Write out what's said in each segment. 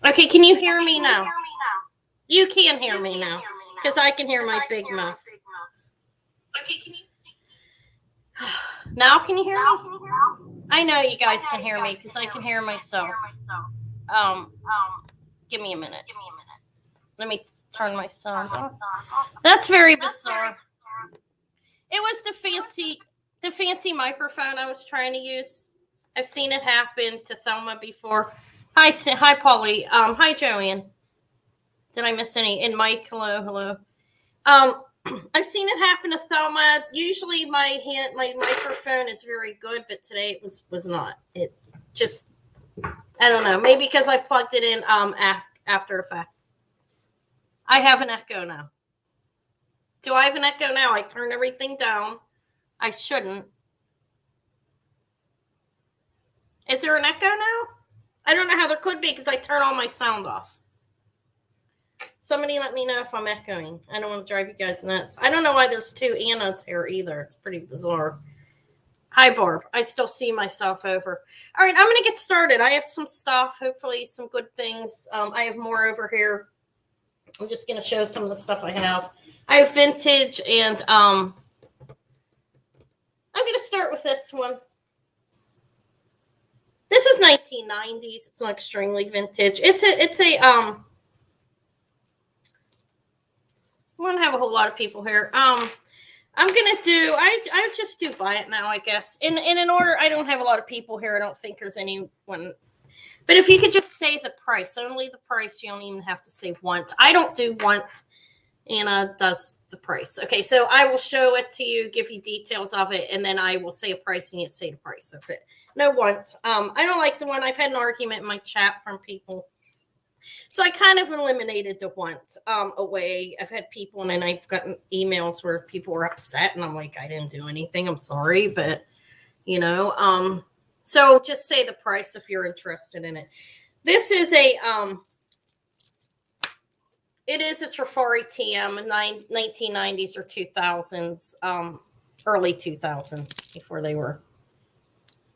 Okay, can you hear me now? You can hear me now because I can hear my big mouth. Okay, can you? Now can you hear me? I know you guys can hear me because I can hear myself. Give me a minute. Let me turn my sound off. That's very bizarre. It was the fancy microphone I was trying to use. I've seen it happen to Thelma before. Hi, Polly. Hi, Joanne. Did I miss any? And Mike, hello. I've seen it happen to Thelma. Usually my microphone is very good, but today it was not. It just, I don't know. Maybe because I plugged it in after effect. I have an echo now. Do I have an echo now? I turned everything down. I shouldn't. Is there an echo now? I don't know how there could be because I turn all my sound off. Somebody let me know if I'm echoing. I don't want to drive you guys nuts. I don't know why there's two Annas here either. It's pretty bizarre. Hi, Barb. I still see myself over. All right, I'm going to get started. I have some stuff, hopefully some good things. I have more over here. I'm just going to show some of the stuff I have. I have vintage, and I'm going to start with this one. This is 1990s. It's not extremely vintage. It's a I won't have a whole lot of people here. I'm gonna do. I just do buy it now, I guess. In order, I don't have a lot of people here. I don't think there's anyone. But if you could just say the price, only the price. You don't even have to say want. I don't do want. Anna does the price. Okay, so I will show it to you, give you details of it, and then I will say a price, and you say the price. That's it. No want. I don't like the one. I've had an argument in my chat from people. So I kind of eliminated the want away. I've had people, and then I've gotten emails where people were upset, and I'm like, I didn't do anything. I'm sorry, but so just say the price if you're interested in it. This is it is a Trifari TM, 1990s or 2000s, early 2000s before they were.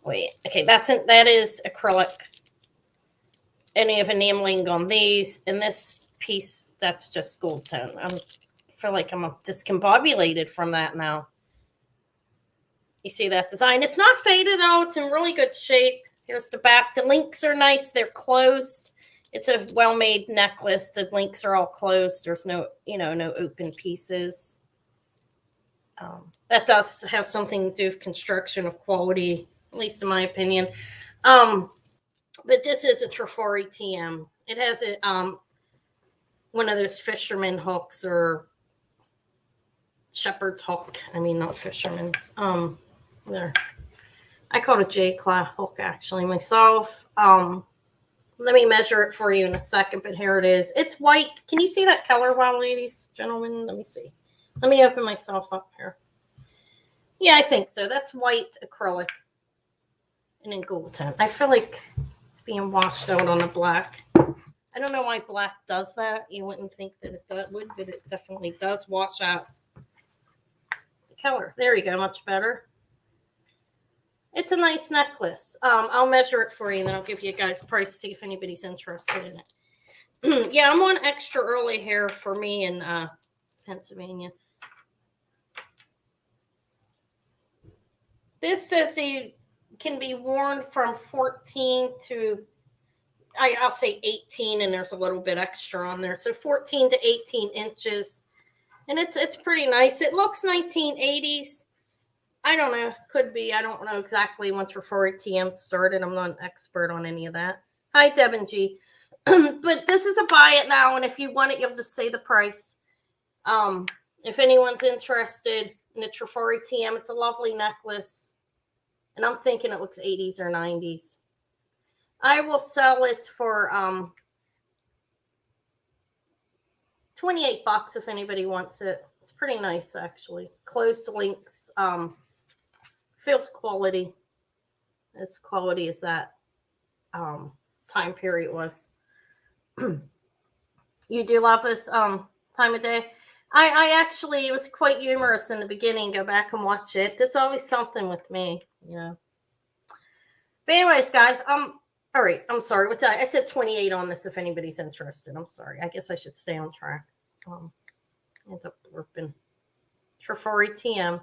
Wait, okay, that is acrylic. Any of enameling on these, and this piece, that's just gold tone. I feel like I'm discombobulated from that now. You see that design? It's not faded at all. It's in really good shape. Here's the back. The links are nice. They're closed. It's a well-made necklace. The links are all closed. There's no open pieces. That does have something to do with construction of quality, at least in my opinion. But this is a Trifari TM. It has one of those fisherman hooks or shepherd's hook. I mean, not fisherman's. There. I call it a J-class hook actually myself. Let me measure it for you in a second, but here it is. It's white. Can you see that color well, ladies, gentlemen? Let me see. Let me open myself up here. Yeah, I think so. That's white acrylic and in gold tone. I feel like it's being washed out on the black. I don't know why black does that. You wouldn't think that it would, but it definitely does wash out the color. There you go. Much better. It's a nice necklace. I'll measure it for you, and then I'll give you guys a price to see if anybody's interested in it. Yeah, I'm on extra early here for me in Pennsylvania. This says they can be worn from 14 to, I'll say 18, and there's a little bit extra on there. So 14 to 18 inches, and it's pretty nice. It looks 1980s. I don't know. Could be. I don't know exactly when Trifari TM started. I'm not an expert on any of that. Hi, Devin G. But this is a buy it now, and if you want it, you'll just say the price. If anyone's interested in the Trifari TM, it's a lovely necklace, and I'm thinking it looks 80s or 90s. I will sell it for $28 if anybody wants it. It's pretty nice, actually. Closed links. Feels quality. As quality as that time period was. You do love this time of day? I actually, it was quite humorous in the beginning. Go back and watch it. It's always something with me, you know. But anyways, guys, All right. I'm sorry. With that, I said 28 on this if anybody's interested. I'm sorry. I guess I should stay on track. End up warping. Trifari TM.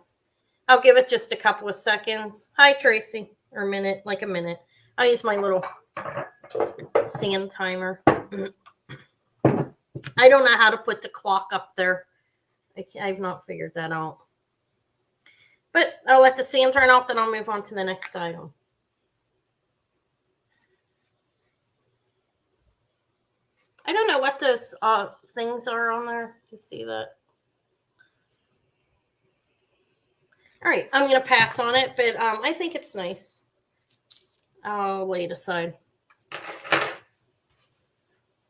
I'll give it just a couple of seconds. Hi, Tracy. Or a minute, like a minute. I'll use my little sand timer. I don't know how to put the clock up there. I've not figured that out. But I'll let the sand run out, then I'll move on to the next item. I don't know what those things are on there. Do you see that? All right, I'm going to pass on it, but I think it's nice. I'll lay it aside.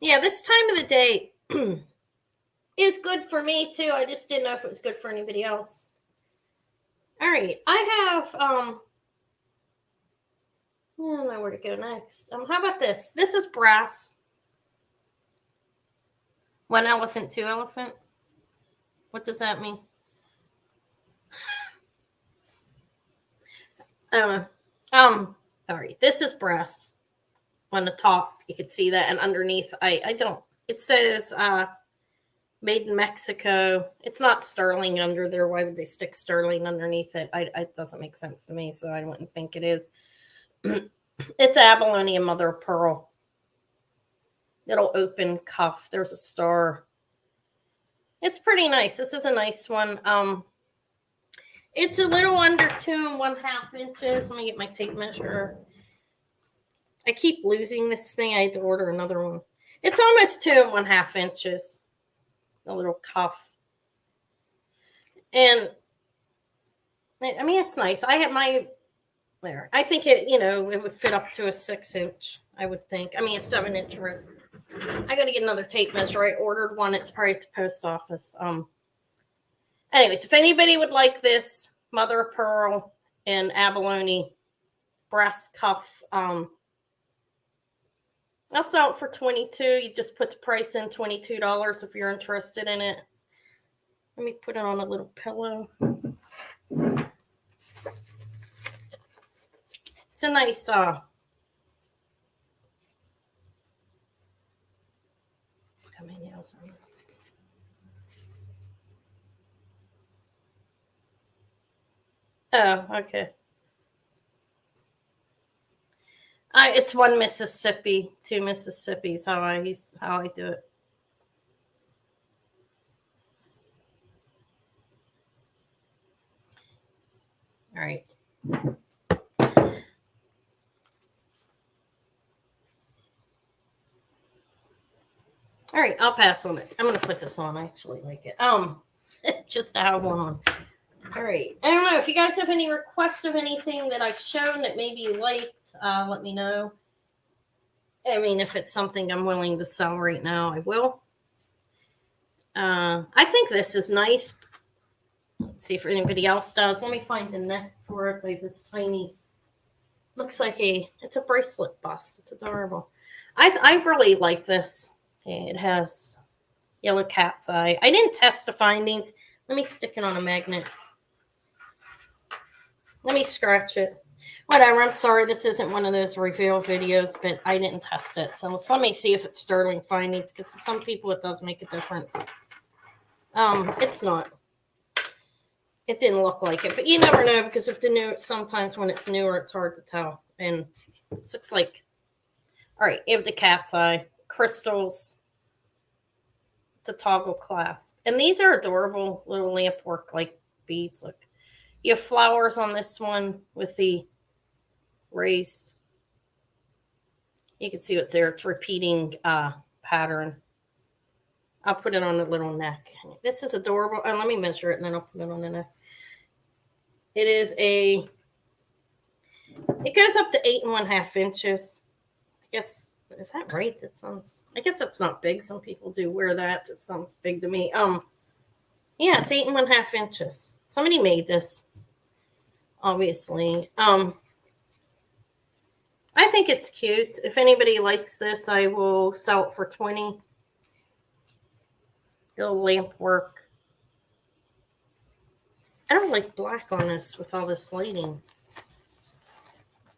Yeah, this time of the day is good for me, too. I just didn't know if it was good for anybody else. All right, I have, I don't know where to go next. How about this? This is brass. 1 elephant, 2 elephant. What does that mean? I don't know. All right, this is brass. On the top, you can see that, and underneath, I don't. It says made in Mexico. It's not sterling under there. Why would they stick sterling underneath it? It doesn't make sense to me, so I wouldn't think it is. It's Abalone and mother of pearl. Little open cuff. There's a star. It's pretty nice. This is a nice one. It's a little under 2½ inches. Let me get my tape measure. I keep losing this thing. I had to order another one. It's almost 2½ inches. A little cuff. And I mean, it's nice. I have my there. I think it, it would fit up to a 6-inch, I would think. I mean, a 7-inch wrist. I got to get another tape measure. I ordered one. It's probably at the post office. Anyways, if anybody would like this mother of pearl and abalone brass cuff, I'll sell it for $22. You just put the price in, $22 if you're interested in it. Let me put it on a little pillow. It's a nice how many nails are there? Oh, okay. It's 1 Mississippi, 2 Mississippis. How I do it. All right. All right, I'll pass on it. I'm gonna put this on. I actually like it. Just to have one on. All right. I don't know if you guys have any requests of anything that I've shown that maybe you liked. Let me know. I mean, if it's something I'm willing to sell right now, I will. I think this is nice. Let's see if anybody else does. Let me find the neck for it. Like this tiny, looks like it's a bracelet bust. It's adorable. I really like this. It has yellow cat's eye. I didn't test the findings. Let me stick it on a magnet. Let me scratch it. Whatever, I'm sorry. This isn't one of those reveal videos, but I didn't test it. So let me see if it's sterling findings, because some people it does make a difference. It's not. It didn't look like it, but you never know, because if sometimes when it's newer, it's hard to tell. And it looks like, all right, you have the cat's eye, crystals. It's a toggle clasp. And these are adorable little lampwork like beads. Look. You have flowers on this one with the raised. You can see what's there. It's repeating pattern. I'll put it on the little neck. This is adorable. Let me measure it and then I'll put it on the neck. It goes up to 8½ inches. I guess, is that right? I guess that's not big. Some people do wear that. It just sounds big to me. Yeah, it's 8½ inches. Somebody made this. Obviously. I think it's cute. If anybody likes this, I will sell it for $20. Little lamp work. I don't like black on this with all this lighting. I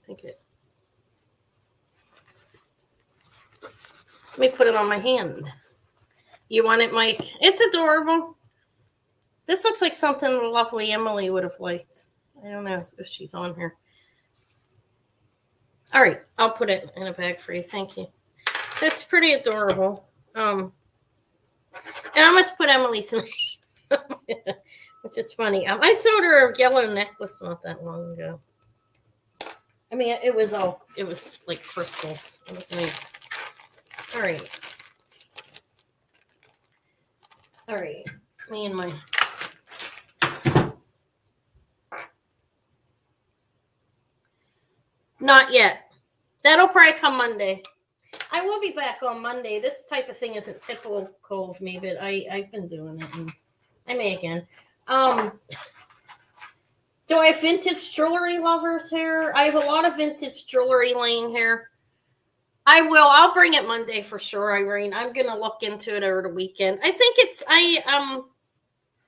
think it. Let me put it on my hand. You want it, Mike? It's adorable. This looks like something the lovely Emily would have liked. I don't know if she's on here. All right, I'll put it in a bag for you. Thank you. That's pretty adorable. And I must put Emily's name, which is funny. I sold her a yellow necklace not that long ago. I mean, it was like crystals. It was nice. All right. All right. Me and my... Not yet. That'll probably come Monday. I will be back on Monday. This type of thing isn't typical of me, but I've been doing it, and I may again. Do I have vintage jewelry lovers here? I have a lot of vintage jewelry laying here. I will. I'll bring it Monday for sure, Irene. I'm gonna look into it over the weekend. I think it's I know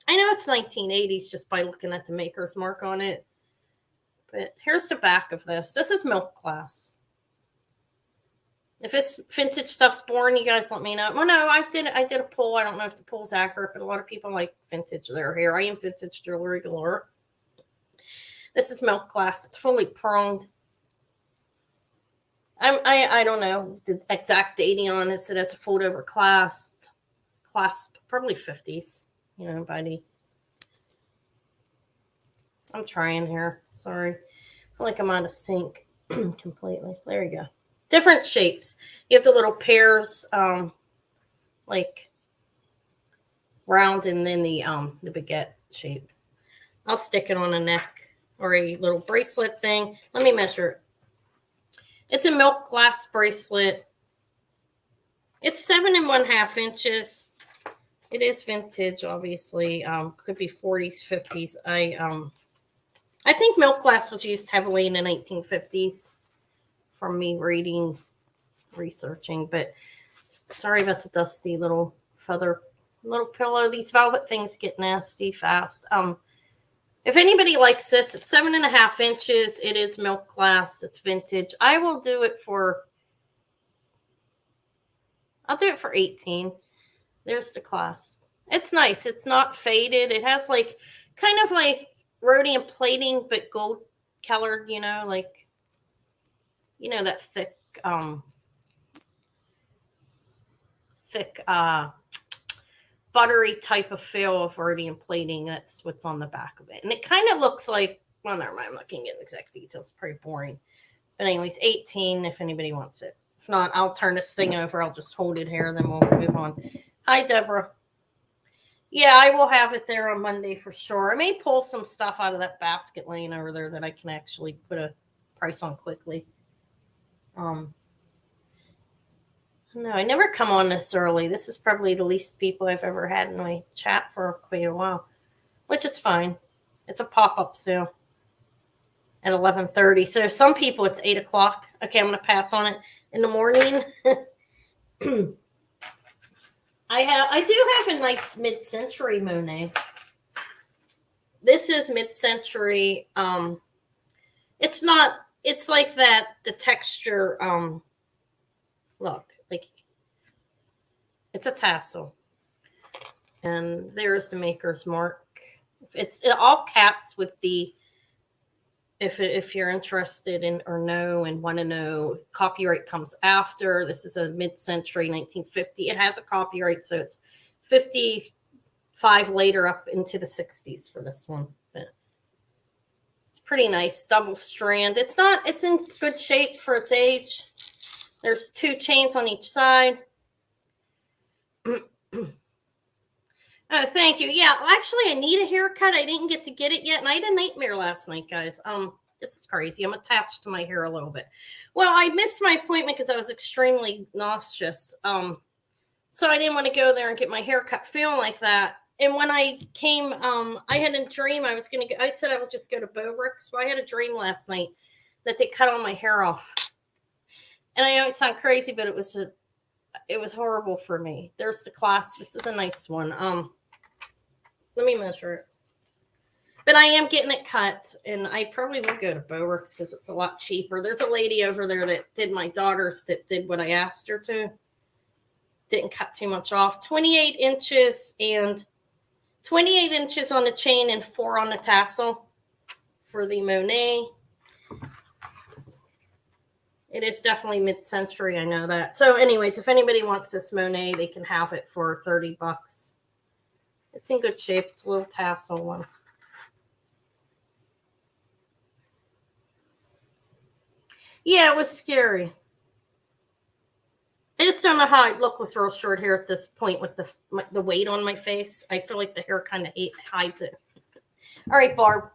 it's 1980s just by looking at the maker's mark on it. But here's the back of this. This is milk glass. If it's vintage stuff's boring, you guys let me know. Well, no, I did a poll. I don't know if the poll's accurate, but a lot of people like vintage their hair. I am vintage jewelry galore. This is milk glass. It's fully pronged. I don't know the exact dating on this. It has a fold over clasp, probably 50s. You know, buddy. I'm trying here. Sorry. I feel like I'm out of sync completely. There you go. Different shapes. You have the little pears, like round, and then the baguette shape. I'll stick it on a neck or a little bracelet thing. Let me measure it. It's a milk glass bracelet. It's 7 1/2 inches. It is vintage, obviously. Could be 40s, 50s. I think milk glass was used heavily in the 1950s from me researching, but sorry about the dusty little feather, little pillow. These velvet things get nasty fast. If anybody likes this, it's 7 1/2 inches. It is milk glass. It's vintage. I'll do it for 18. There's the clasp. It's nice. It's not faded. It has like kind of like rhodium plating, but gold colored, you know, like, you know, that thick, buttery type of feel of rhodium plating. That's what's on the back of it. And it kind of looks like, well, never mind. I'm not going to get exact details. It's pretty boring. But anyways, 18 if anybody wants it. If not, I'll turn this thing over. I'll just hold it here, and then we'll move on. Hi, Deborah. Yeah, I will have it there on Monday for sure. I may pull some stuff out of that basket laying over there that I can actually put a price on quickly. No, I never come on this early. This is probably the least people I've ever had in my chat for quite a while, which is fine. It's a pop-up sale at 11:30. So some people it's 8 o'clock. Okay, I'm going to pass on it in the morning. I do have a nice mid-century Monet. This is mid-century. It's like that, the texture, look, like it's a tassel. And there's the maker's mark. It's all caps with the, if you're interested in or know and want to know, copyright comes after. This is a mid-century 1950. It has a copyright, so it's 55 later up into the 60s for this one. But it's pretty nice, double strand. It's in good shape for its age. There's 2 chains on each side. Oh, thank you. Yeah, actually, I need a haircut. I didn't get to get it yet, and I had a nightmare last night, guys. This is crazy. I'm attached to my hair a little bit. Well, I missed my appointment because I was extremely nauseous. So I didn't want to go there and get my hair cut feeling like that. And when I came, I had a dream. I said I would just go to Boverick. So I had a dream last night that they cut all my hair off. And I know it sounds crazy, but it was horrible for me. There's the clasp. This is a nice one. Let me measure it. But I am getting it cut, and I probably will go to Beauworks because it's a lot cheaper. There's a lady over there that did my daughter's that did what I asked her to. Didn't cut too much off. 28 inches and 28 inches on the chain and 4 on the tassel for the Monet. It is definitely mid-century, I know that. So anyways, if anybody wants this Monet, they can have it for $30. It's in good shape. It's a little tassel one. Yeah, it was scary. I just don't know how I look with real short hair at this point with the weight on my face. I feel like the hair kind of hides it. All right, Barb.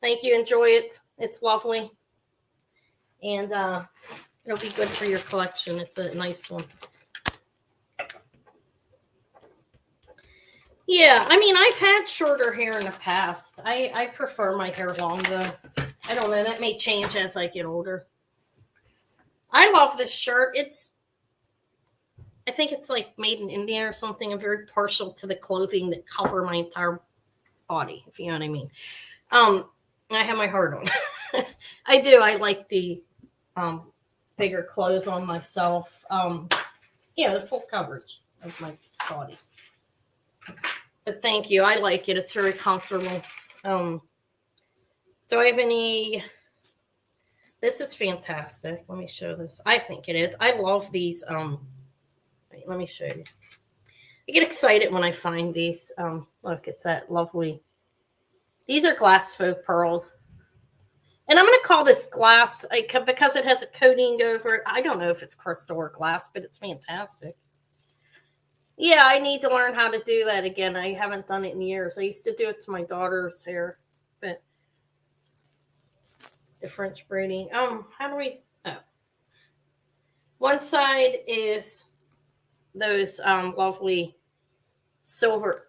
Thank you. Enjoy it. It's lovely. And it'll be good for your collection. It's a nice one. Yeah, I mean, I've had shorter hair in the past. I prefer my hair long, though. I don't know. That may change as I get older. I love this shirt. I think it's like made in India or something. I'm very partial to the clothing that cover my entire body, if you know what I mean. I have my heart on. I do. I like the bigger clothes on myself. Yeah, the full coverage of my body. But thank you. I like it. It's very comfortable. Do I have any? This is fantastic. Let me show this. I think it is. I love these. Wait, let me show you. I get excited when I find these. Look, it's that lovely. These are glass faux pearls. And I'm going to call this glass because it has a coating over it. I don't know if it's crystal or glass, but it's fantastic. Yeah, I need to learn how to do that again. I haven't done it in years. I used to do it to my daughter's hair, but the French braiding. How do we? Oh. One side is those lovely silver.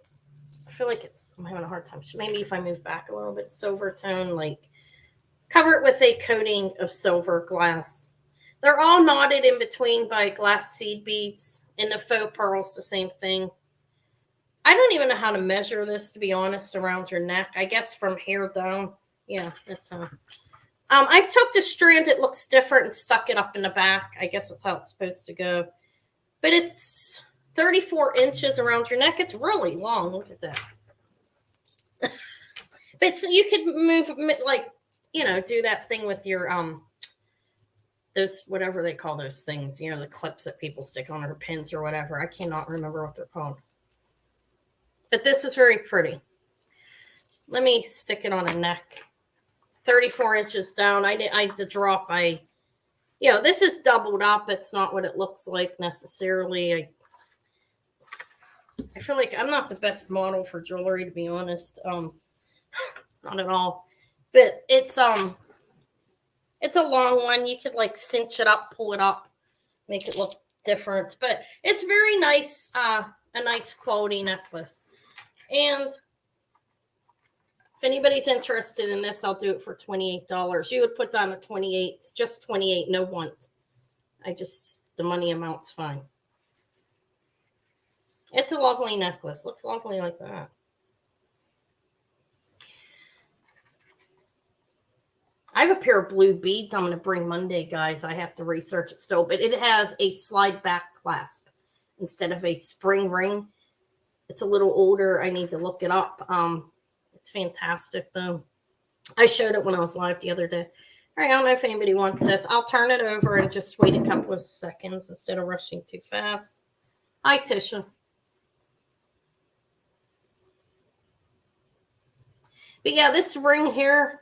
I feel like I'm having a hard time. Maybe if I move back a little bit, silver tone, like cover it with a coating of silver glass. They're all knotted in between by glass seed beads, and the faux pearls, the same thing. I don't even know how to measure this, to be honest, around your neck. I guess from here down. Yeah, that's how. I took the strand. It looks different and stuck it up in the back. I guess that's how it's supposed to go. But it's 34 inches around your neck. It's really long. Look at that. But so you could move, like, you know, do that thing with your those, whatever they call those things, you know, the clips that people stick on, or pins or whatever. I cannot remember what they're called. But this is very pretty. Let me stick it on a neck. 34 inches down. I did the drop. You know, this is doubled up. It's not what it looks like necessarily. I feel like I'm not the best model for jewelry, to be honest. Not at all. But it's a long one. You could like cinch it up, pull it up, make it look different. But it's very nice, a nice quality necklace. And if anybody's interested in this, I'll do it for $28. You would put down a 28, just 28, no want. The money amount's fine. It's a lovely necklace. Looks lovely like that. I have a pair of blue beads I'm going to bring Monday, guys. I have to research it still, but it has a slide back clasp instead of a spring ring. It's a little older. I need to look it up. It's fantastic, though. I showed it when I was live the other day. All right, I don't know if anybody wants this. I'll turn it over and just wait a couple of seconds instead of rushing too fast. Hi, Tisha. But yeah, this ring here,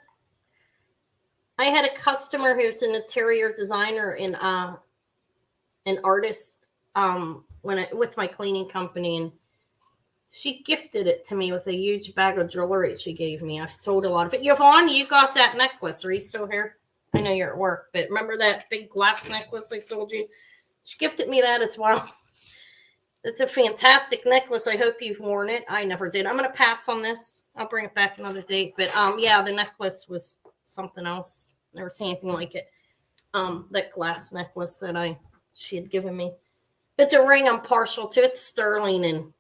I had a customer who's an interior designer and an artist with my cleaning company, and she gifted it to me with a huge bag of jewelry she gave me. I've sold a lot of it. Yvonne, you got that necklace. Are you still here? I know you're at work, but remember that big glass necklace I sold you? She gifted me that as well. It's a fantastic necklace. I hope you've worn it. I never did. I'm going to pass on this. I'll bring it back another date. But yeah, the necklace was something else. Never seen anything like it. That glass necklace that she had given me. But the ring I'm partial to. It's sterling and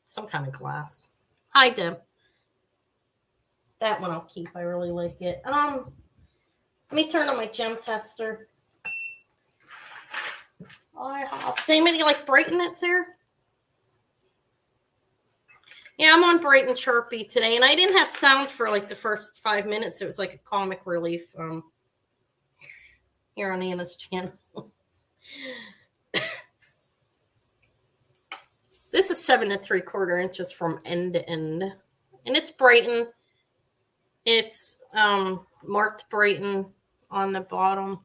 some kind of glass. Hi, Deb. That one I'll keep. I really like it. Let me turn on my gem tester. Does anybody like Brighton that's here? Yeah, I'm on Brighton Chirpy today, and I didn't have sound for like the first 5 minutes. It was like a comic relief here on Anna's channel. This is 7 3/4 inches from end to end, and it's Brighton. It's marked Brighton on the bottom.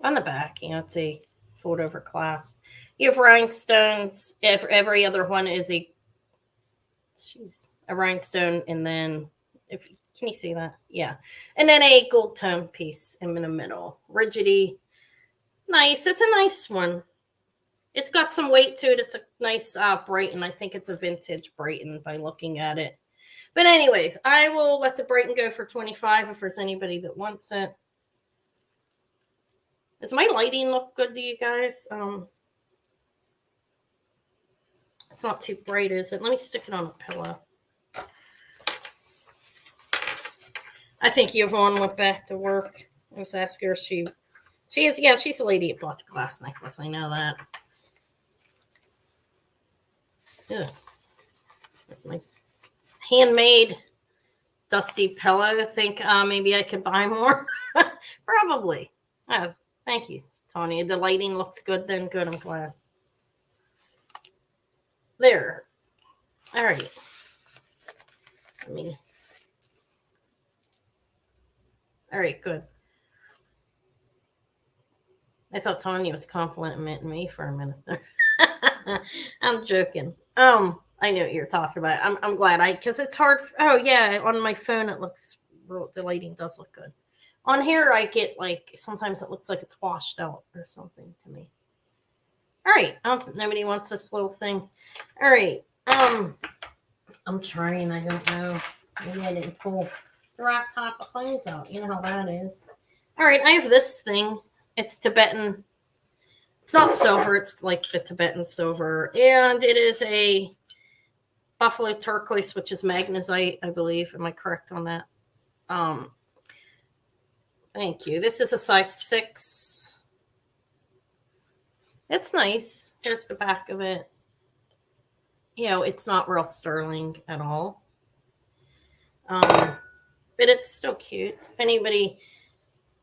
On the back, it's a fold over clasp. You have rhinestones. Every other one is a rhinestone, and then can you see that? Yeah, and then a gold tone piece in the middle. Rigidity, nice. It's a nice one. It's got some weight to it. It's a nice Brighton. I think it's a vintage Brighton by looking at it. But anyways, I will let the Brighton go for $25 if there's anybody that wants it. Does my lighting look good to you guys? It's not too bright, is it? Let me stick it on a pillow. I think Avon went back to work. I was asking her. She's a lady that bought the glass necklace. I know that. Yeah. That's my handmade dusty pillow. I think maybe I could buy more. Probably. Oh, thank you, Tony. The lighting looks good then. Good, I'm glad. There. All right. All right, good. I thought Tony was complimenting me for a minute there. I'm joking. I know what you're talking about. I'm glad because it's hard. Oh yeah, on my phone it looks, the lighting does look good. On here I get like, sometimes it looks like it's washed out or something to me. All right. Nobody wants this little thing. All right. I'm trying. I don't know. Maybe I didn't pull the right type of things out. You know how that is. All right. I have this thing. It's Tibetan. It's not silver. It's like the Tibetan silver. And it is a buffalo turquoise, which is magnesite, I believe. Am I correct on that? Thank you. This is a size 6. It's nice. Here's the back of it. It's not real sterling at all. But it's still cute. If anybody,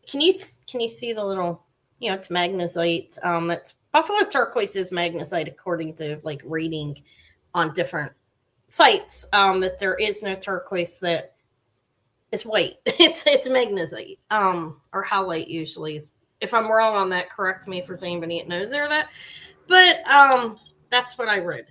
can you see the little, it's magnesite. That's buffalo turquoise is magnesite according to like reading on different sites. That there is no turquoise that is white. It's magnesite. Or halite usually is. If I'm wrong on that, correct me if there's anybody that knows that. But that's what I read.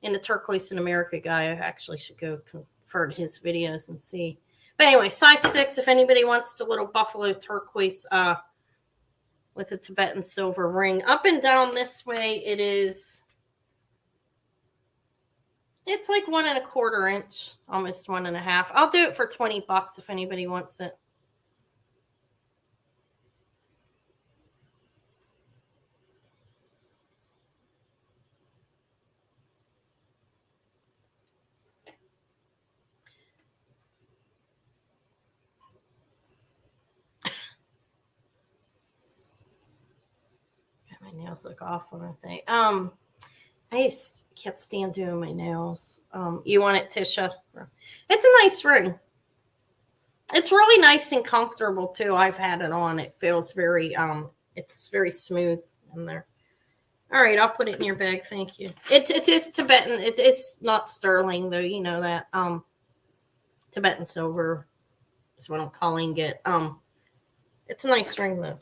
And the Turquoise in America guy, I actually should go confer to his videos and see. But anyway, size 6, if anybody wants the little buffalo turquoise with a Tibetan silver ring. Up and down this way, it's like 1 1/4 inch, almost 1 1/2. I'll do it for $20 if anybody wants it. My nails look awful, aren't they? I just can't stand doing my nails. You want it, Tisha? It's a nice ring. It's really nice and comfortable too. I've had it on. It feels very it's very smooth in there. All right, I'll put it in your bag. Thank you. It is Tibetan. It is not sterling though. You know that. Tibetan silver is what I'm calling it. It's a nice ring though.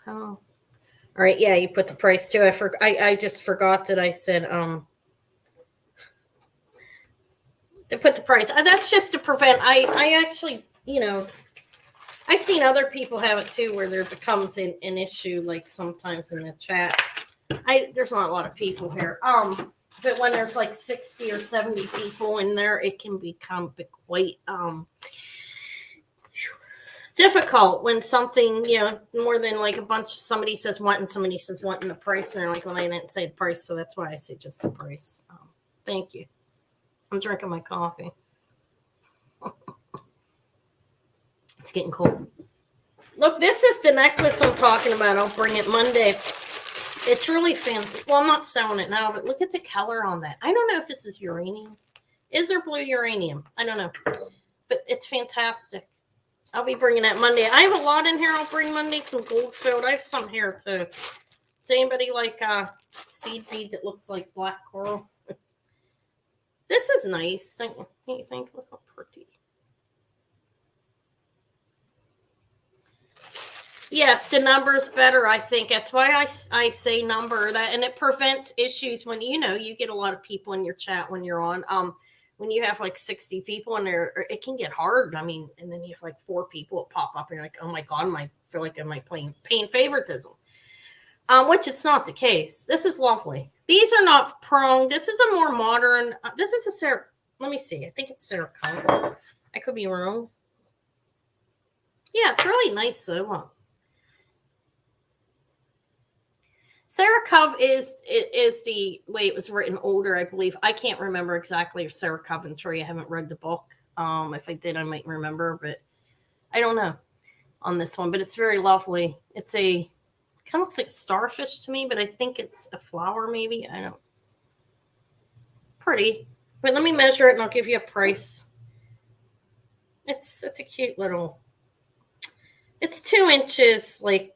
Oh. All right, yeah, you put the price too. I just forgot that I said to put the price. That's just to prevent. I actually, I've seen other people have it too, where there becomes an issue, like sometimes in the chat. There's not a lot of people here. But when there's like 60 or 70 people in there, it can become quite difficult when something, more than like a bunch, somebody says what and somebody says what in the price, and they're like, well, I didn't say the price, so that's why I say just the price. Thank you. I'm drinking my coffee. It's getting cold. Look, this is the necklace I'm talking about. I'll bring it Monday. It's really fancy. Well, I'm not selling it now, but look at the color on that. I don't know if this is uranium. Is there blue uranium? I don't know. But it's fantastic. I'll be bringing that Monday. I have a lot in here. I'll bring Monday some gold filled. I have some here too. Does anybody like a seed bead that looks like black coral? This is nice. Don't you think? Look how pretty. Yes, the number is better, I think. That's why I say number that, and it prevents issues when you get a lot of people in your chat when you're on. When you have like 60 people in there, it can get hard. I mean, and then you have like 4 people that pop up and you're like, oh my God, I feel like am I paying favoritism? Which it's not the case. This is lovely. These are not pronged. This is a more modern, this is a Sarah, let me see. I think it's Sarah Cove. I could be wrong. Yeah, it's really nice though. Look. Sarah Cove is the way it was written older, I believe. I can't remember exactly if Sarah Coventry. I haven't read the book. If I did, I might remember, but I don't know on this one. But it's very lovely. It's kind of looks like starfish to me, but I think it's a flower maybe. I don't. Pretty. But let me measure it and I'll give you a price. It's a cute little. It's 2 inches, like.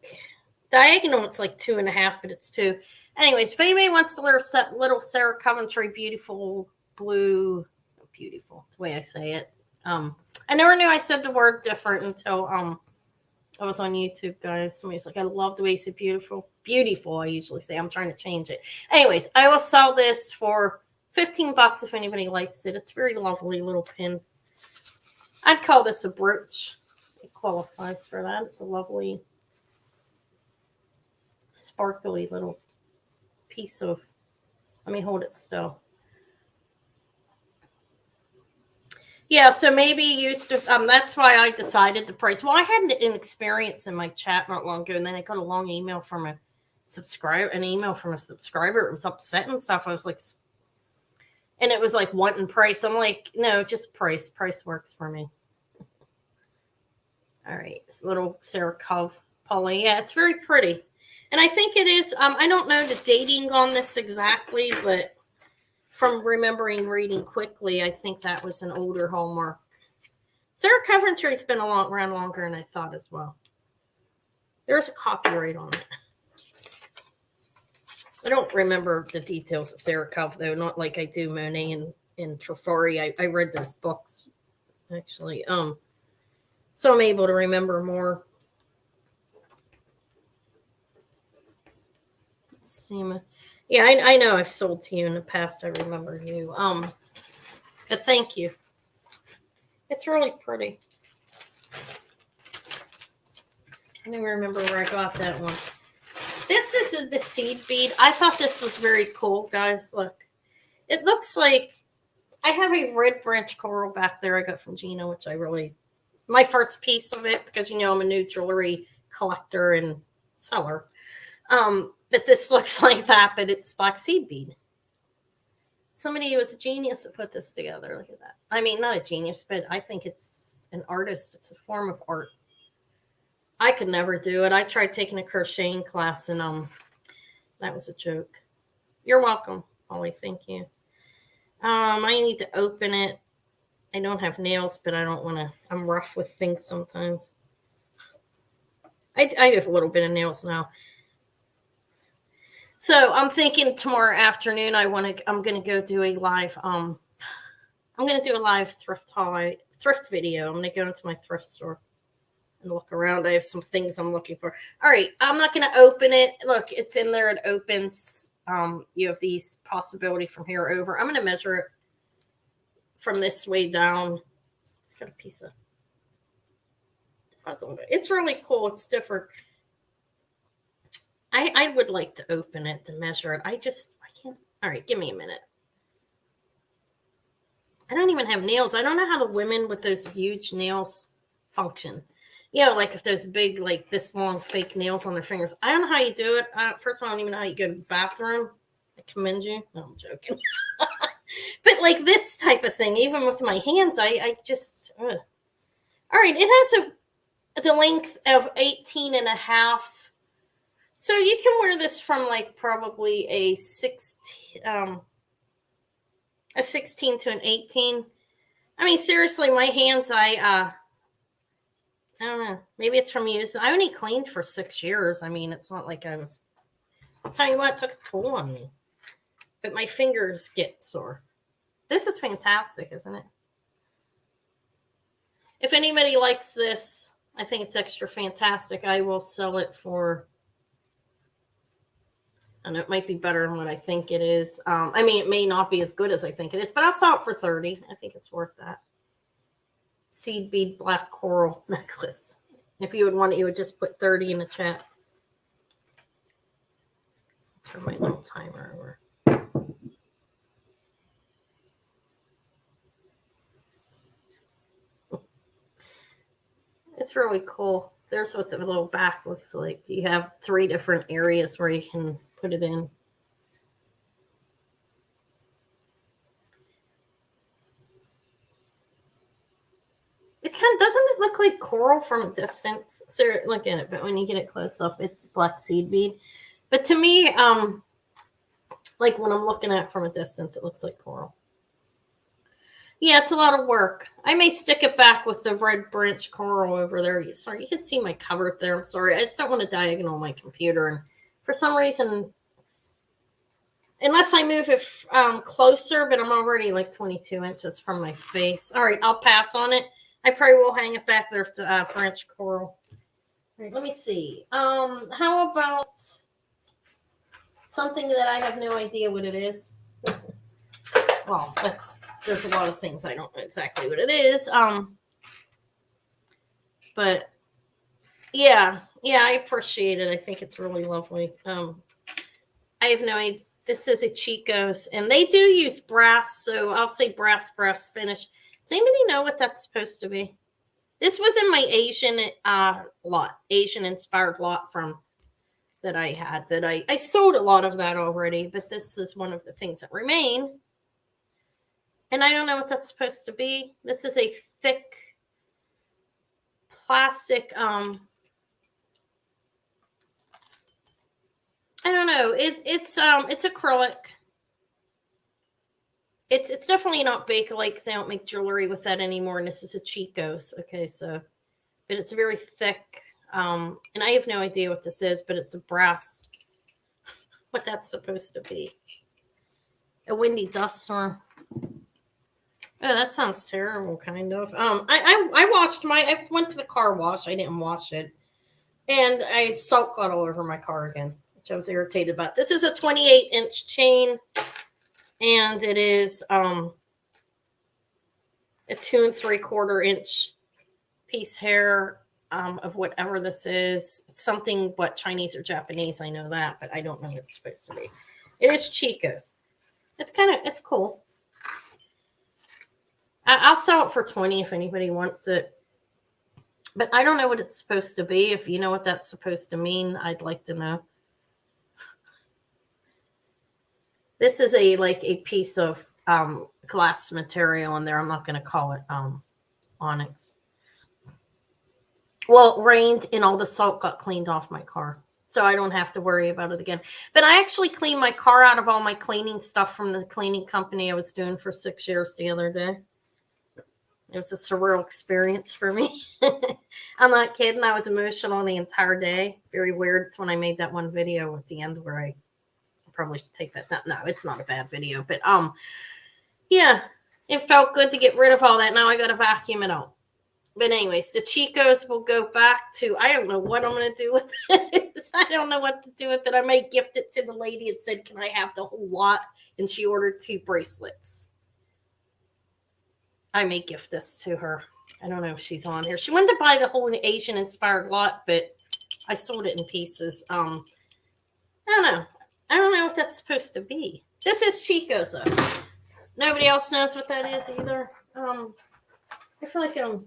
Diagonal, it's like 2.5, but it's 2. Anyways, if anybody wants to learn little Sarah Coventry beautiful blue, beautiful, the way I say it. I never knew I said the word different until I was on YouTube, guys. Somebody's like, I love the way you say beautiful. Beautiful, I usually say. I'm trying to change it. Anyways, I will sell this for $15 if anybody likes it. It's a very lovely little pin. I'd call this a brooch. It qualifies for that. It's a lovely sparkly little piece of, let me hold it still. Yeah, so maybe used to, that's why I decided the price. Well, I had an experience in my chat not long ago, and then I got a long email from a subscriber. It was upset and stuff. I was like, and it was like wanting price. I'm like, no, just price. Price works for me. All right, this little Sarah Cove poly. Yeah, it's very pretty. And I think it is, I don't know the dating on this exactly, but from remembering reading quickly, I think that was an older hallmark. Sarah Coventry's been around longer than I thought as well. There's a copyright on it. I don't remember the details of Sarah Cove, though, not like I do Monet and Trifari. I read those books, actually. So I'm able to remember more. Yeah, I know I've sold to you in the past. I remember you. But thank you. It's really pretty. I don't even remember where I got that one. This is the seed bead. I thought this was very cool, guys. Look. It looks like I have a red branch coral back there I got from Gina, which my first piece of it, because I'm a new jewelry collector and seller. But this looks like that, but it's black seed bead. Somebody was a genius that put this together. Look at that. I mean, not a genius, but I think it's an artist. It's a form of art. I could never do it. I tried taking a crocheting class, and that was a joke. You're welcome, Holly. Thank you. I need to open it. I don't have nails, but I don't want to. I'm rough with things sometimes. I have a little bit of nails now. So I'm thinking tomorrow afternoon I'm gonna go do a live I'm gonna do a live thrift video. I'm gonna go into my thrift store and look around. I have some things I'm looking for. All right, I'm not gonna open it. Look, it's in there, it opens. You have these possibility from here over. I'm gonna measure it from this way down. It's got a piece of puzzle. It's really cool, it's different. I would like to open it to measure it. I can't. All right, give me a minute. I don't even have nails. I don't know how the women with those huge nails function. Like if those big, like this long fake nails on their fingers. I don't know how you do it. First of all, I don't even know how you go to the bathroom. I commend you. No, I'm joking. But like this type of thing, even with my hands, I just, ugh. All right, it has the length of 18 and a half. So you can wear this from like probably a 16 to an 18. I mean, seriously, my hands, I don't know. Maybe it's from using. I only cleaned for 6 years. I mean, it's not like I was. I'll tell you what, it took a toll on me. But my fingers get sore. This is fantastic, isn't it? If anybody likes this, I think it's extra fantastic. I will sell it for. And it might be better than what I think it is. I mean, it may not be as good as I think it is, but I'll sell it for 30. I think it's worth that. Seed bead black coral necklace. If you would want it, you would just put 30 in the chat. Turn my little timer over. It's really cool. There's what the little back looks like. You have 3 different areas where you can put it in. It kind of, doesn't it look like coral from a distance? So look at it, but when you get it close up, it's black seed bead. But to me, like when I'm looking at it from a distance, it looks like coral. Yeah, it's a lot of work. I may stick it back with the red branch coral over there. Sorry, you can see my cover there. I'm sorry. I just don't want to diagonal my computer. And for some reason, unless I move it closer, but I'm already like 22 inches from my face. All right, I'll pass on it. I probably will hang it back there to French coral. All right, let me see. How about something that I have no idea what it is? Well, there's a lot of things I don't know exactly what it is. But yeah, I appreciate it. I think it's really lovely. I have no idea. This is a Chico's, and they do use brass, so I'll say brass finish. Does anybody know what that's supposed to be? This was in my Asian lot, Asian inspired lot from that I had. That I sold a lot of that already, but this is one of the things that remain. And I don't know what that's supposed to be. This is a thick plastic. I don't know. It's acrylic. It's definitely not Bakelite because I don't make jewelry with that anymore. And this is a Chico's. Okay, so, but it's very thick. And I have no idea what this is, but it's a brass. What that's supposed to be? A windy dust storm. Oh, that sounds terrible, kind of. I washed I went to the car wash. I didn't wash it. And salt got all over my car again, which I was irritated about. This is a 28-inch chain. And it is a 2 3/4 inch piece hair of whatever this is. It's something, what, Chinese or Japanese, I know that, but I don't know what it's supposed to be. It is Chico's. It's cool. I'll sell it for 20 if anybody wants it. But I don't know what it's supposed to be. If you know what that's supposed to mean, I'd like to know. This is a piece of glass material in there. I'm not going to call it onyx. Well, it rained and all the salt got cleaned off my car. So I don't have to worry about it again. But I actually cleaned my car out of all my cleaning stuff from the cleaning company I was doing for 6 years the other day. It was a surreal experience for me. I'm not kidding. I was emotional the entire day. Very weird. It's when I made that one video at the end where I probably should take that down. No, it's not a bad video. But yeah, it felt good to get rid of all that. Now I got to vacuum it out. But anyways, the Chico's will go back to, I don't know what I'm going to do with it. I don't know what to do with it. I may gift it to the lady that said, can I have the whole lot? And she ordered 2 bracelets. I may gift this to her. I don't know if she's on here. She wanted to buy the whole Asian inspired lot, but I sold it in pieces. I don't know. I don't know what that's supposed to be. This is Chico's though. Nobody else knows what that is either. I feel like I'm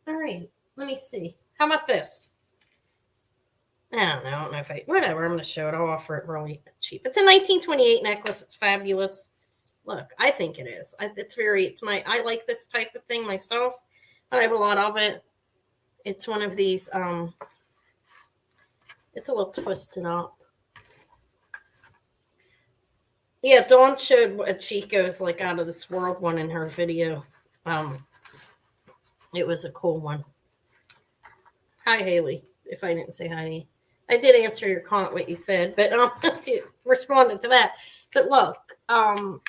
all right. Let me see. How about this? I don't know whatever. I'm going to show it. I'll offer it really cheap. It's a 1928 necklace. It's fabulous. Look, I think it is. I like this type of thing myself. I have a lot of it. It's one of these, it's a little twisted up. Yeah, Dawn showed a Chico's like out of this world one in her video. It was a cool one. Hi, Haley. If I didn't say hi to you. I did answer your comment, what you said, but responded to that. But look,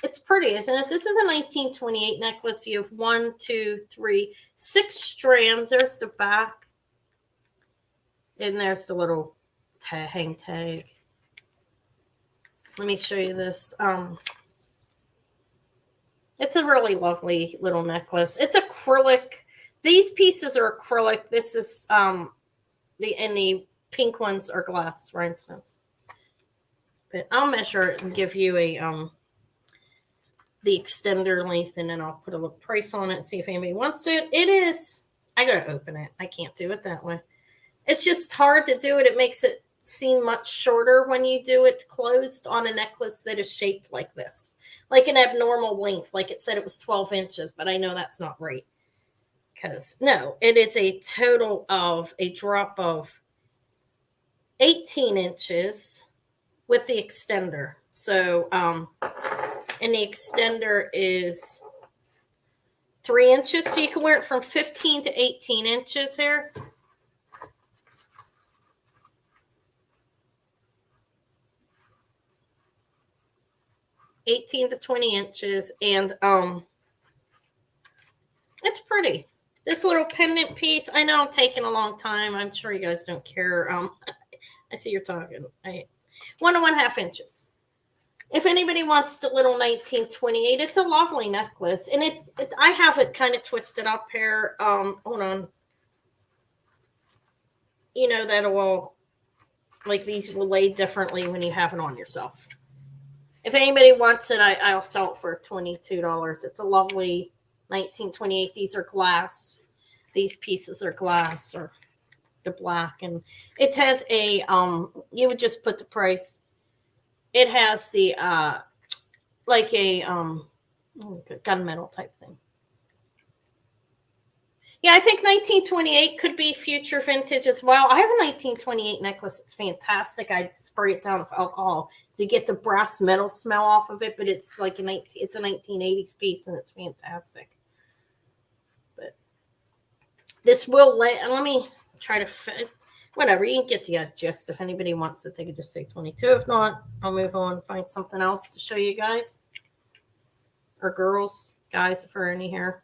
it's pretty, isn't it? This is a 1928 necklace. You have 1, 2, 3, 6 strands. There's the back. And there's the little hang tag. Let me show you this. It's a really lovely little necklace. It's acrylic. These pieces are acrylic. This is the pink ones are glass rhinestones. But I'll measure it and give you a the extender length, and then I'll put a little price on it and see if anybody wants it. It is. I gotta open it. I can't do it that way. It's just hard to do it. It makes it seem much shorter when you do it closed on a necklace that is shaped like this, like an abnormal length. Like it said it was 12 inches, but I know that's not right. Because no, it is a total of a drop of 18 inches with the extender. So, and the extender is 3 inches. So you can wear it from 15 to 18 inches here. (18 to 20 inches), and it's pretty. This little pendant piece, I know I'm taking a long time. I'm sure you guys don't care. I see you're talking. 1.5 inches. If anybody wants the little 1928, it's a lovely necklace, and I have it kind of twisted up here. Hold on. You know that'll all, like these will lay differently when you have it on yourself. If anybody wants it, I'll sell it for $22. It's a lovely 1928. These are glass. These pieces are glass, or the black, and it has a you would just put the price. It has the like a gunmetal type thing. Yeah, I think 1928 could be future vintage as well. I have a 1928 necklace. It's fantastic. I spray it down with alcohol to get the brass metal smell off of it, but it's like it's a 1980s piece, and it's fantastic. But this will let me try to fit. Whatever, you can get the gist. If anybody wants it, they could just say 22. If not, I'll move on and find something else to show you guys. Or girls, guys, if there are any here.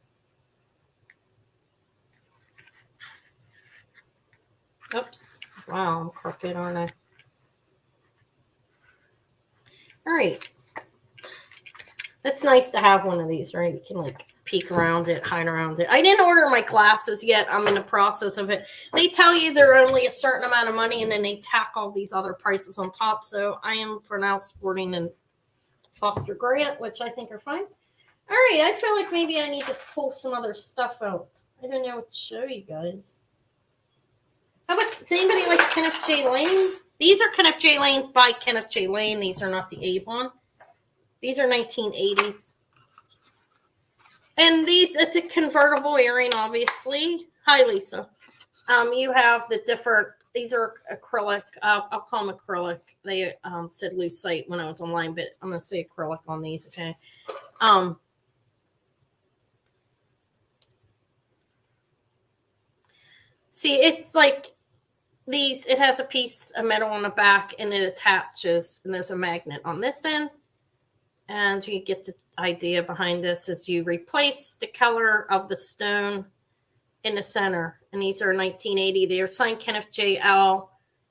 Oops. Wow, I'm crooked, aren't I? All right. It's nice to have one of these, right? You can like peek around it, hide around it. I didn't order my glasses yet. I'm in the process of it. They tell you they're only a certain amount of money, and then they tack all these other prices on top. So I am for now sporting a Foster Grant, which I think are fine. All right. I feel like maybe I need to pull some other stuff out. I don't know what to show you guys. How about, does anybody like Kenneth J. Lane? These are Kenneth J. Lane by Kenneth J. Lane. These are not the Avon. These are 1980s. And these, it's a convertible earring, obviously. Hi, Lisa. You have the different, these are acrylic. I'll call them acrylic. They said lucite when I was online, but I'm going to say acrylic on these, okay? See, it's like these, it has a piece of metal on the back, and it attaches, and there's a magnet on this end. And you get the idea behind this is you replace the color of the stone in the center. And these are 1980. They are signed Kenneth J. L.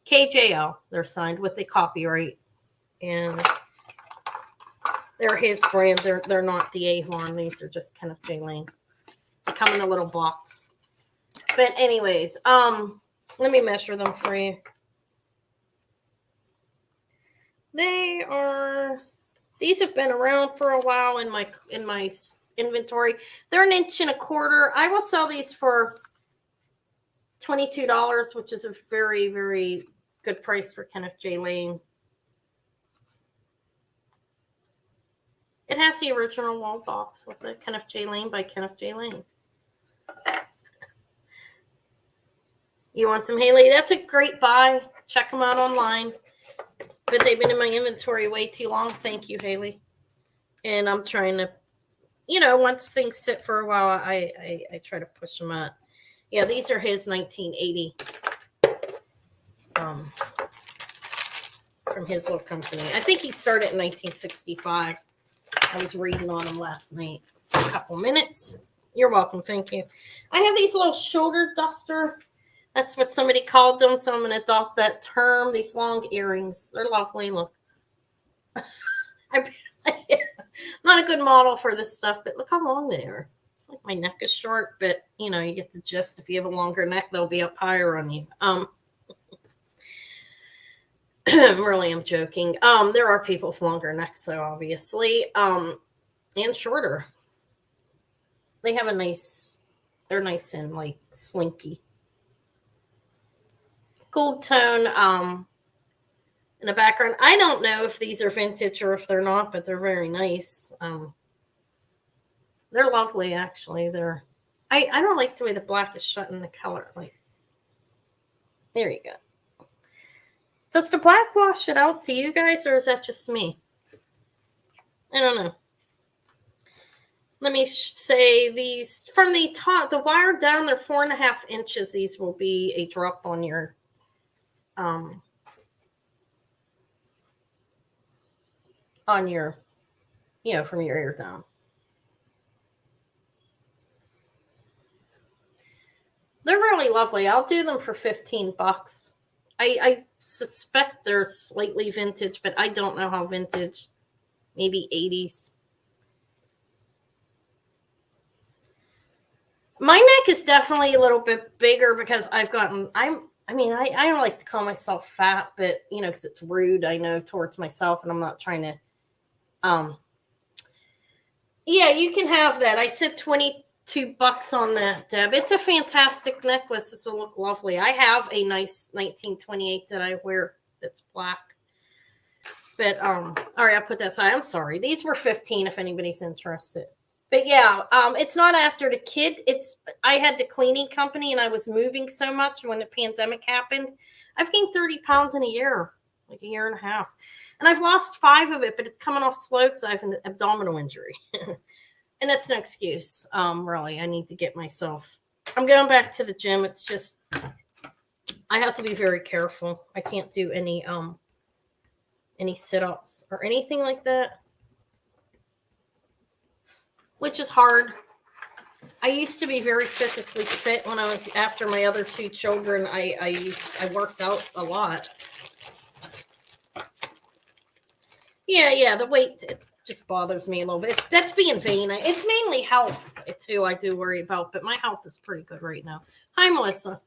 KJL. They're signed with the copyright. And they're his brand. They're not the Avon. These are just Kenneth J. Lane. They come in a little box. But anyways, let me measure them for you. These have been around for a while in my inventory. They're 1.25 inches. I will sell these for $22, which is a very, very good price for Kenneth J. Lane. It has the original wall box with it. Kenneth J. Lane by Kenneth J. Lane. You want them, Haley? That's a great buy. Check them out online. But they've been in my inventory way too long. Thank you, Haley. And I'm trying to, once things sit for a while, I try to push them out. Yeah, these are his 1980 from his little company. I think he started in 1965. I was reading on him last night for a couple minutes. You're welcome. Thank you. I have these little shoulder duster. That's what somebody called them, so I'm going to adopt that term. These long earrings. They're lovely. Look. I'm not a good model for this stuff, but look how long they are. Like my neck is short, but, you get the gist. If you have a longer neck, they'll be up higher on you. Really, I'm joking. There are people with longer necks, though, obviously, and shorter. They have they're nice and, like, slinky. Gold tone in the background. I don't know if these are vintage or if they're not, but they're very nice. They're lovely, actually. I don't like the way the black is shut in the color. Like, there you go. Does the black wash it out to you guys, or is that just me? I don't know. Let me say these from the top, the wire down, they're 4.5 inches. These will be a drop on your from your ear down. They're really lovely. I'll do them for $15. I suspect they're slightly vintage, but I don't know how vintage. Maybe 80s. My neck is definitely a little bit bigger because I don't like to call myself fat, but because it's rude, I know, towards myself, and I'm not trying to yeah, you can have that. I said $22 on that, Deb. It's a fantastic necklace. This will look lovely. I have a nice 1928 that I wear that's black. But all right, I'll put that aside. I'm sorry. These were $15 if anybody's interested. But yeah, it's not after the kid. I had the cleaning company and I was moving so much when the pandemic happened. I've gained 30 pounds in a year, like a year and a half. And I've lost 5 of it, but it's coming off slow because I have an abdominal injury. And that's no excuse. Really, I need to get myself. I'm going back to the gym. It's just I have to be very careful. I can't do any sit-ups or anything like that, which is hard. I used to be very physically fit when I was after my other 2 children. I worked out a lot. Yeah, the weight, it just bothers me a little bit. That's being vain. It's mainly health, too, I do worry about, but my health is pretty good right now. Hi, Melissa.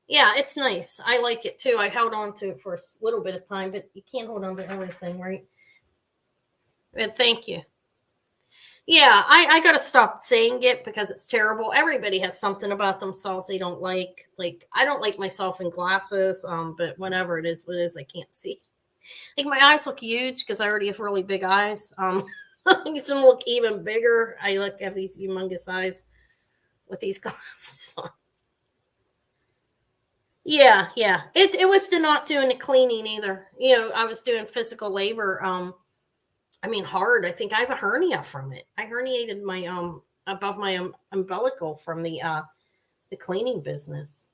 Yeah, it's nice. I like it, too. I held on to it for a little bit of time, but you can't hold on to everything, right? But thank you. Yeah, I got to stop saying it because it's terrible. Everybody has something about themselves they don't like. Like, I don't like myself in glasses, but whatever it is, what it is, I can't see. Like, my eyes look huge because I already have really big eyes. It's gonna look even bigger. I have these humongous eyes with these glasses on. Yeah. It was to not doing the cleaning either. I was doing physical labor. Hard. I think I have a hernia from it. I herniated my above my umbilical from the cleaning business.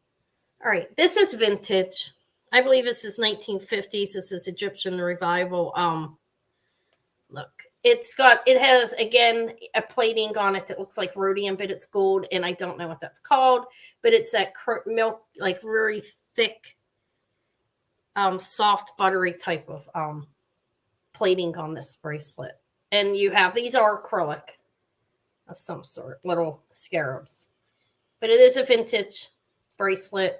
All right, this is vintage. I believe this is 1950s. This is Egyptian revival. Look, it has, again, a plating on it that looks like rhodium, but it's gold, and I don't know what that's called, but it's that milk, like very thick, soft, buttery type of plating on this bracelet. And these are acrylic of some sort, little scarabs. But it is a vintage bracelet.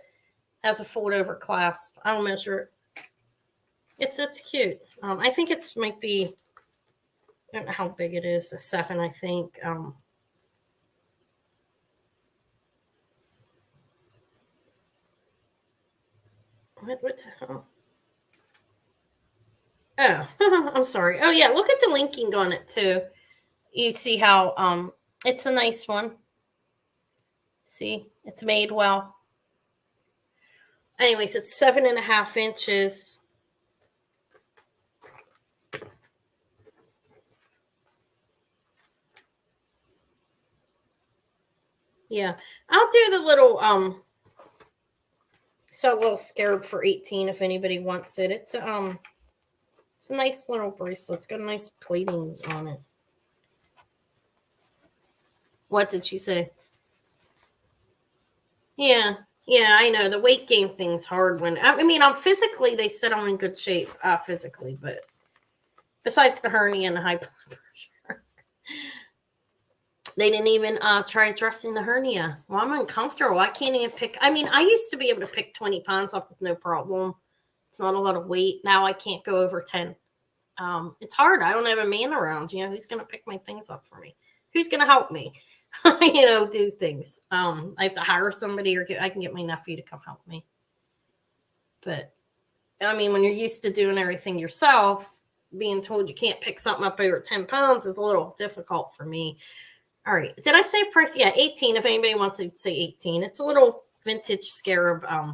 Has a fold over clasp. I'll measure it. It's cute. I think it might be, I don't know how big it is, a 7, I think. What the hell? Oh, I'm sorry. Oh yeah, look at the linking on it too. You see how it's a nice one. See, it's made well. Anyways, it's 7.5 inches. Yeah, I'll do the little so a little scarab for 18 if anybody wants it. It's a nice little bracelet. It's got a nice plating on it. What did she say? Yeah, yeah, I know the weight gain thing's hard when I mean I'm physically they said I'm in good shape physically, but besides the hernia and the high blood pressure. They didn't even try addressing the hernia. Well, I'm uncomfortable. I can't even pick. I mean, I used to be able to pick 20 pounds up with no problem. It's not a lot of weight. Now I can't go over 10. It's hard. I don't have a man around. You know, who's going to pick my things up for me? Who's going to help me, do things? I have to hire somebody or I can get my nephew to come help me. But, I mean, when you're used to doing everything yourself, being told you can't pick something up over 10 pounds is a little difficult for me. All right. Did I say price? Yeah, 18. If anybody wants to say 18. It's a little vintage scarab. I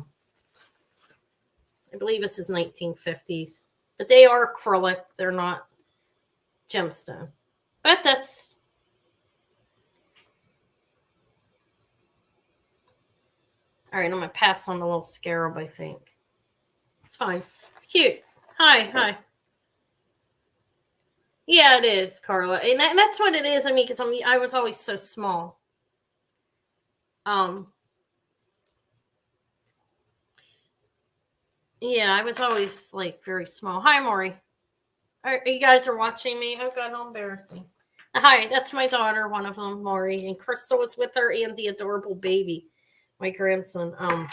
believe this is 1950s. But they are acrylic. They're not gemstone. But that's... All right, I'm going to pass on the little scarab, I think. It's fine. It's cute. Hi. Yeah, it is, Carla. And that's what it is. I mean, because I was always so small. Yeah, I was always like very small. Hi, Maury. You guys are watching me? Oh God, how embarrassing. Hi, that's my daughter, one of them, Maury, and Crystal was with her, and the adorable baby, my grandson.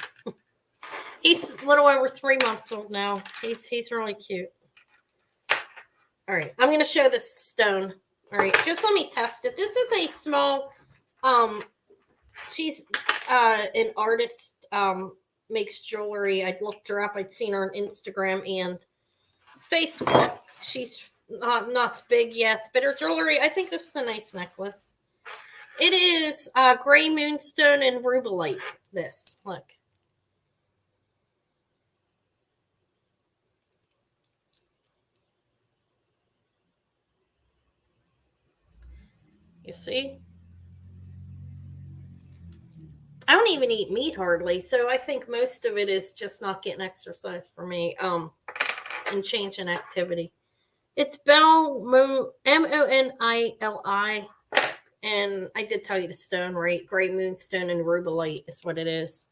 He's a little over 3 months old now. He's really cute. All right, I'm gonna show this stone. All right, just let me test it. This is a small. She's an artist. Makes jewelry. I'd looked her up. I'd seen her on Instagram and Facebook. She's not big yet, but her jewelry. I think this is a nice necklace. It is gray moonstone and rhubalite. This look. You see? I don't even eat meat hardly, so I think most of it is just not getting exercise for me. And changing activity. It's Monili, and I did tell you the stone, right? Gray moonstone and rhubalite is what it is.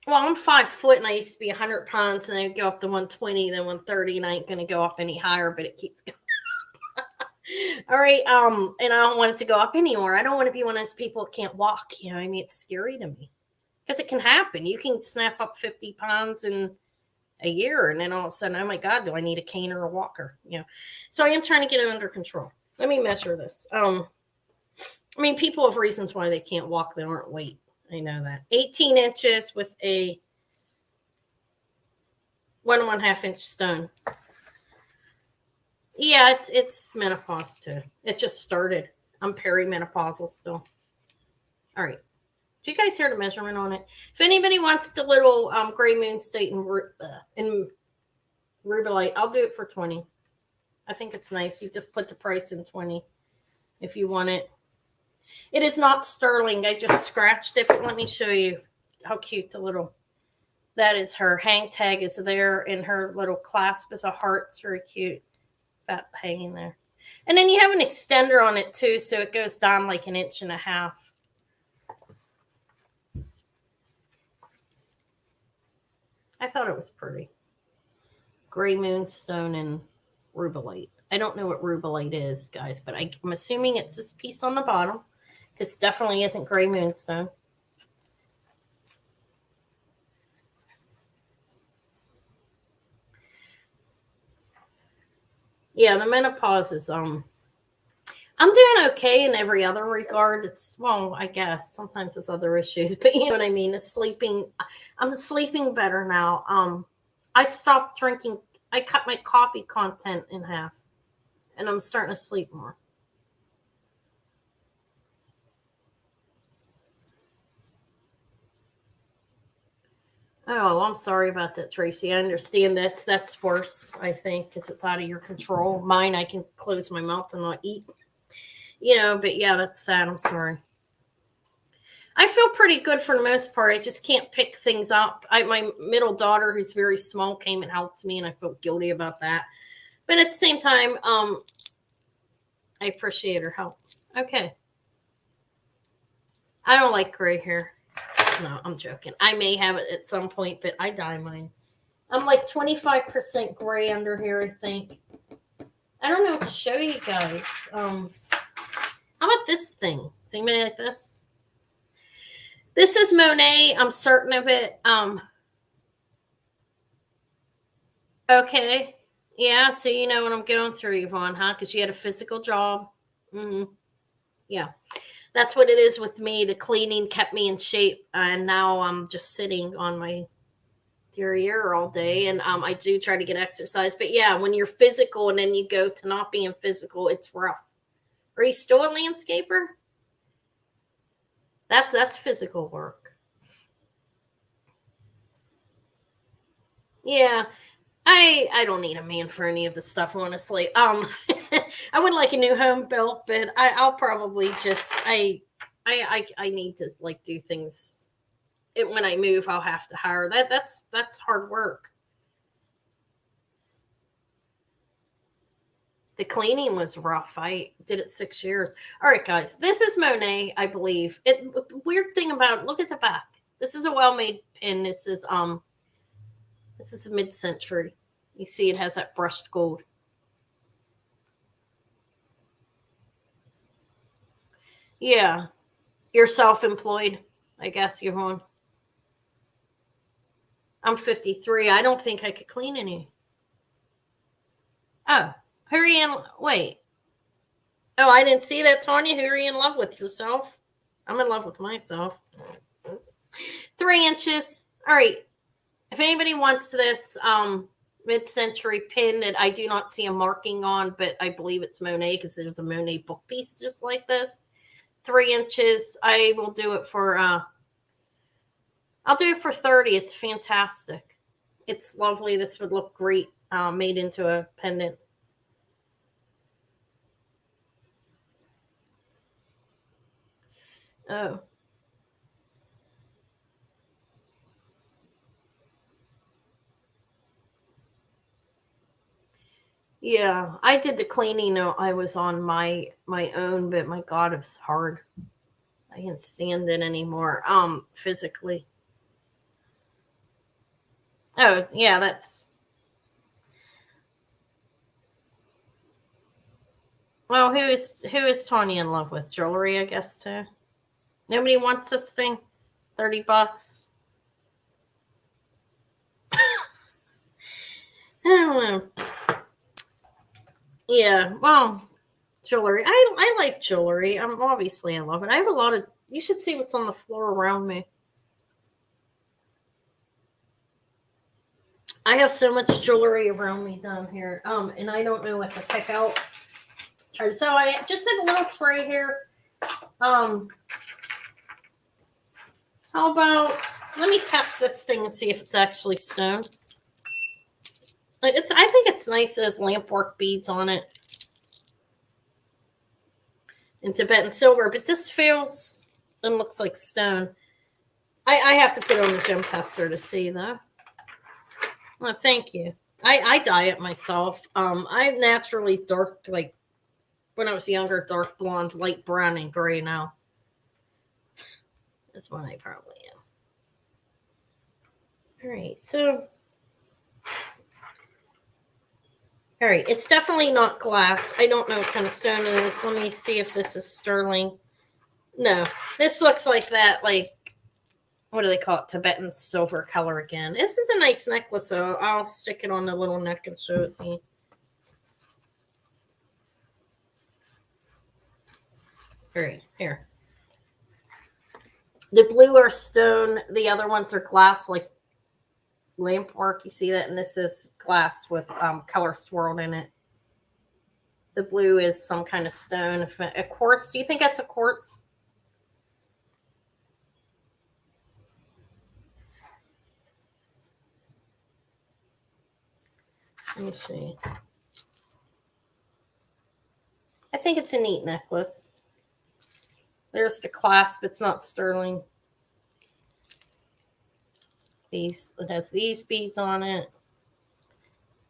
Well, I'm 5 foot and I used to be 100 pounds and I go up to 120, then 130, and I ain't gonna go up any higher, but it keeps going. All right. And I don't want it to go up anymore. I don't want to be one of those people that can't walk. You know, I mean, it's scary to me. Because it can happen. You can snap up 50 pounds in a year, and then all of a sudden, oh my God, do I need a cane or a walker? You know, so I am trying to get it under control. Let me measure this. I mean, people have reasons why they can't walk that aren't weight. I know that. 18 inches with a 1.5 inch stone. Yeah, it's menopause too. It just started. I'm perimenopausal still. All right. Do you guys hear the measurement on it? If anybody wants the little gray moonstone and rhubalite, I'll do it for 20. I think it's nice. You just put the price in 20 if you want it. It is not sterling. I just scratched it, but let me show you how cute the little. That is her hang tag is there, and her little clasp is a heart. It's very cute. That hanging there. And then you have an extender on it too, so it goes down like 1.5 inches. I thought it was pretty. Gray moonstone and rhubalite. I don't know what rhubalite is, guys, but I'm assuming it's this piece on the bottom. This definitely isn't gray moonstone. Yeah, the menopause is I'm doing okay in every other regard. It's, well, I guess sometimes there's other issues, but you know what I mean? It's sleeping. I'm sleeping better now. I stopped drinking. I cut my coffee content in half, and I'm starting to sleep more. Oh, I'm sorry about that, Tracy. I understand that's worse, I think, because it's out of your control. Mine, I can close my mouth and not eat. You know, but yeah, that's sad. I'm sorry. I feel pretty good for the most part. I just can't pick things up. My middle daughter, who's very small, came and helped me, and I felt guilty about that. But at the same time, I appreciate her help. Okay. I don't like gray hair. No, I'm joking. I may have it at some point, but I dye mine. I'm like 25% gray under here, I think. I don't know what to show you guys. How about this thing? Does anybody like this? This is Monet. I'm certain of it. Okay. Yeah, so you know what I'm going through, Yvonne, huh? Because you had a physical job. Yeah. That's what it is with me. The cleaning kept me in shape, and now I'm just sitting on my derriere all day. And I do try to get exercise. But yeah, when you're physical and then you go to not being physical, it's rough. Are you still a landscaper? That's physical work. Yeah. I don't need a man for any of the stuff, honestly. I would like a new home built, but I'll probably just I need to like do things. When I move, I'll have to hire that. That's hard work. The cleaning was rough. I did it 6 years. All right, guys, this is Monet, I believe. The weird thing about it, look at the back. This is a well-made pin. This is a mid-century. You see, it has that brushed gold. Yeah, you're self-employed, I guess, Yvonne. I'm 53. I don't think I could clean any. Oh, who are you in? Wait. Oh, I didn't see that, Tanya. Who are you in love with? Yourself? I'm in love with myself. 3 inches. All right. If anybody wants this mid-century pin that I do not see a marking on, but I believe it's Monet because there's a Monet book piece just like this. 3 inches. I will do it for I'll do it for 30. It's fantastic. It's lovely. This would look great made into a pendant. Oh. Yeah, I did the cleaning. I was on my own, but my God, it was hard. I can't stand it anymore. Physically. Oh, yeah, that's well. Who is Tanya in love with? Jewelry, I guess too. Nobody wants this thing. $30. I don't know. Yeah, well, jewelry. I like jewelry. I'm obviously in love, and I have a lot of. You should see what's on the floor around me. I have so much jewelry around me down here. And I don't know what to pick out. So I just had a little tray here. How about let me test this thing and see if it's actually stone. I think it's nice. It has lampwork beads on it. In Tibetan silver, but this feels and looks like stone. I have to put it on the gem tester to see though. Well, thank you. I dye it myself. I'm naturally dark, like when I was younger, dark blonde, light brown, and gray now. That's what I probably am. All right, so all right, it's definitely not glass. I don't know what kind of stone it is. Let me see if this is sterling. No, this looks like that, like, what do they call it? Tibetan silver color again. This is a nice necklace, so I'll stick it on the little neck and show it to you. Right here. The blue are stone. The other ones are glass, like Lampwork. You see that? And this is glass with color swirled in it. The blue is some kind of stone. A quartz. Do you think that's a quartz? Let me see. I think it's a neat necklace. There's the clasp. It's not sterling. It has these beads on it.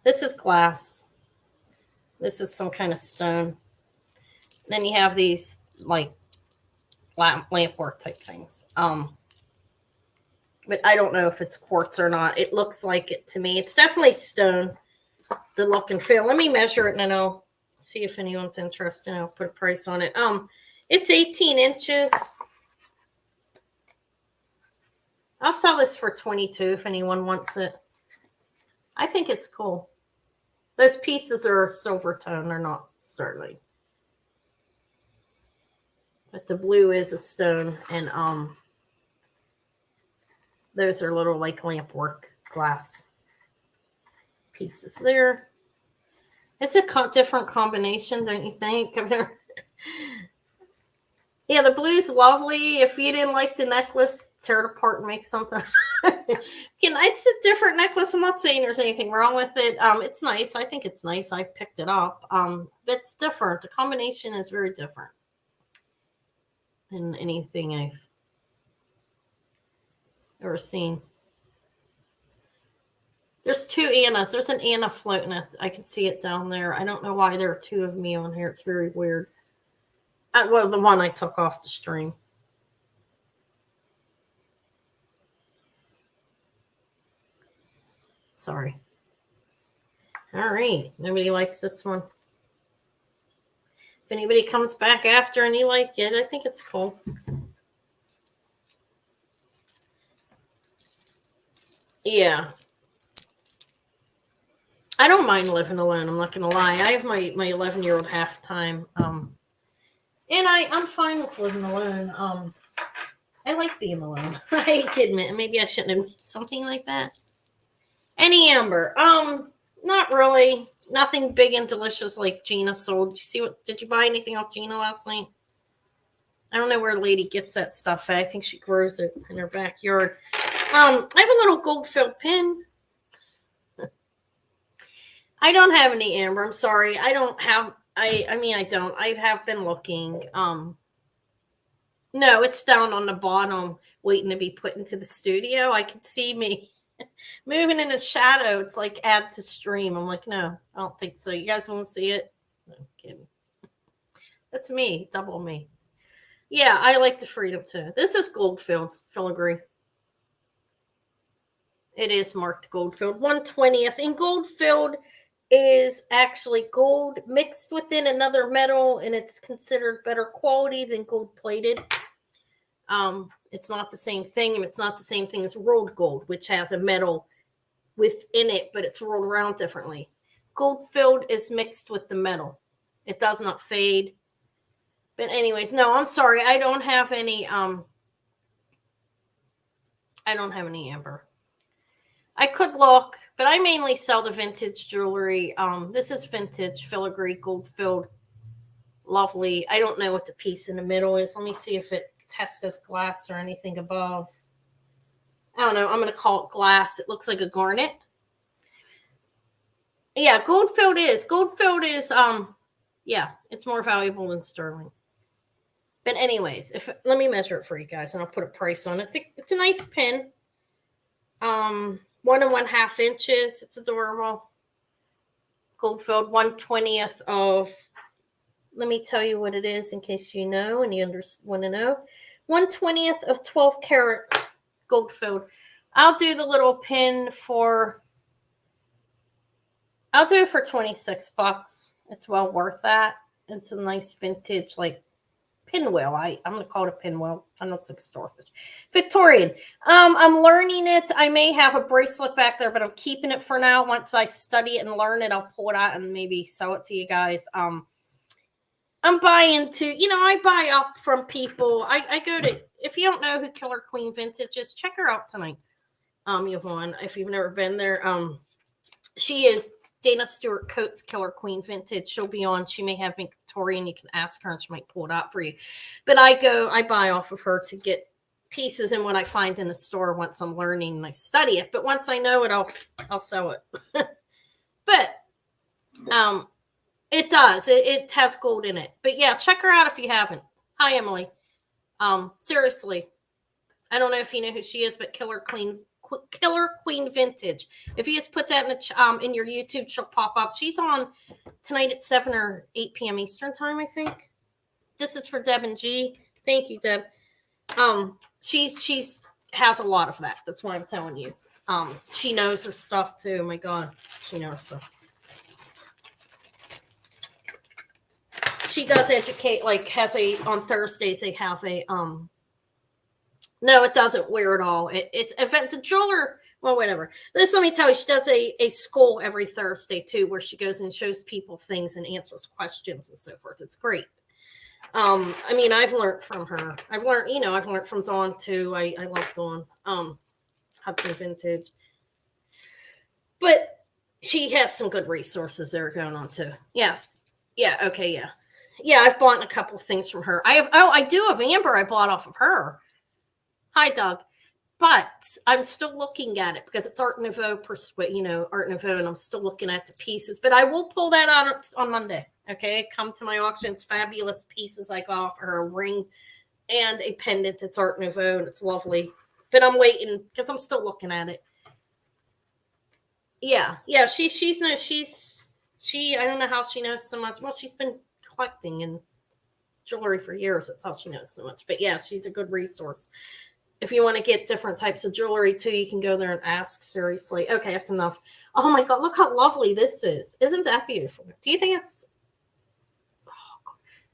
This is glass. This is some kind of stone. Then you have these like lampwork type things. But I don't know if it's quartz or not. It looks like it to me. It's definitely stone. The look and feel. Let me measure it and then I'll see if anyone's interested. I'll put a price on it. It's 18 inches. I'll sell this for 22 if anyone wants it. I think it's cool. Those pieces are silver tone. They're not sterling. But the blue is a stone. And those are little like lampwork glass pieces there. It's a different combination, don't you think? Yeah, the blue's lovely. If you didn't like the necklace, tear it apart and make something. It's a different necklace. I'm not saying there's anything wrong with it. It's nice. I think it's nice. I picked it up. But it's different. The combination is very different than anything I've ever seen. There's two Annas. There's an Anna floating. I can see it down there. I don't know why there are two of me on here. It's very weird. Well, the one I took off the string. Sorry. All right. Nobody likes this one. If anybody comes back after and you like it, I think it's cool. Yeah. I don't mind living alone. I'm not going to lie. I have my 11-year-old half-time. And I'm fine with living alone. I like being alone. I hate to admit. Maybe I shouldn't admit something like that. Any amber? Not really. Nothing big and delicious like Gina sold. Did you buy anything off Gina last night? I don't know where the lady gets that stuff at. I think she grows it in her backyard. I have a little gold-filled pin. I don't have any amber. I'm sorry. I don't have. I don't. I have been looking. No, it's down on the bottom, waiting to be put into the studio. I can see me moving in the shadow. It's like add to stream. I'm like, no, I don't think so. You guys want to see it? No, I'm kidding. That's me. Double me. Yeah, I like the freedom too. This is gold filigree. It is marked gold filled. 1/20th. And gold filled is actually gold mixed within another metal, and it's considered better quality than gold plated. It's not the same thing, and it's not the same thing as rolled gold, which has a metal within it, but it's rolled around differently. Gold filled is mixed with the metal. It does not fade. But anyways, no, I'm sorry. I don't have any amber. I could look, but I mainly sell the vintage jewelry. This is vintage filigree, gold filled, lovely. I don't know what the piece in the middle is. Let me see if it tests as glass or anything above. I don't know. I'm going to call it glass. It looks like a garnet. Yeah, gold filled is. Yeah, it's more valuable than sterling. But anyways, let me measure it for you guys, and I'll put a price on it. It's a nice pin. 1 1/2 inches. It's adorable. Gold filled 1/20th of. Let me tell you what it is in case you know and you want to know. 1/20th of 12 karat gold filled. I'll do the little pin for. I'll do it for $26. It's well worth that. It's a nice vintage like pinwheel. I'm gonna call it a pinwheel. I know it's like a starfish. Victorian. I'm learning it. I may have a bracelet back there, but I'm keeping it for now. Once I study it and learn it, I'll pull it out and maybe sell it to you guys. I'm buying to, I buy up from people. I go to, if you don't know who Killer Queen Vintage is, check her out tonight. Yvonne, if you've never been there. She is Dana Stewart Coates Killer Queen Vintage. She'll be on. She may have Victorian. You can ask her and she might pull it out for you. But I buy off of her to get pieces and what I find in the store once I'm learning and I study it. But once I know it, I'll sell it. But it does. It has gold in it. But yeah, check her out if you haven't. Hi, Emily. Seriously, I don't know if you know who she is, but Killer Queen Vintage. If you just put that in your YouTube, she'll pop up. She's on tonight at 7 or 8 p.m. Eastern time, I think. This is for Deb and G. Thank you, Deb. She's has a lot of that. That's why I'm telling you. She knows her stuff too. Oh my God, she knows stuff. She does educate, like on Thursdays they have a no, it doesn't wear it all. It's event the jeweler. Well, whatever. Let me tell you, she does a school every Thursday too, where she goes and shows people things and answers questions and so forth. It's great. I mean, I've learned from her. I've learned from Dawn too. I love Dawn. Hudson Vintage. But she has some good resources there going on too. Yeah. Yeah. Okay. Yeah. Yeah. I've bought a couple of things from her. I do have Amber I bought off of her. Hi, Doug. But I'm still looking at it because it's Art Nouveau, Art Nouveau, and I'm still looking at the pieces. But I will pull that out on Monday. Okay, come to my auction. It's fabulous pieces I got for her, a ring and a pendant. It's Art Nouveau and it's lovely. But I'm waiting because I'm still looking at it. Yeah. She I don't know how she knows so much. Well, she's been collecting and jewelry for years. That's how she knows so much. But yeah, she's a good resource. If you want to get different types of jewelry too, you can go there and ask. Seriously. Okay, that's enough. Oh my God, look how lovely this is. Isn't that beautiful? Do you think it's... Oh,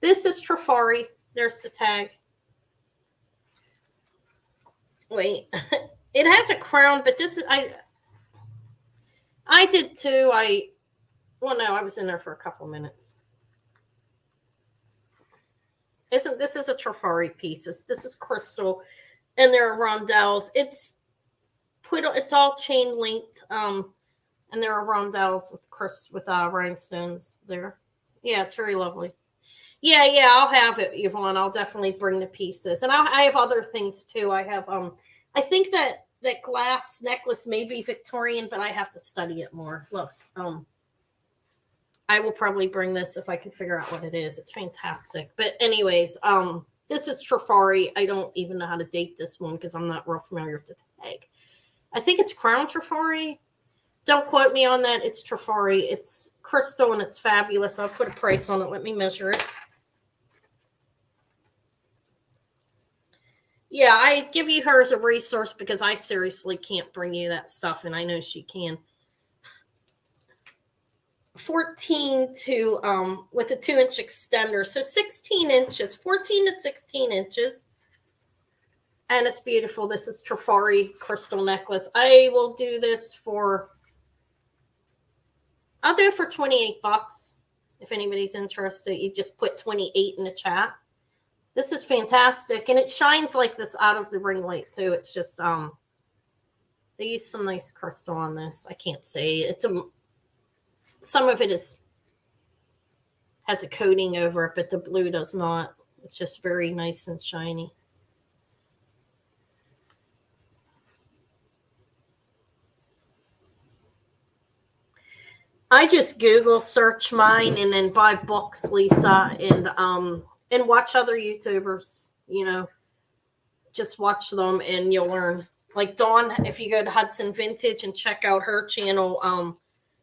this is Trifari. There's the tag. Wait. It has a crown, but this is... I did too. Well, no, I was in there for a couple minutes. This is a Trifari piece. This is crystal. And there are rondelles. It's all chain linked, and there are rondelles with rhinestones there. Yeah, it's very lovely. Yeah, I'll have it, Yvonne. I'll definitely bring the pieces, and I have other things too. I have I think that glass necklace may be Victorian, but I have to study it more. Look, I will probably bring this if I can figure out what it is. It's fantastic. But anyways, this is Trifari. I don't even know how to date this one because I'm not real familiar with the tag. I think it's Crown Trifari. Don't quote me on that. It's Trifari. It's crystal and it's fabulous. I'll put a price on it. Let me measure it. Yeah, I give you her as a resource because I seriously can't bring you that stuff, and I know she can. 14 to with a 2-inch extender, so 16 inches, 14 to 16 inches, and it's beautiful. This is Trifari crystal necklace. I will do this for I'll do it for $28 if anybody's interested. You just put 28 in the chat. This is fantastic, and it shines like this out of the ring light too. It's just they use some nice crystal on this. I can't say some of it has a coating over it, but the blue does not. It's just very nice and shiny. I just Google search mine and then buy books, Lisa, and watch other YouTubers, just watch them and you'll learn. Like Dawn, if you go to Hudson Vintage and check out her channel,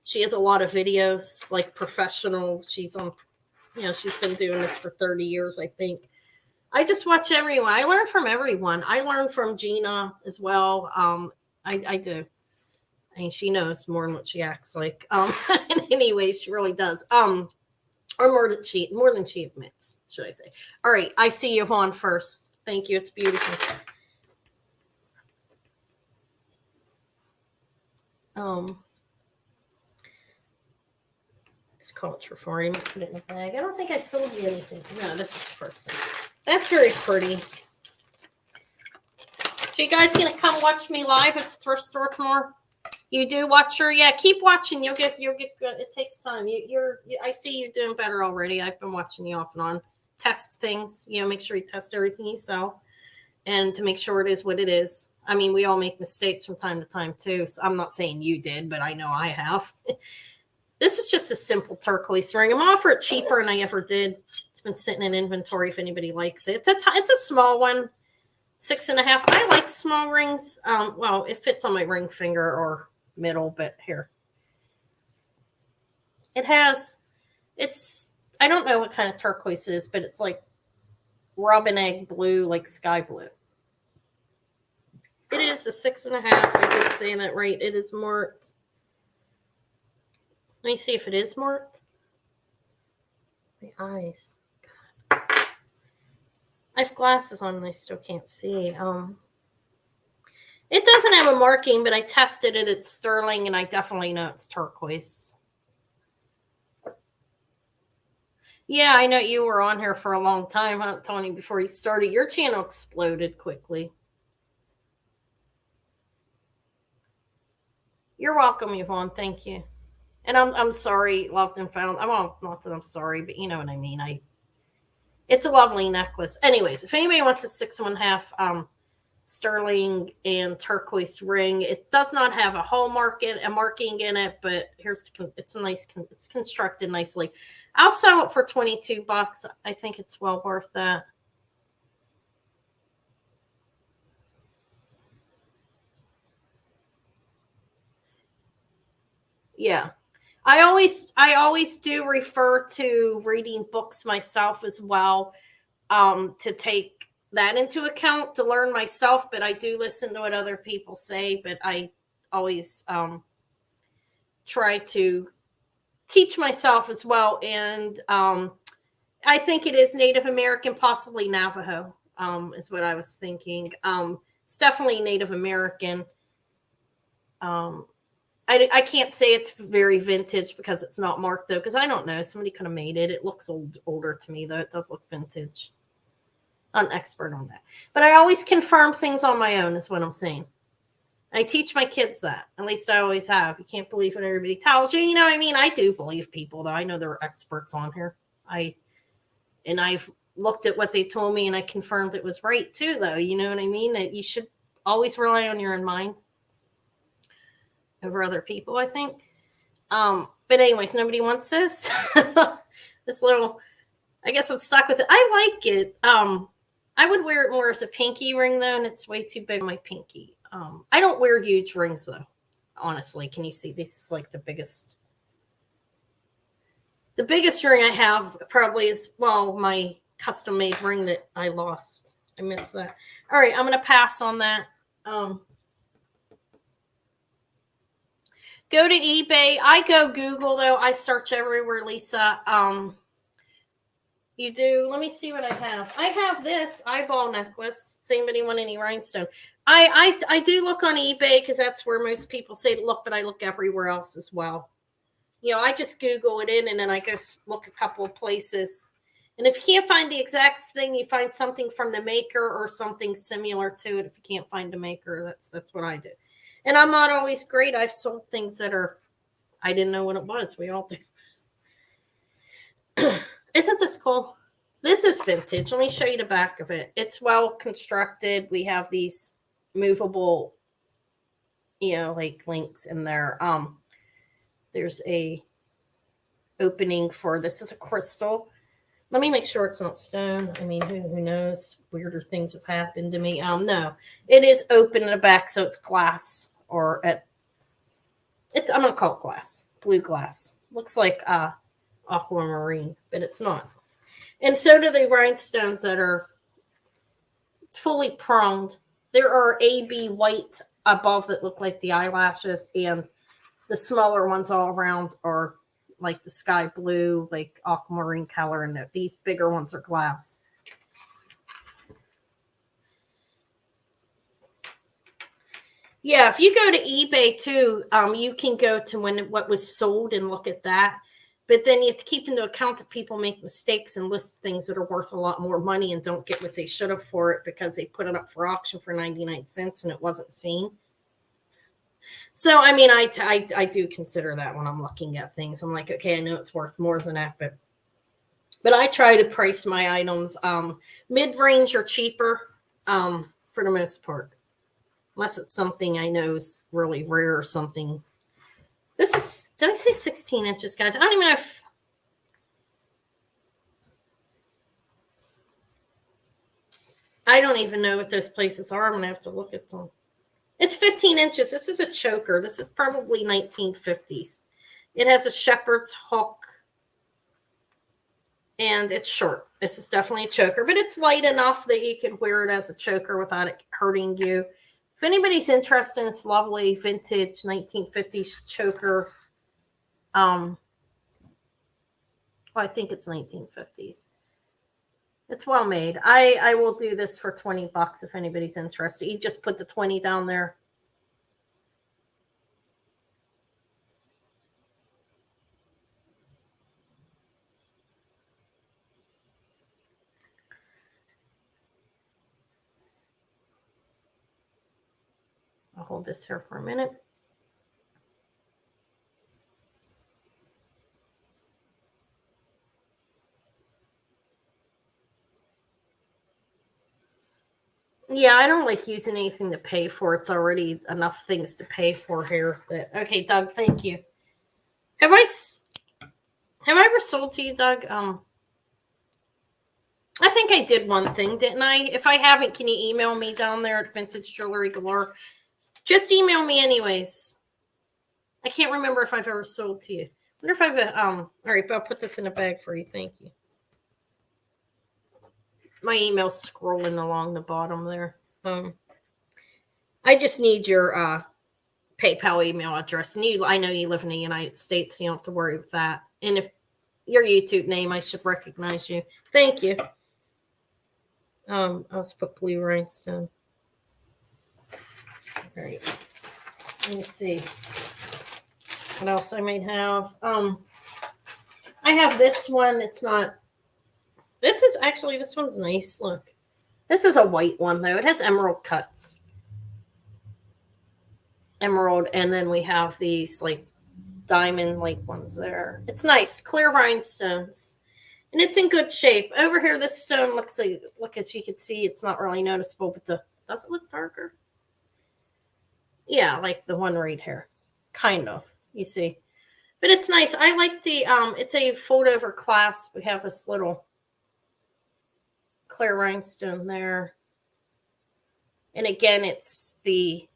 she has a lot of videos, like professional. She's on, she's been doing this for 30 years, I think. I just watch everyone. I learn from everyone. I learn from Gina as well. I do. I mean, she knows more than what she acts like. Anyway, she really does. Or more than she admits, should I say. All right, I see Yvonne first. Thank you. It's beautiful. It's called Trifari. I'm going to put it in a bag. I don't think I sold you anything. No, this is the first thing. That's very pretty. So you guys going to come watch me live at the thrift store tomorrow? You do watch her? Yeah, keep watching. You'll get good. It takes time. I see you doing better already. I've been watching you off and on. Test things. Make sure you test everything you sell, and to make sure it is what it is. I mean, we all make mistakes from time to time too. So I'm not saying you did, but I know I have. This is just a simple turquoise ring. I'm gonna offer it cheaper than I ever did. It's been sitting in inventory if anybody likes it. It's a small one. 6.5. I like small rings. Well, it fits on my ring finger or middle, but here. I don't know what kind of turquoise it is, but it's like robin egg blue, like sky blue. It is a 6.5. I did say that right. It is marked. Let me see if it is marked. My eyes. I have glasses on and I still can't see. It doesn't have a marking, but I tested it. It's sterling, and I definitely know it's turquoise. Yeah, I know you were on here for a long time, huh, Tony, before you started. Your channel exploded quickly. You're welcome, Yvonne. Thank you. And I'm sorry, loved and found. Well, not that I'm sorry, but you know what I mean. It's a lovely necklace. Anyways, if anybody wants a 6.5 sterling and turquoise ring, it does not have a marking in it, but it's constructed nicely. I'll sell it for $22. I think it's well worth that. Yeah. I always do refer to reading books myself as well, to take that into account to learn myself, but I do listen to what other people say, but I always try to teach myself as well. And I think it is Native American, possibly Navajo, is what I was thinking. It's definitely Native American. I can't say it's very vintage because it's not marked, though, because I don't know. Somebody could have made it. It looks older to me, though. It does look vintage. I'm an expert on that. But I always confirm things on my own, is what I'm saying. I teach my kids that. At least I always have. You can't believe what everybody tells you. You know what I mean? I do believe people, though. I know there are experts on here. I've looked at what they told me, and I confirmed it was right, too, though. You know what I mean? That you should always rely on your own mind over other people, I think. But anyways, nobody wants this. This little, I guess I'm stuck with it. I like it. I would wear it more as a pinky ring, though, and it's way too big on my pinky. I don't wear huge rings, though. Honestly, can you see? This is like the biggest. The biggest ring I have probably is, well, my custom-made ring that I lost. I missed that. All right, I'm going to pass on that. Go to eBay. I go Google, though. I search everywhere, Lisa. You do. Let me see what I have. I have this eyeball necklace. Does anybody want any rhinestone? I do look on eBay because that's where most people say to look, but I look everywhere else as well. I just Google it in, and then I go look a couple of places. And if you can't find the exact thing, you find something from the maker or something similar to it. If you can't find a maker, that's what I do. And I'm not always great. I've sold things that I didn't know what it was. We all do. Isn't this cool? This is vintage. Let me show you the back of it. It's well constructed. We have these movable, like links in there. There's a opening for, this is a crystal. Let me make sure it's not stone. I mean, who knows? Weirder things have happened to me. No, it is open in the back, so it's glass. I'm gonna call it glass, blue glass. Looks like aquamarine, but it's not. And so do the rhinestones it's fully pronged. There are AB white above that look like the eyelashes, and the smaller ones all around are like the sky blue, like aquamarine color, and these bigger ones are glass. Yeah, if you go to eBay too, you can go to what was sold and look at that. But then you have to keep into account that people make mistakes and list things that are worth a lot more money and don't get what they should have for it because they put it up for auction for 99 cents and it wasn't seen. So, I mean, I do consider that when I'm looking at things. I'm like, okay, I know it's worth more than that, but I try to price my items mid-range or cheaper for the most part, unless it's something I know is really rare or something. This is, did I say 16 inches, guys? I don't even know if, I don't even know what those places are. I'm going to have to look at them. It's 15 inches. This is a choker. This is probably 1950s. It has a shepherd's hook. And it's short. This is definitely a choker, but it's light enough that you can wear it as a choker without it hurting you. If anybody's interested in this lovely vintage 1950s choker, well, I think it's 1950s. It's well made. I will do this for $20 if anybody's interested. You just put the 20 down there. I'll hold this here for a minute. Yeah, I don't like using anything to pay for. It's already enough things to pay for here. But, okay, Doug, thank you. Have I ever sold to you, Doug? I think I did one thing, didn't I? If I haven't, can you email me down there at Vintage Jewelry Galore? Just email me anyways. I can't remember if I've ever sold to you. I wonder if I've, all right, but I'll put this in a bag for you. Thank you. My email's scrolling along the bottom there. I just need your PayPal email address. And I know you live in the United States, so you don't have to worry with that. And if your YouTube name, I should recognize you. Thank you. I'll just put blue rhinestone. All right. Let me see what else I might have. I have this one. It's not. This one's nice. Look, this is a white one though. It has emerald cuts. Emerald, and then we have these like diamond like ones there. It's nice, clear rhinestones, and it's in good shape. Over here, this stone looks like, look, as you can see, it's not really noticeable, but does it look darker? Yeah, like the one right here, kind of. You see, but it's nice. I like the it's a fold over clasp. We have this little clear rhinestone there, and again, it's the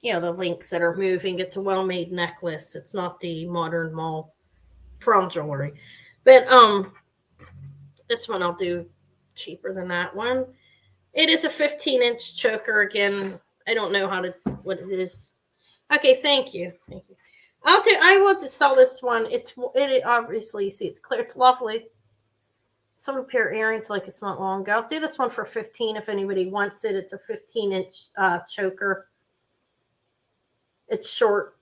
the links that are moving. It's a well-made necklace. It's not the modern mall prom jewelry. But this one I'll do cheaper than that one. It is a 15-inch choker. Again, I don't know what it is. Okay, thank you. Thank you. I will just sell this one. It obviously, you see it's clear. It's lovely. Sold a pair of earrings like it's not long ago. I'll do this one for 15 if anybody wants it. It's a 15-inch choker. It's short.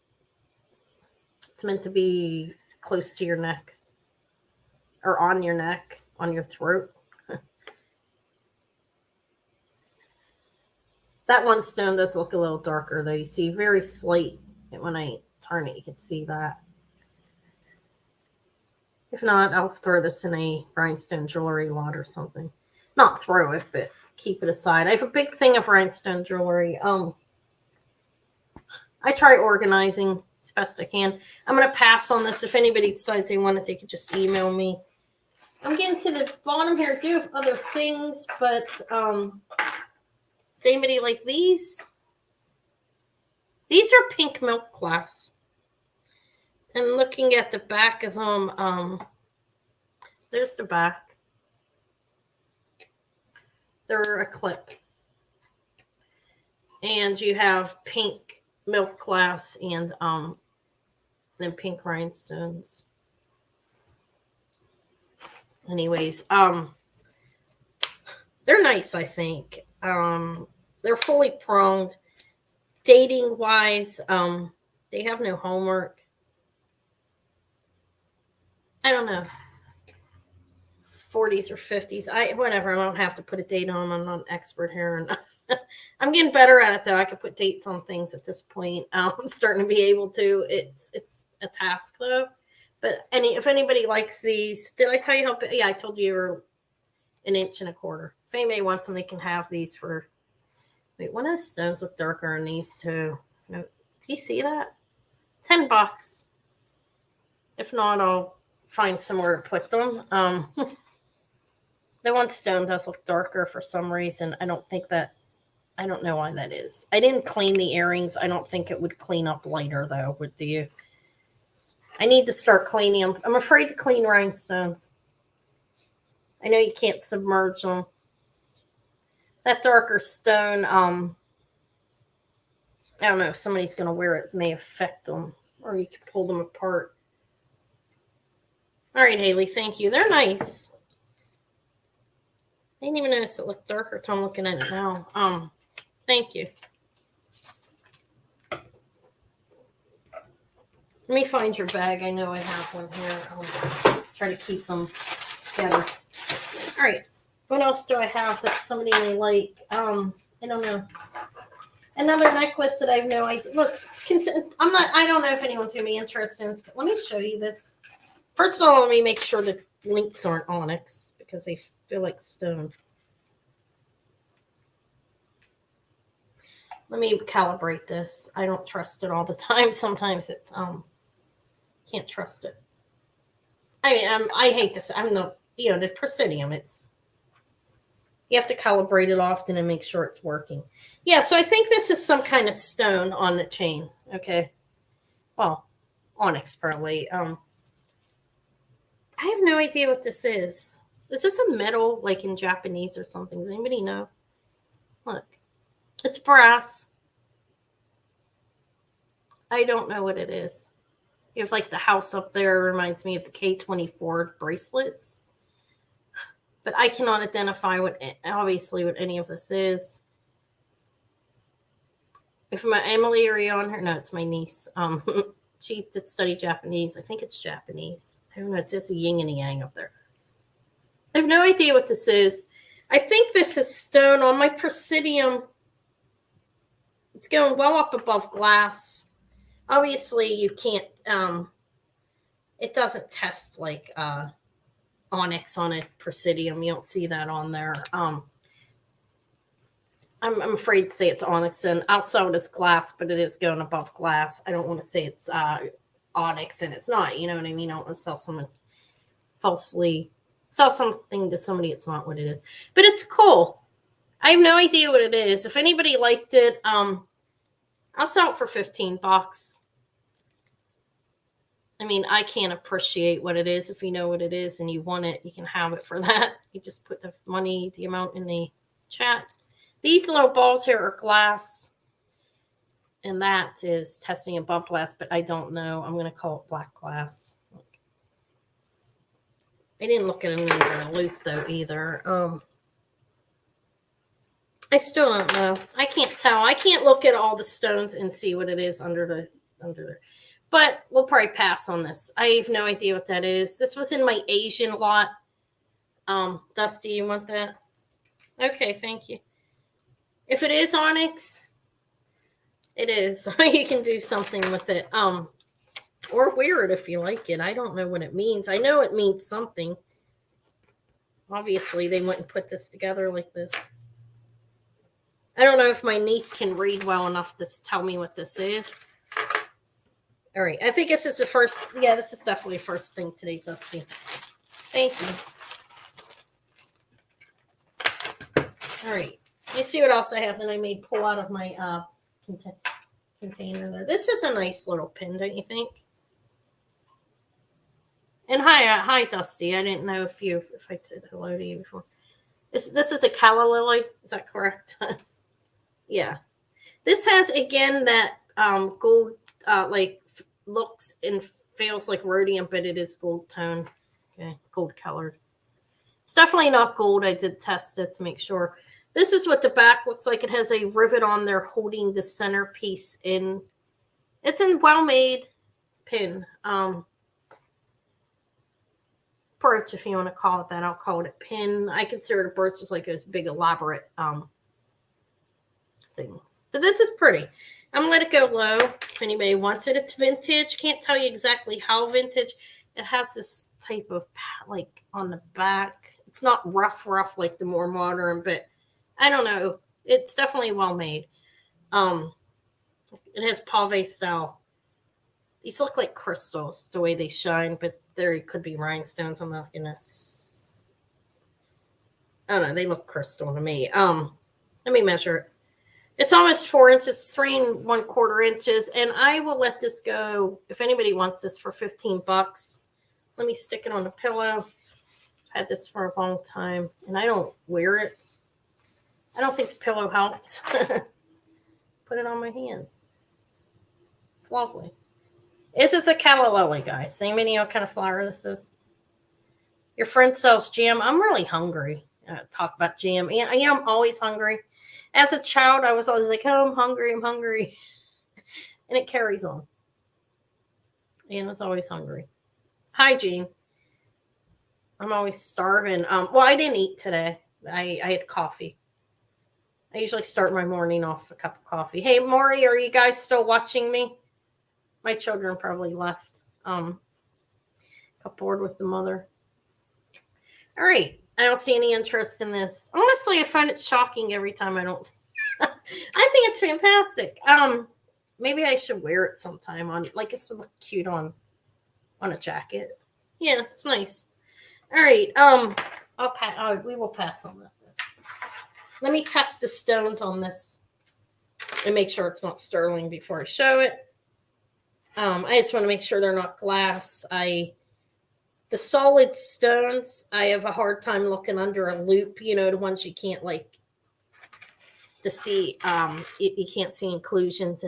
It's meant to be close to your neck or on your neck, on your throat. That one stone does look a little darker though. You see very slight. When I turn it, you can see that. If not, I'll throw this in a rhinestone jewelry lot or something. Not throw it, but keep it aside. I have a big thing of rhinestone jewelry. I try organizing as best I can. I'm going to pass on this. If anybody decides they want it, they could just email me. I'm getting to the bottom here. I do have other things, but does anybody like these? These are pink milk glass. And looking at the back of them, there's the back. They're a clip. And you have pink milk glass and then pink rhinestones. Anyways, they're nice, I think. They're fully pronged. Dating wise, they have no homework. I don't know, 40s or 50s. Whatever. I don't have to put a date on. I'm not an expert here, and I'm getting better at it though. I can put dates on things at this point. I'm starting to be able to. It's a task though. But if anybody likes these, did I tell you how? Yeah, I told you you're 1.25 inches. If anybody wants them, they can have these for. Wait, one of the stones look darker than these two. No, do you see that? $10. If not, I'll find somewhere to put them. The one stone does look darker for some reason. I don't know why that is. I didn't clean the earrings. I don't think it would clean up lighter though. Do you? I need to start cleaning them. I'm afraid to clean rhinestones. I know you can't submerge them. That darker stone, I don't know if somebody's going to wear it. It may affect them, or you can pull them apart. All right, Haley, thank you. They're nice. I didn't even notice it looked darker until I'm looking at it now. Thank you. Let me find your bag. I know I have one here. I'll try to keep them together. All right. What else do I have that somebody may like? I don't know. Another necklace that I have no idea. Look, I don't know if anyone's going to be interested in this, but let me show you this. First of all, let me make sure the links aren't onyx because they feel like stone. Let me calibrate this. I don't trust it all the time. Sometimes it's, can't trust it. I mean, I hate this. The Presidium, you have to calibrate it often and make sure it's working. Yeah, so I think this is some kind of stone on the chain. Okay. Well, onyx probably. I have no idea what this is. Is this a metal like in Japanese or something? Does anybody know? Look. It's brass. I don't know what it is. You have like the house up there. Reminds me of the K24 bracelets. But I cannot identify what any of this is. If my Emily, are you on her? No, it's my niece. She did study Japanese. I think it's Japanese. I don't know. It's a yin and a yang up there. I have no idea what this is. I think this is stone on my Presidium. It's going well up above glass. Obviously, you can't. It doesn't test like onyx on a Presidium. You don't see that on there. I'm afraid to say it's onyx, and I'll sell it as glass, but it is going above glass. I don't want to say it's onyx, and it's not. You know what I mean? I don't want to sell something to somebody it's not what it is. But it's cool. I have no idea what it is. If anybody liked it, I'll sell it for $15. I mean, I can't appreciate what it is. If you know what it is and you want it, you can have it for that. You just put the amount in the chat. These little balls here are glass. And that is testing above glass, but I don't know. I'm going to call it black glass. I didn't look at another loop, though, either. I still don't know. I can't tell. I can't look at all the stones and see what it is under there. But we'll probably pass on this. I have no idea what that is. This was in my Asian lot. Dusty, you want that? Okay, thank you. If it is onyx, it is. You can do something with it. Or wear it if you like it. I don't know what it means. I know it means something. Obviously, they wouldn't put this together like this. I don't know if my niece can read well enough to tell me what this is. All right. I think this is the first. Yeah, this is definitely the first thing today, Dusty. Thank you. All right. Let me see what else I have that I may pull out of my container there. This is a nice little pin, don't you think? And hi, Dusty. I didn't know if I'd said hello to you before. This is a calla lily. Is that correct? Yeah. This has again that gold looks and feels like rhodium, but it is gold tone. Okay, gold colored. It's definitely not gold. I did test it to make sure. This is what the back looks like. It has a rivet on there holding the centerpiece in. It's a well-made pin. brooch, if you want to call it that. I'll call it a pin. I consider it a brooch, just like those big elaborate things. But this is pretty. I'm gonna let it go low if anybody wants it. It's vintage. Can't tell you exactly how vintage. It has this type of like on the back. It's not rough like the more modern, but I don't know. It's definitely well made. It has pave style. These look like crystals the way they shine, but there could be rhinestones. I'm not gonna. I don't know. They look crystal to me. Let me measure it. It's almost 4 inches, 3 1/4 inches, and I will let this go. If anybody wants this for $15, let me stick it on the pillow. I've had this for a long time, and I don't wear it. I don't think the pillow helps. Put it on my hand. It's lovely. This is a calla lily, guys. Same idea what kind of flower this is. Your friend sells jam. I'm really hungry. Talk about jam. Yeah, I am always hungry. As a child, I was always like, oh, I'm hungry. And it carries on. And I was always hungry. Hi, Jean. I'm always starving. Well, I didn't eat today. I had coffee. I usually start my morning off with a cup of coffee. Hey, Maury, are you guys still watching me? My children probably left. Got bored with the mother. All right. I don't see any interest in this. Honestly, I find it shocking every time I don't. I think it's fantastic. Maybe I should wear it sometime on, like, this would look cute on a jacket. Yeah, it's nice. All right. We will pass on that. Let me test the stones on this and make sure it's not sterling before I show it. I just want to make sure they're not glass. The solid stones, I have a hard time looking under a loop, the ones you can't see, you can't see inclusions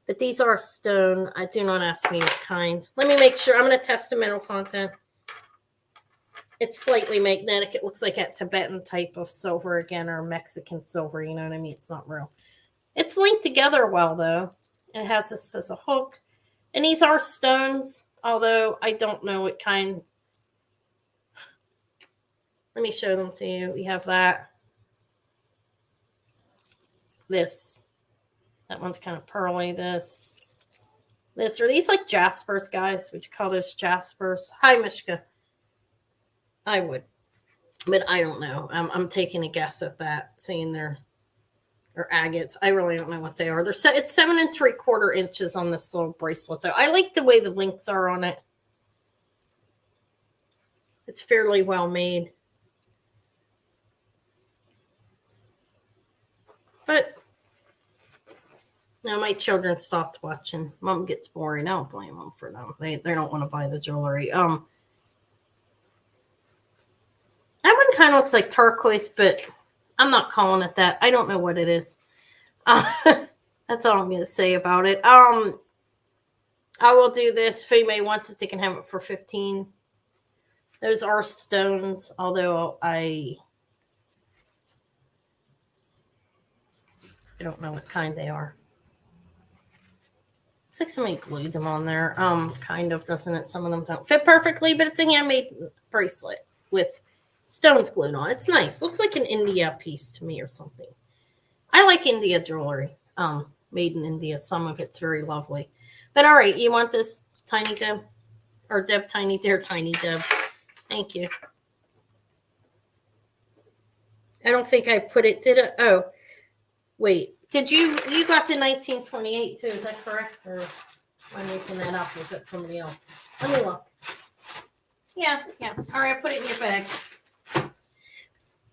but these are stone. I do not ask me what kind. Let me make sure. I'm going to test the metal content. It's slightly magnetic. It looks like that Tibetan type of silver again, or Mexican silver. You know what I mean? It's not real. It's linked together well, though. It has this as a hook. And these are stones, although I don't know what kind. Let me show them to you. We have that. This. That one's kind of pearly. This. Are these like jaspers, guys? Would you call those jaspers? Hi, Mishka. I would. But I don't know. I'm taking a guess at that, saying they're agates. I really don't know what they are. It's 7 3/4 inches on this little bracelet, though. I like the way the links are on it. It's fairly well made. But now my children stopped watching. Mom gets boring. I don't blame them for them. They don't want to buy the jewelry. That one kind of looks like turquoise, but I'm not calling it that. I don't know what it is. That's all I'm going to say about it. I will do this. If anybody wants it, they can have it for $15. Those are stones, although I don't know what kind they are. Looks like somebody glued them on there. Kind of, doesn't it? Some of them don't fit perfectly, but it's a handmade bracelet with stones glued on. It's nice. Looks like an India piece to me or something. I like India jewelry. Made in India. Some of it's very lovely. But all right, you want this, Tiny Deb? Or Deb Tiny Dear Tiny Deb. Thank you. I don't think I put it, did it? Oh, wait. Did you got to 1928 too, is that correct? Or am I making that up? Or is that somebody else? Let me look. Yeah. All right, I put it in your bag.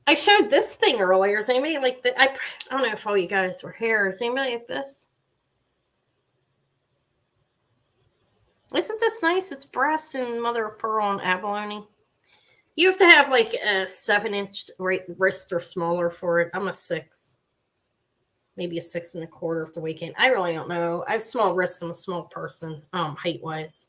I showed this thing earlier. Is anybody like that? I don't know if all you guys were here. Is anybody like this? Isn't this nice? It's brass and mother of pearl and abalone. You have to have like a 7-inch wrist or smaller for it. I'm a 6. Maybe a 6 1/4 if the weekend. I really don't know. I have small wrists. I'm a small person, height-wise.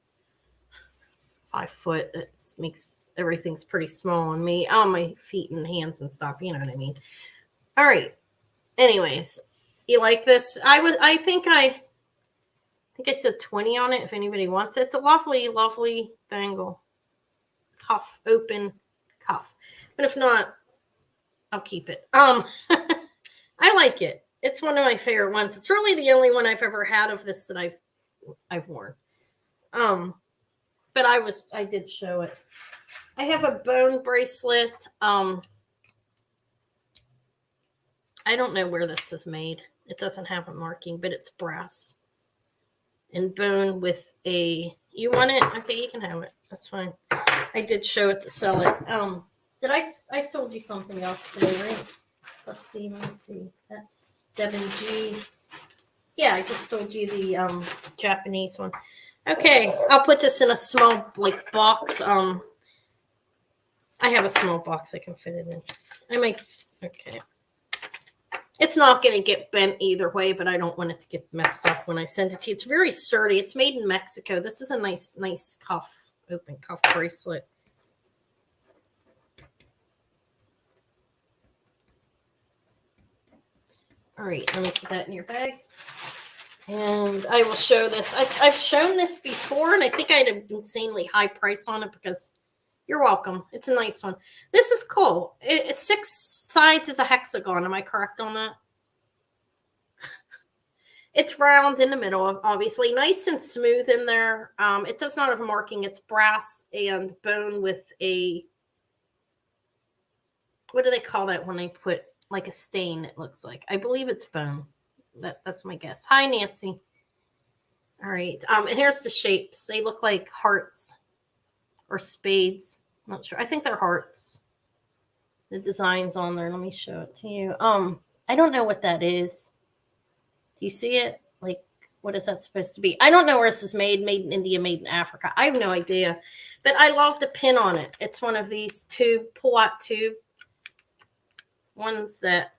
5 foot. It makes everything's pretty small on me. On my feet and hands and stuff. You know what I mean? All right. Anyways, you like this? I think I said 20 on it. If anybody wants it, it's a lovely, lovely bangle. cuff, open cuff. But if not, I'll keep it. I like it. It's one of my favorite ones. It's really the only one I've ever had of this that I've worn. But I did show it. I have a bone bracelet. I don't know where this is made. It doesn't have a marking, but it's brass and bone with a. You want it? Okay, you can have it. That's fine. I did show it to sell it. Did I sold you something else today, right? Let's see. Let me see. That's Devin G. Yeah, I just sold you the Japanese one. Okay, I'll put this in a small box. I have a small box I can fit it in. Okay. It's not going to get bent either way, but I don't want it to get messed up when I send it to you. It's very sturdy. It's made in Mexico. This is a nice cuff, open cuff bracelet. All right, let me put that in your bag. And I will show this. I've shown this before, and I think I had an insanely high price on it because you're welcome. It's a nice one. This is cool. It's 6 sides is a hexagon. Am I correct on that? It's round in the middle, obviously. Nice and smooth in there. It does not have a marking. It's brass and bone with a... What do they call that when they put like a stain, it looks like? I believe it's bone. That's my guess. Hi, Nancy. All right. And here's the shapes. They look like hearts or spades. I'm not sure. I think they're hearts. The design's on there. Let me show it to you. I don't know what that is. Do you see it? Like, what is that supposed to be? I don't know where this is made. Made in India, made in Africa. I have no idea. But I love the pin on it. It's one of these pull-out tube ones that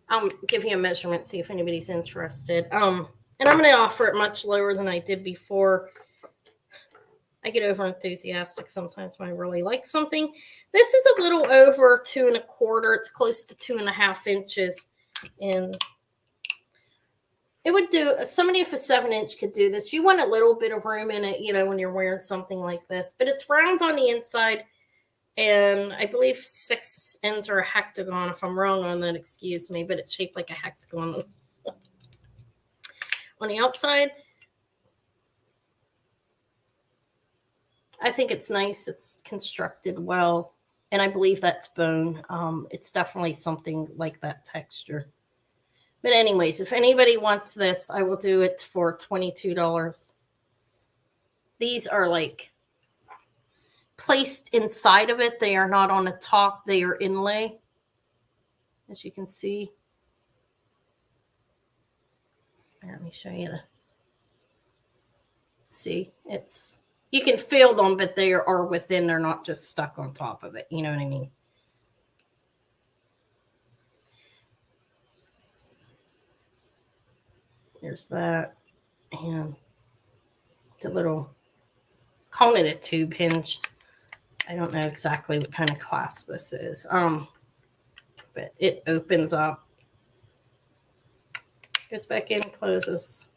I'll give you a measurement, see if anybody's interested. And I'm going to offer it much lower than I did before. I get over enthusiastic sometimes when I really like something. This is a little over 2 1/4. It's close to 2.5 inches. And it would do, somebody with a 7-inch could do this. You want a little bit of room in it, when you're wearing something like this. But it's round on the inside. And I believe 6 ends are a hectagon. If I'm wrong on that, excuse me. But it's shaped like a hectagon on the outside. I think it's nice. It's constructed well. And I believe that's bone. It's definitely something like that texture. But anyways, if anybody wants this, I will do it for $22. These are like placed inside of it. They are not on the top. They are inlay, as you can see. Let me show you see, you can feel them, but they are within. They're not just stuck on top of it. You know what I mean? There's that. And the little, calling it a tube hinge. I don't know exactly what kind of clasp this is. But it opens up. Goes back in, closes.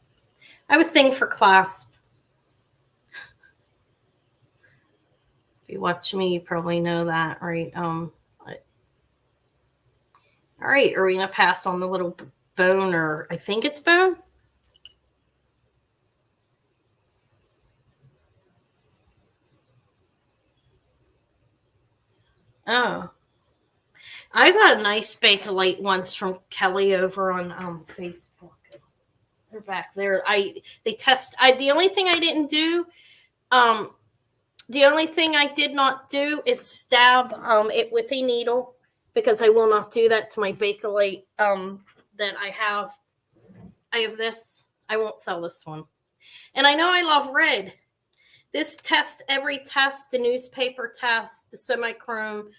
I have a thing for clasp. If you watch me, you probably know that, right? All right, are we going to pass on the little bone, or I think it's bone? Oh. I got a nice Bakelite once from Kelly over on Facebook. They're back there. The only thing I didn't do, the only thing I did not do is stab it with a needle, because I will not do that to my Bakelite that I have. I have this. I won't sell this one. And I know I love red. This test, every test, the newspaper test, the semi-chrome,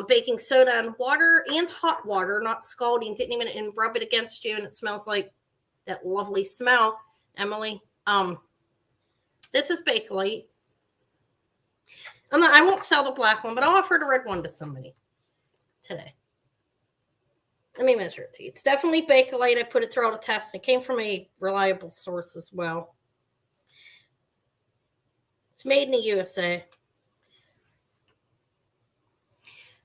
baking soda and water and hot water, not scalding, didn't even and rub it against you, and it smells like that lovely smell, Emily. This is Bakelite. I won't sell the black one, but I'll offer the red one to somebody today. Let me measure it to you. It's definitely Bakelite. I put it through all the tests. It came from a reliable source as well. It's It's made in the USA.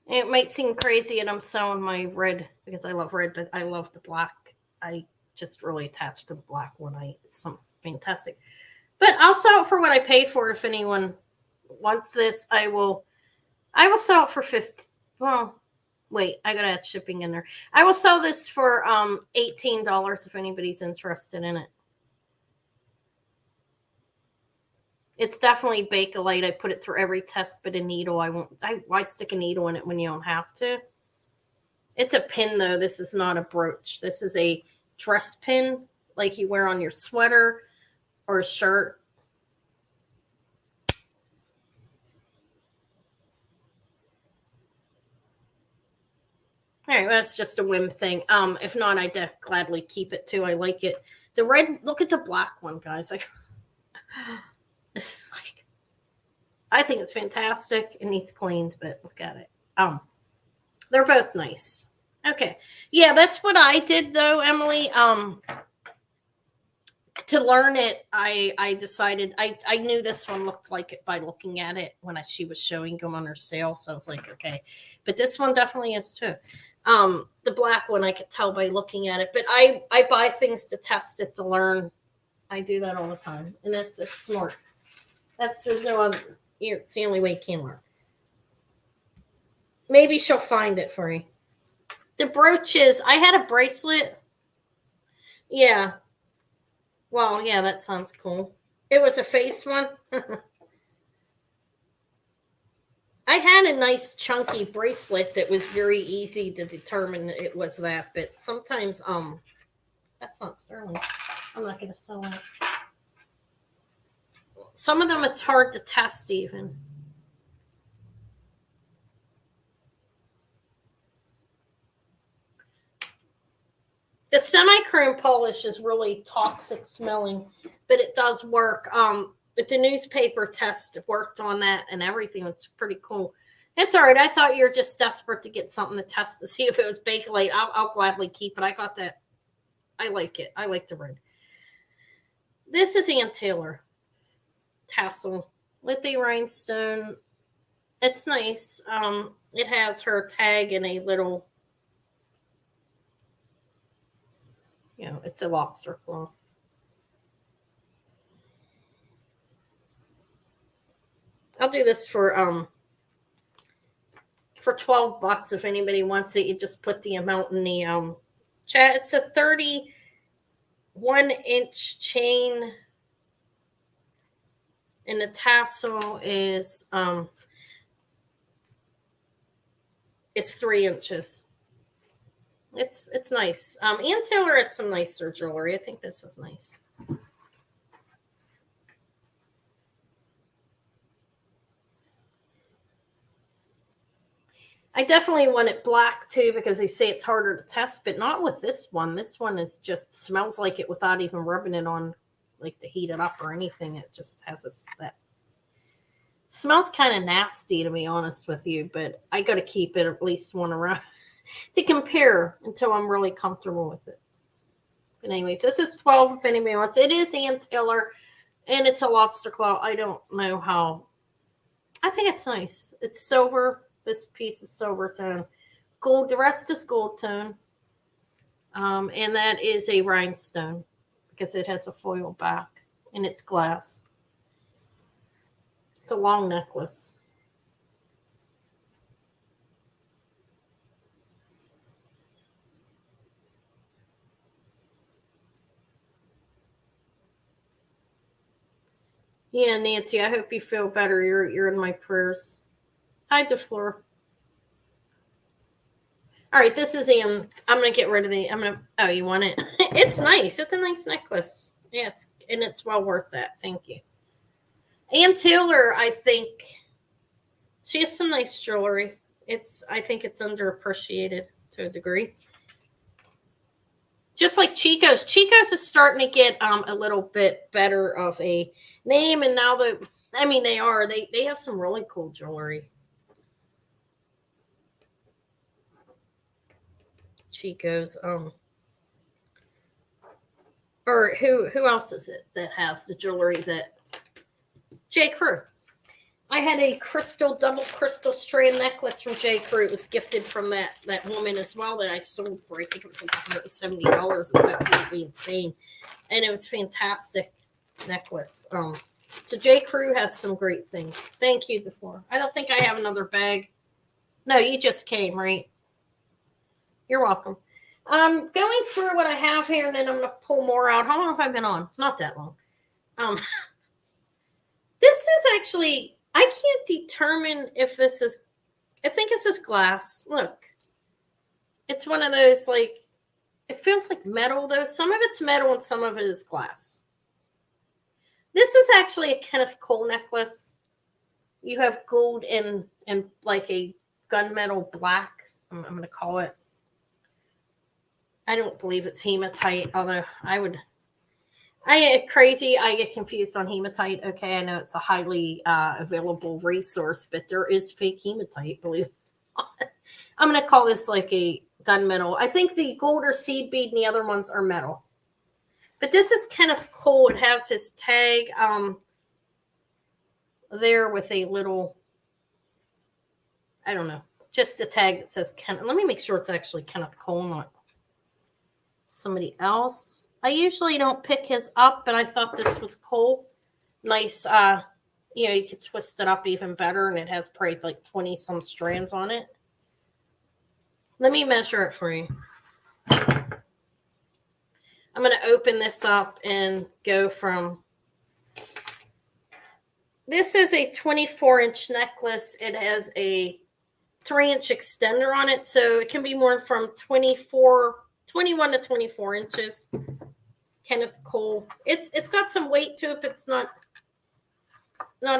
It might seem crazy, and I'm selling my red because I love red, but I love the black. I just really attached to the black one. It's something fantastic. But I'll sell it for what I paid for. If anyone wants this, I will sell it for 50. Well, wait, I gotta add shipping in there. I will sell this for $18 if anybody's interested in it. It's definitely Bakelite. I put it through every test, but a needle. Why stick a needle in it when you don't have to? It's a pin, though. This is not a brooch. This is a dress pin like you wear on your sweater or a shirt. All right, that's just a whim thing. If not, I'd gladly keep it too. I like it. The red, look at the black one, guys. Like, this is like, I think it's fantastic. It needs cleaned, but look at it. They're both nice. Okay. Yeah, that's what I did though, Emily. To learn it, I decided I knew this one looked like it by looking at it when she was showing them on her sale. So I was like, okay. But this one definitely is too. The black one I could tell by looking at it. But I buy things to test it, to learn. I do that all the time. And it's smart. There's no other. It's the only way you can learn. Maybe she'll find it for you. The brooches, I had a bracelet. Yeah. Well, yeah, that sounds cool. It was a face one. I had a nice chunky bracelet that was very easy to determine it was that, but sometimes that's not sterling. I'm not going to sell it. Some of them it's hard to test even. The semi-chrome polish is really toxic smelling, but it does work. But the newspaper test worked on that and everything. It's pretty cool. It's all right. I thought you were just desperate to get something to test to see if it was Bakelite. I'll gladly keep it. I got that. I like it. I like the red. This is Ann Taylor tassel with a rhinestone. It's nice. It has her tag in a little, it's a lobster claw. I'll do this for $12 if anybody wants it. You just put the amount in the chat. It's a 31-inch chain, and the tassel is 3 inches. It's nice. Ann Taylor has some nicer jewelry. I think this is nice. I definitely want it black too because they say it's harder to test, but not with this one. This one is just smells like it without even rubbing it on, like to heat it up or anything. It just has that smells kind of nasty, to be honest with you, but I got to keep it at least one around to compare until I'm really comfortable with it. But anyways, this is 12 if anybody wants. It is Ann Taylor, and it's a lobster claw. I don't know how. I think it's nice. It's silver. This piece is silver tone. Gold. The rest is gold tone. And that is a rhinestone because it has a foil back and it's glass. It's a long necklace. Yeah, Nancy, I hope you feel better. You're in my prayers. Hi, DeFleur. All right, this is I'm gonna get rid of the. Oh, you want it? It's nice. It's a nice necklace. Yeah, it's well worth that. Thank you. Ann Taylor, I think she has some nice jewelry. I think it's underappreciated to a degree. Just like Chico's. Chico's is starting to get a little bit better of a name, and now they have some really cool jewelry. Chico's or who else is it that has the jewelry that J. Crew. I had a double crystal strand necklace from J. Crew. It was gifted from that woman as well that I sold for, I think it was like $170. It's absolutely insane. And it was fantastic necklace. So J. Crew has some great things. Thank you, DeFleur. I don't think I have another bag. No, you just came, right? You're welcome. Going through what I have here, and then I'm going to pull more out. How long have I been on? Not that long. This is actually, I can't determine if this is, I think this is glass. Look. It's one of those, like, it feels like metal, though. Some of it's metal and some of it is glass. This is actually a Kenneth Cole necklace. You have gold and like a gunmetal black. I'm going to call it. I don't believe it's hematite, although I get crazy. I get confused on hematite. Okay, I know it's a highly available resource, but there is fake hematite, believe it or not. I'm going to call this like a gunmetal. I think the gold or seed bead and the other ones are metal. But this is Kenneth Cole. It has his tag there with a little, I don't know, just a tag that says Kenneth. Let me make sure it's actually Kenneth Cole, not somebody else. I usually don't pick his up, but I thought this was Cole. Nice, you could twist it up even better, and it has probably like 20 some strands on it. Let me measure it for you. I'm going to open this up and go from, this is a 24-inch necklace. It has a 3-inch extender on it, so it can be more from 21 to 24 inches. Kenneth Cole. It's got some weight to it, but it's not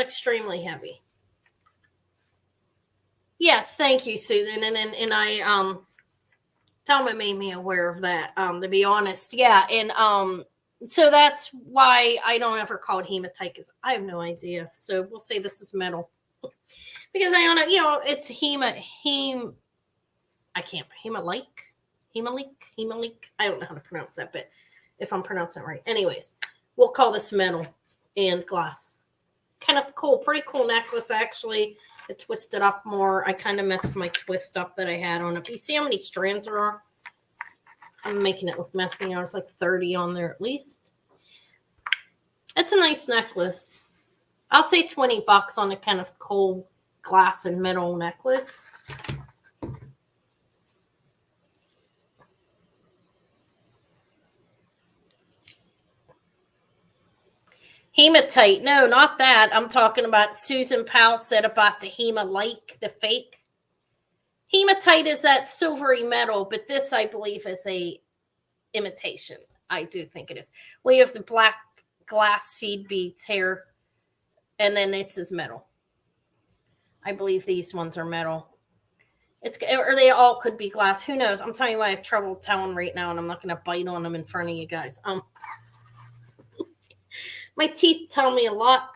extremely heavy. Yes, thank you, Susan. And I Thelma made me aware of that, to be honest. Yeah, and so that's why I don't ever call it hematite, because I have no idea. So we'll say this is metal. Because I don't know, it's hemalike. I don't know how to pronounce that, but if I'm pronouncing it right. Anyways, we'll call this metal and glass. Kenneth Cole, pretty cool necklace, actually. It twisted up more. I kind of messed my twist up that I had on it. But you see how many strands there are? I'm making it look messy. There's like 30 on there at least. It's a nice necklace. I'll say $20 on a Kenneth Cole glass and metal necklace. Hematite. No, not that. I'm talking about Susan Powell said about the hemalike, the fake. Hematite is that silvery metal, but this, I believe, is a imitation. I do think it is. We have the black glass seed beads here, and then this is metal. I believe these ones are metal. Or they all could be glass. Who knows? I'm telling you, I have trouble telling right now, and I'm not going to bite on them in front of you guys. My teeth tell me a lot.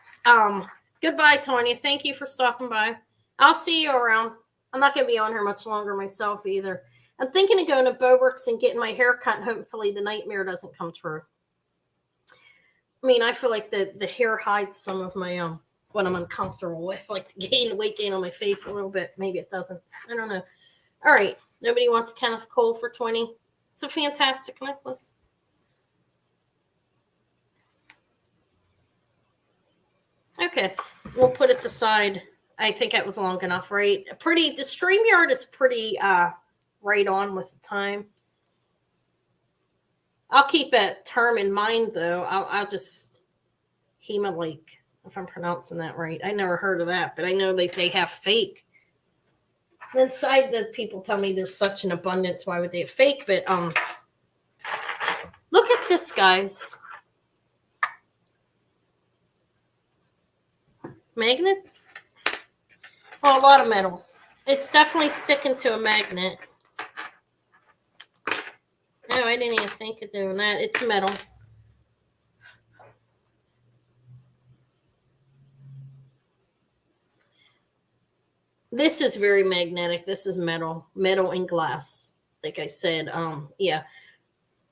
Goodbye, Tanya. Thank you for stopping by. I'll see you around. I'm not going to be on here much longer myself either. I'm thinking of going to Beauworks and getting my hair cut, and hopefully the nightmare doesn't come true. I mean, I feel like the hair hides some of my what I'm uncomfortable with, like the weight gain on my face a little bit. Maybe it doesn't. I don't know. All right. Nobody wants Kenneth Cole for 20. It's a fantastic necklace. Okay, we'll put it aside. I think that was long enough, right? The StreamYard is pretty right on with the time. I'll keep a term in mind, though. I'll just hemalike, if I'm pronouncing that right. I never heard of that, but I know they have fake. Inside, the people tell me there's such an abundance. Why would they have fake? But look at this, guys. Magnet? Well, a lot of metals. It's definitely sticking to a magnet. No, I didn't even think of doing that. It's metal. This is very magnetic. This is metal. Metal and glass. Like I said, yeah.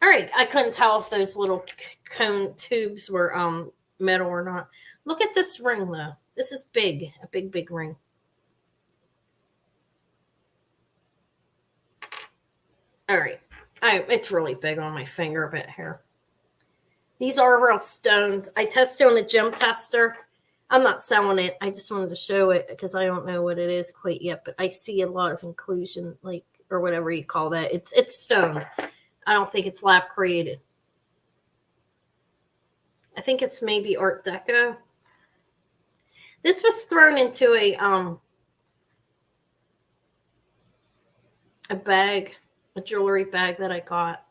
All right. I couldn't tell if those little cone tubes were metal or not. Look at this ring, though. This is big, a big, big ring. All right. It's really big on my finger a bit here. These are real stones. I tested on a gem tester. I'm not selling it. I just wanted to show it because I don't know what it is quite yet, but I see a lot of inclusion, like, or whatever you call that. It's stone. I don't think it's lab created. I think it's maybe Art Deco. This was thrown into a bag, a jewelry bag that I got.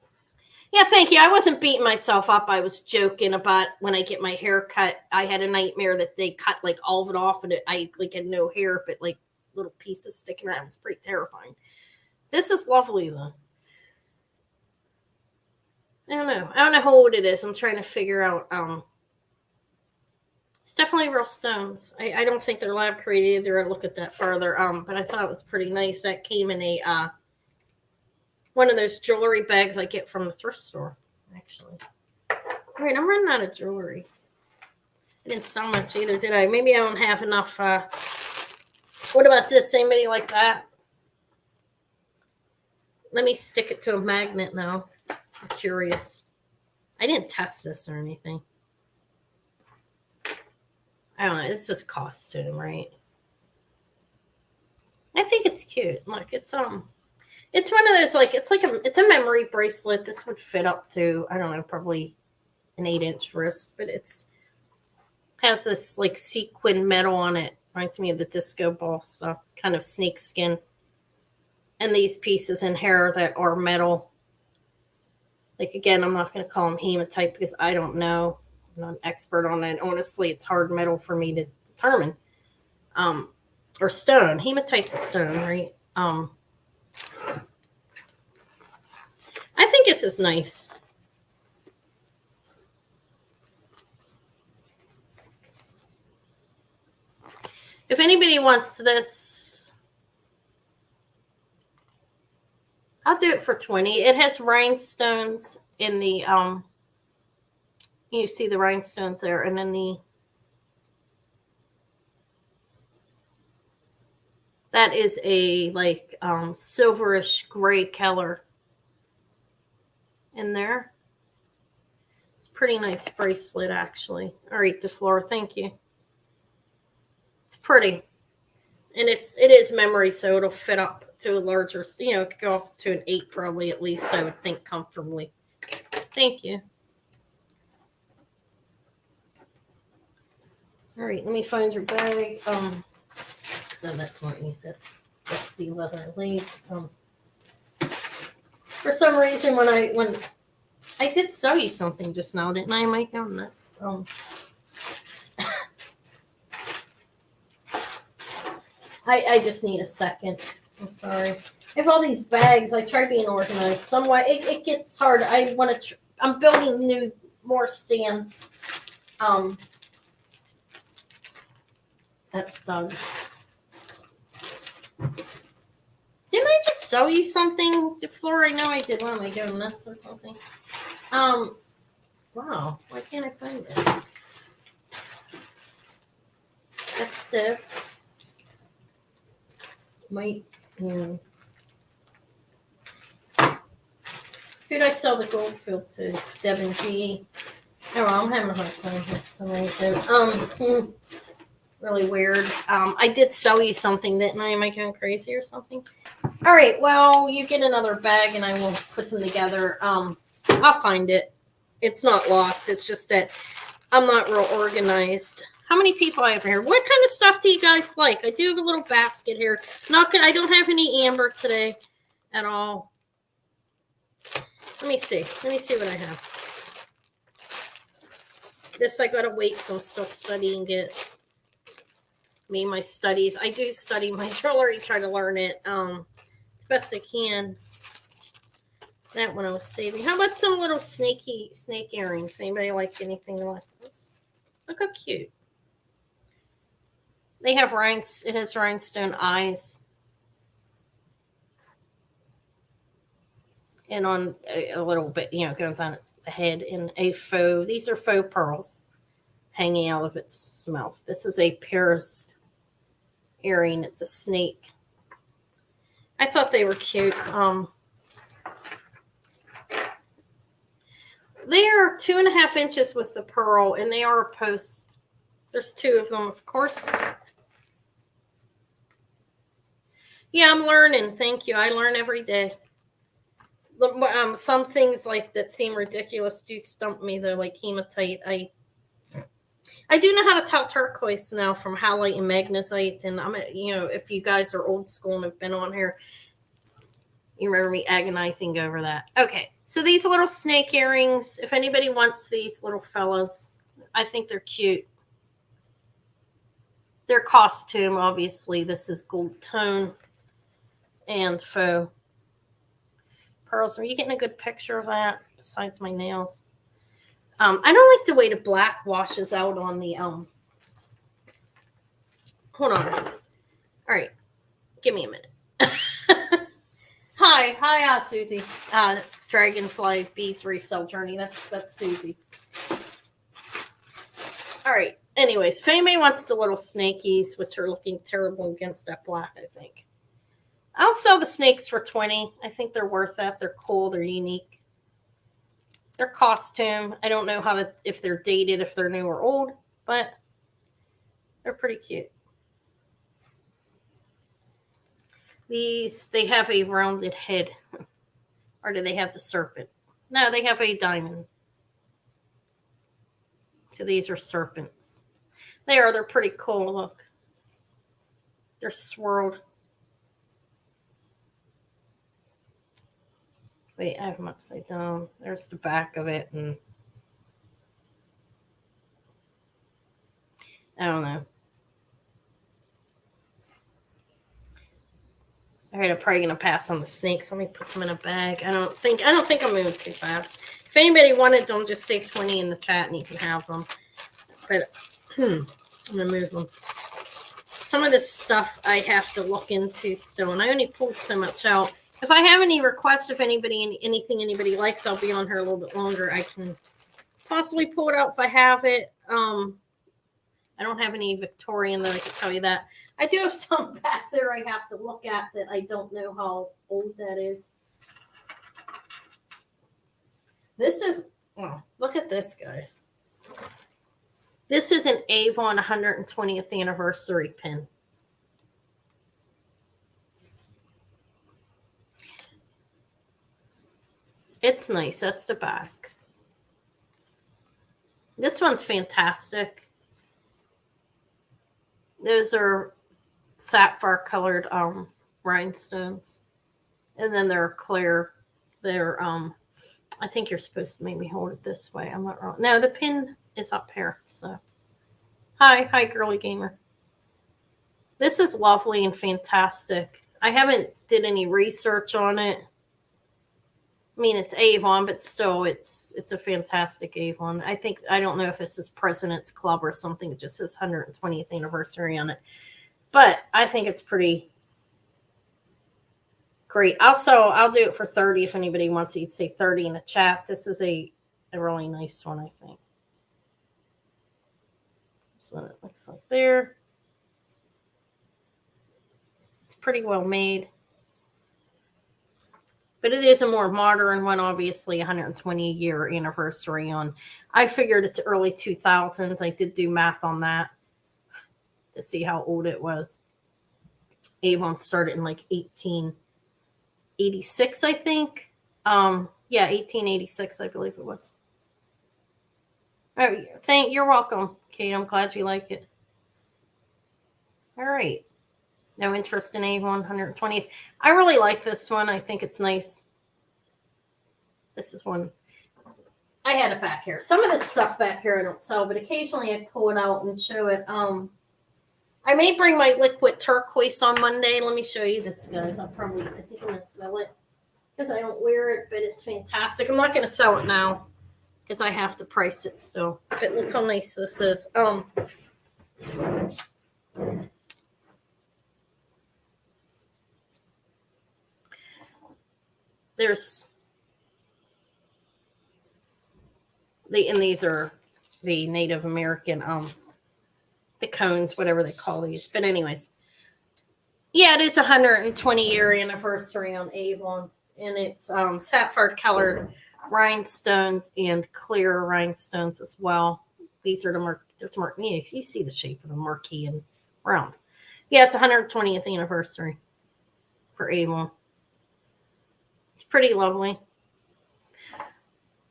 Yeah, thank you. I wasn't beating myself up. I was joking about when I get my hair cut. I had a nightmare that they cut like all of it off and I like had no hair, but like little pieces sticking around. It's pretty terrifying. This is lovely though. I don't know. I don't know how old it is. I'm trying to figure out. It's definitely real stones. I don't think they're lab created either. I look at that further. But I thought it was pretty nice. That came in a one of those jewelry bags I get from the thrift store, actually. All right, I'm running out of jewelry. I didn't sell much either, did I? Maybe I don't have enough. What about this? Anybody like that? Let me stick it to a magnet now. I'm curious. I didn't test this or anything. I don't know. It's just costume, right? I think it's cute. Look, it's one of those like it's a memory bracelet. This would fit up to I don't know, probably an 8-inch wrist, but has this like sequin metal on it. Reminds me of the disco ball stuff, kind of snake skin. And these pieces in here that are metal. Like again, I'm not going to call them hematite because I don't know. I'm not an expert on that. Honestly, it's hard metal for me to determine. Or stone. Hematite's a stone, right? I think this is nice. If anybody wants this, I'll do it for 20. It has rhinestones in the you see the rhinestones there, and then that is a like silverish gray color in there. It's a pretty nice bracelet, actually. All right, DeFlora, thank you. It's pretty, and it is memory, so it'll fit up to a larger. It could go up to an 8 probably at least. I would think comfortably. Thank you. All right, let me find your bag. No, that's not you. That's the leather lace. For some reason, when I did show you something just now, didn't I, Mike? I'm nuts. I just need a second. I'm sorry. I have all these bags. I try being organized. Somewhat it gets hard. I want to. I'm building more stands. That's done. Didn't I just show you something, DeFlora? I know I did. What am I going nuts or something? Wow. Why can't I find it? That's stiff. Who did I sell the gold field to? Devin G. Oh, I'm having a hard time here for some reason. Really weird. I did sell you something, didn't I? Am I going crazy or something? All right. Well, you get another bag, and I will put them together. I'll find it. It's not lost. It's just that I'm not real organized. How many people I have here? What kind of stuff do you guys like? I do have a little basket here. I don't have any amber today at all. Let me see. Let me see what I have. This I gotta wait because I'm still studying it. My studies. I do study my jewelry, try to learn it the best I can. That one I was saving. How about some little snake earrings? Anybody like anything like this? Look how cute. They have it has rhinestone eyes. And a little bit, going down the head in a faux. These are faux pearls. hanging out of its mouth. This is a Paris earring. It's a snake. I thought they were cute. They are 2.5 inches with the pearl, and they are a post. There's 2 of them, of course. Yeah, I'm learning. Thank you. I learn every day. Some things like that seem ridiculous do stump me though, like hematite. I do know how to tell turquoise now from halite and magnesite, and if you guys are old school and have been on here, you remember me agonizing over that. Okay, so these little snake earrings, if anybody wants these little fellas, I think they're cute. Their costume, obviously, this is gold tone and faux pearls. Are you getting a good picture of that besides my nails? I don't like the way the black washes out on the hold on. All right, give me a minute. Hi, Susie. Dragonfly Bees Resale Journey. That's Susie. All right. Anyways, if anybody wants the little snakies, which are looking terrible against that black, I think I'll sell the snakes for $20. I think they're worth that. They're cool. They're unique. Their costume, I don't know if they're dated, if they're new or old, but they're pretty cute. These, they have a rounded head. Or do they have the serpent? No, they have a diamond. So these are serpents. They're pretty cool. Look. They're swirled. Wait, I have them upside down. There's the back of it, and I don't know. All right, I'm probably gonna pass on the snakes. Let me put them in a bag. I don't think I'm moving too fast. If anybody wanted them, just say 20 in the chat, and you can have them. But I'm gonna move them. Some of this stuff I have to look into still, and I only pulled so much out. If I have any requests, if anything anybody likes, I'll be on here a little bit longer. I can possibly pull it out if I have it. I don't have any Victorian that I can tell you that. I do have some back there I have to look at that I don't know how old that is. This is, well, look at this, guys. This is an Avon 120th anniversary pin. It's nice. That's the back. This one's fantastic. Those are sapphire colored rhinestones. And then they're clear. They're I think you're supposed to maybe hold it this way. I'm not wrong. No, the pin is up here. So hi girly gamer. This is lovely and fantastic. I haven't did any research on it. I mean, it's Avon, but still, it's a fantastic Avon. I don't know if this is President's Club or something. It just says 120th anniversary on it. But I think it's pretty great. Also, I'll do it for 30 if anybody wants it. You'd say 30 in the chat. This is a really nice one, I think. That's what it looks like there. It's pretty well made. But it is a more modern one, obviously, 120-year anniversary on. I figured it's early 2000s. I did do math on that to see how old it was. Avon started in like 1886, I think. Yeah, 1886, I believe it was. Oh, you're welcome, Kate. I'm glad you like it. All right. No interest in Avon 120th. I really like this one. I think it's nice. This is one. I had it back here. Some of this stuff back here I don't sell, but occasionally I pull it out and show it. I may bring my liquid turquoise on Monday. Let me show you this, guys. I think I'm going to sell it because I don't wear it, but it's fantastic. I'm not going to sell it now because I have to price it still. But look how nice this is. And these are the Native American, the cones, whatever they call these. But anyways, yeah, it is 120 year anniversary on Avon, and it's sapphire colored rhinestones and clear rhinestones as well. These are the you see the shape of the murky and round. Yeah, it's 120th anniversary for Avon. It's pretty lovely.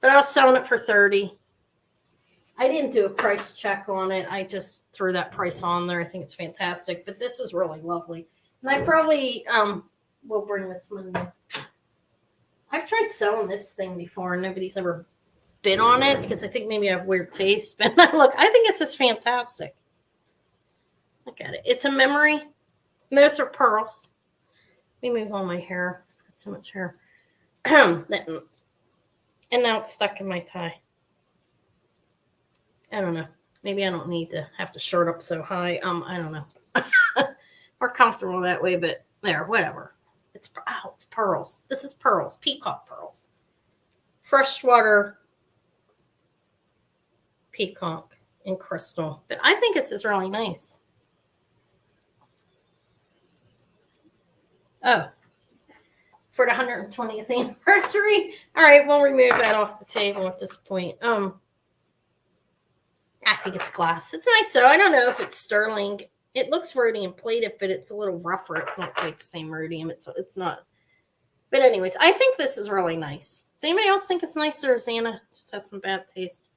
But I was selling it for 30. I didn't do a price check on it. I just threw that price on there. I think it's fantastic. But this is really lovely. And I probably will bring this Monday. I've tried selling this thing before and nobody's ever bid on it because I think maybe I have weird taste. But look, I think it's just fantastic. Look at it. It's a memory. Those are pearls. Let me move all my hair. Got so much hair. And now it's stuck in my tie. I don't know. Maybe I don't need to have to shirt up so high. I don't know. More comfortable that way, but there, whatever. It's pearls. This is pearls, peacock pearls. Freshwater peacock and crystal. But I think this is really nice. Oh, for the 120th anniversary. All right, we'll remove that off the table at this point. I think it's glass. It's nice, though. I don't know if it's sterling. It looks rhodium plated, but it's a little rougher. It's not quite the same rhodium. It's not. But anyways, I think this is really nice. Does anybody else think it's nice, or Xana just has some bad taste?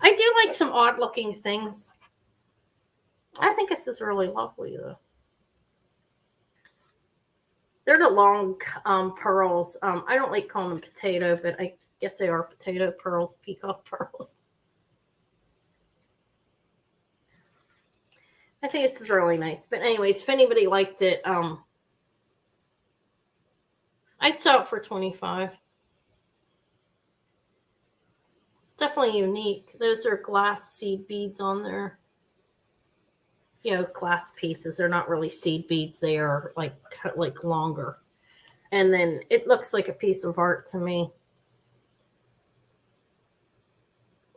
I do like some odd-looking things. I think this is really lovely, though. They're the long pearls. I don't like calling them potato, but I guess they are potato pearls, peacock pearls. I think this is really nice. But anyways, if anybody liked it, I'd sell it for $25. It's definitely unique. Those are glass seed beads on there. You know, glass pieces. They're not really seed beads. They are like longer. And then it looks like a piece of art to me.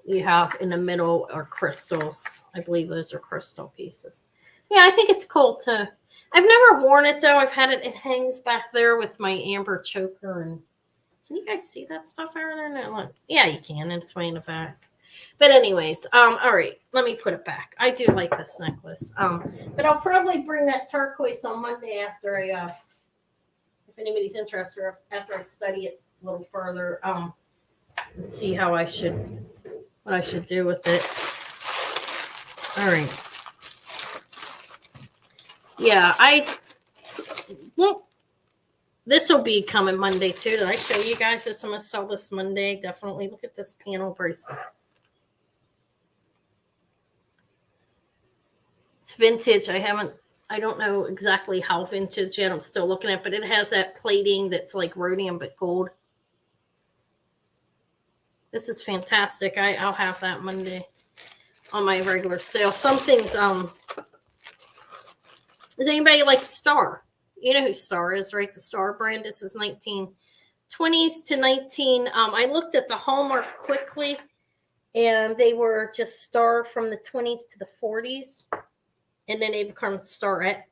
You have in the middle are crystals. I believe those are crystal pieces. Yeah, I think it's cool too. I've never worn it though. I've had it. It hangs back there with my amber choker. And can you guys see that stuff over there? No, look. Yeah, you can. It's way in the back. But anyways, all right. Let me put it back. I do like this necklace. But I'll probably bring that turquoise on Monday after I, if anybody's interested, or after I study it a little further, and see how I should. What I should do with it. All right. Yeah, this will be coming Monday too. Did I show you guys this? I'm going to sell this Monday. Definitely look at this panel bracelet. It's vintage. I don't know exactly how vintage yet. I'm still looking at, but it has that plating that's like rhodium but gold. This is fantastic. I'll have that Monday on my regular sale. Some things, does anybody like Star? You know who Star is, right? The Star brand. This is 1920s to 19. I looked at the Hallmark quickly, and they were just Star from the 20s to the 40s. And then they become Star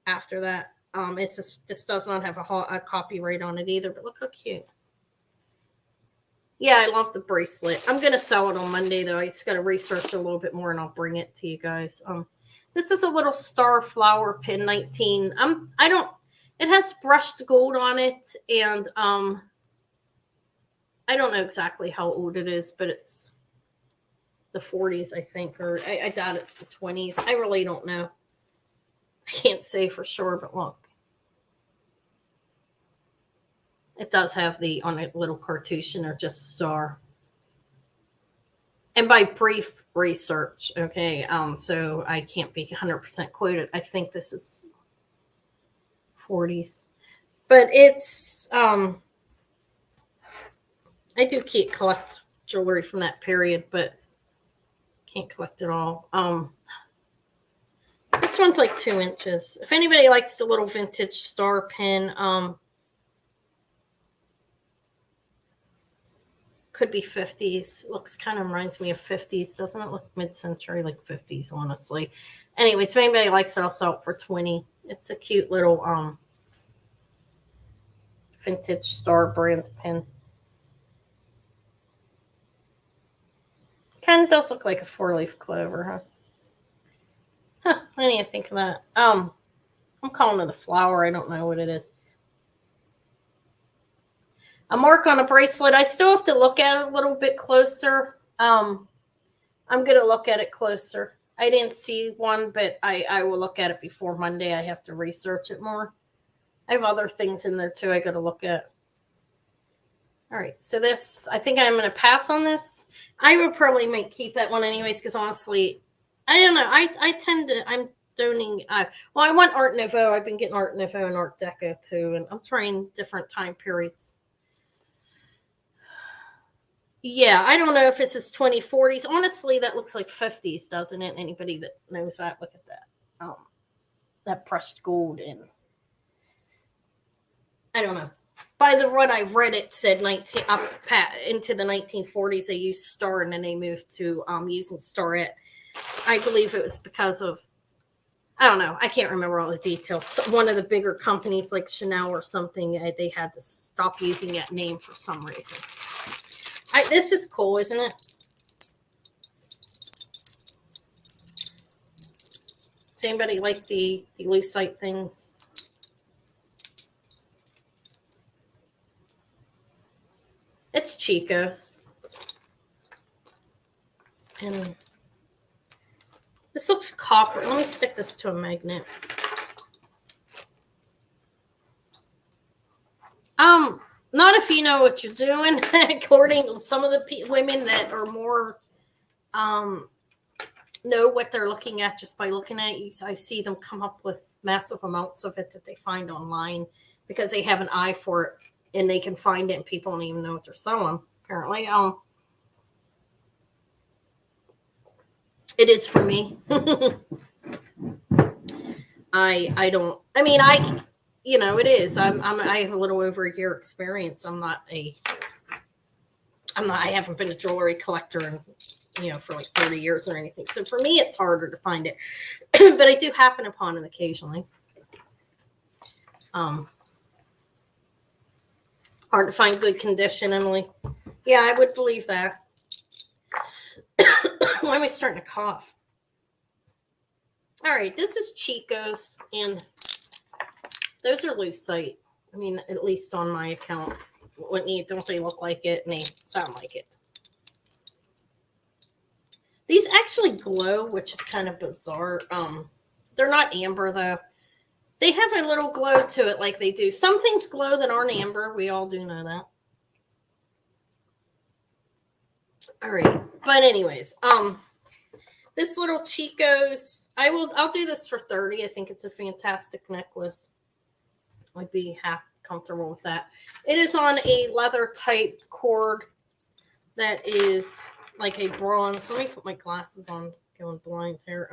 after that. It's just does not have a copyright on it either, but look how cute. Yeah, I love the bracelet. I'm going to sell it on Monday, though. I just got to research a little bit more, and I'll bring it to you guys. This is a little star flower pin, 19. It has brushed gold on it, and I don't know exactly how old it is, but it's the 40s, I think, or I doubt it's the 20s. I really don't know. I can't say for sure, but look. It does have on a little cartouche or just star. And by brief research, okay, so I can't be 100% quoted. I think this is 40s. But it's, I do collect jewelry from that period, but can't collect it all. This one's like 2 inches. If anybody likes the little vintage star pin, Could be 50s. Looks kind of reminds me of 50s. Doesn't it look mid-century, like 50s, honestly? Anyways, if anybody likes it, I'll sell it for 20. It's a cute little vintage star brand pin. Kind of does look like a 4-leaf clover, huh? I need to think of that. I'm calling it a flower. I don't know what it is. A mark on a bracelet. I still have to look at it a little bit closer. I'm going to look at it closer. I didn't see one, but I will look at it before Monday. I have to research it more. I have other things in there too I got to look at. All right, so this, I think I'm going to pass on this. I would probably might keep that one anyways, because honestly, I don't know. I tend to, I'm donating, well, I want Art Nouveau. I've been getting Art Nouveau and Art Deco too, and I'm trying different time periods. Yeah, I don't know if this is 2040s. Honestly, that looks like 50s, doesn't it? Anybody that knows that, look at that. That pressed gold in. I don't know. By the what I read, it said into the 1940s they used star, and then they moved to using starette. I believe it was because of, I don't know. I can't remember all the details. One of the bigger companies like Chanel or something, they had to stop using that name for some reason. This is cool, isn't it? Does anybody like the lucite things? It's Chico's. And this looks copper. Let me stick this to a magnet. Not if you know what you're doing. According to some of the women that are more know what they're looking at just by looking at it. I see them come up with massive amounts of it that they find online because they have an eye for it and they can find it and people don't even know what they're selling, apparently. It is for me. I don't, I mean, it is. I have a little over a year experience. I haven't been a jewelry collector for like 30 years or anything. So for me, it's harder to find it, but I do happen upon it occasionally. Hard to find good condition, Emily. Yeah, I would believe that. Why am I starting to cough? All right, this is Chico's, and those are lucite. I mean, at least on my account. Don't they look like it? And they sound like it. These actually glow, which is kind of bizarre. They're not amber, though. They have a little glow to it like they do. Some things glow that aren't amber. We all do know that. All right. But anyways, this little Chico's, I'll do this for 30. I think it's a fantastic necklace. I'd be comfortable with that. It is on a leather type cord that is like a bronze. Let me put my glasses on, going blind here.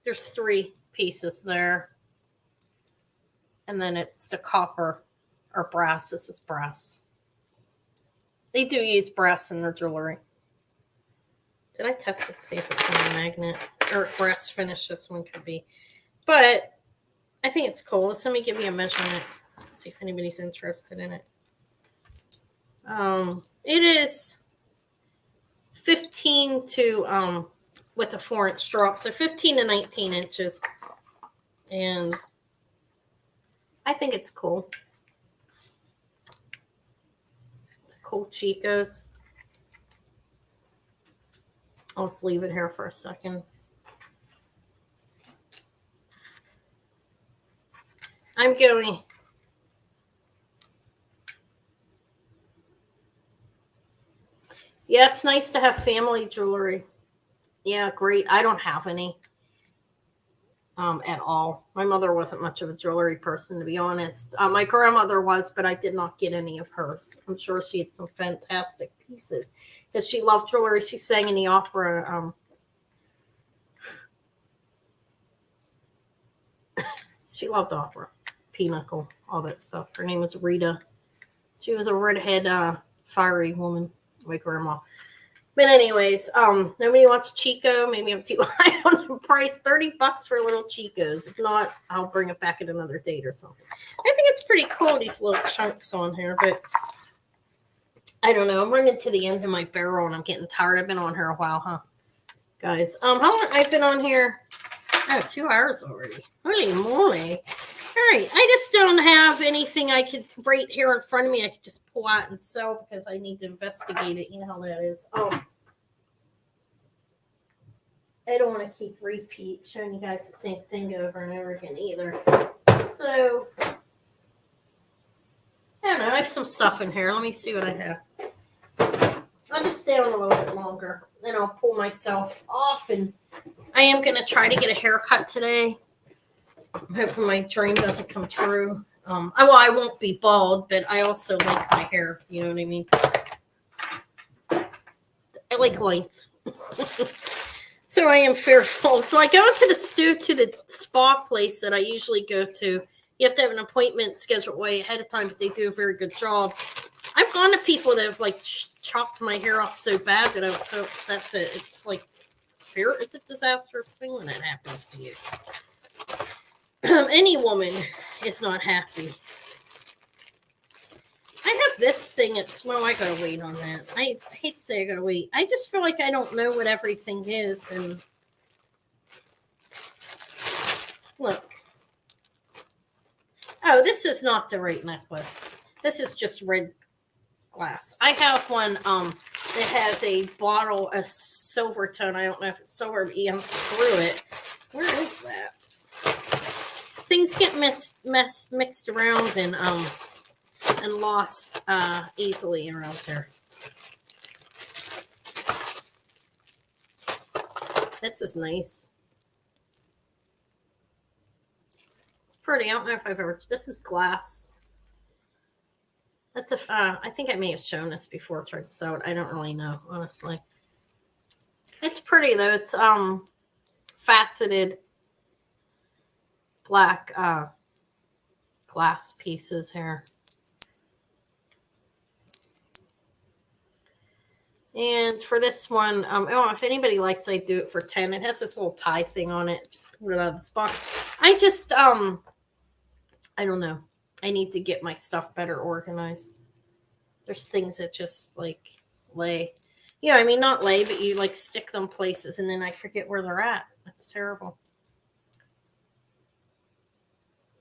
There's 3 pieces there. And then it's the copper or brass. This is brass. They do use brass in their jewelry. Did I test it to see if it's on a magnet or brass finish? This one could be. But I think it's cool. Let me give you a measurement. See if anybody's interested in it. It is 15 to with a 4-inch drop, so 15 to 19 inches, and I think it's cool. It's a cool Chico's. I'll just leave it here for a second. I'm going. Yeah, it's nice to have family jewelry. Yeah, great. I don't have any at all. My mother wasn't much of a jewelry person, to be honest. My grandmother was, but I did not get any of hers. I'm sure she had some fantastic pieces because she loved jewelry. She sang in the opera. She loved opera, Pinnacle, all that stuff. Her name was Rita. She was a redhead fiery woman, my grandma. But anyways, nobody wants Chico. Maybe I'm too high on the price. $30 for little Chicos. If not, I'll bring it back at another date or something. I think it's pretty cool, these little chunks on here, but I don't know. I'm running to the end of my barrel and I'm getting tired. I've been on here a while, huh? Guys, how long I've been on here? Oh, 2 hours already. Holy moly. All right, I just don't have anything I could right here in front of me I could just pull out and sell because I need to investigate it. You know how that is. Oh, I don't want to keep showing you guys the same thing over and over again either. So, I don't know. I have some stuff in here. Let me see what I have. I'll just stay on a little bit longer. Then I'll pull myself off, and I am going to try to get a haircut today. I'm hoping my dream doesn't come true. I won't be bald, but I also like my hair. You know what I mean? I like length. So I am fearful. So I go to the spa place that I usually go to. You have to have an appointment scheduled way ahead of time, but they do a very good job. I've gone to people that have like chopped my hair off so bad that I was so upset that it's like it's a disaster thing when that happens to you. Any woman is not happy. I have this thing. I gotta wait on that. I hate to say I gotta wait. I just feel like I don't know what everything is. And look. Oh, this is not the right necklace. This is just red glass. I have one that has a bottle, a silver tone. I don't know if it's silver, but you unscrew it. Where is that? Things get mixed around and lost easily around here. This is nice. It's pretty. I don't know if I've ever. This is glass. That's I think I may have shown this before. Tried to sell it. I don't really know, honestly. It's pretty though. It's faceted black glass pieces here. And for this one, if anybody likes, I do it for 10. It has this little tie thing on it. Just put it out of this box. I just, I don't know. I need to get my stuff better organized. There's things that just like lay. You know, I mean, not lay, but you like stick them places and then I forget where they're at. That's terrible.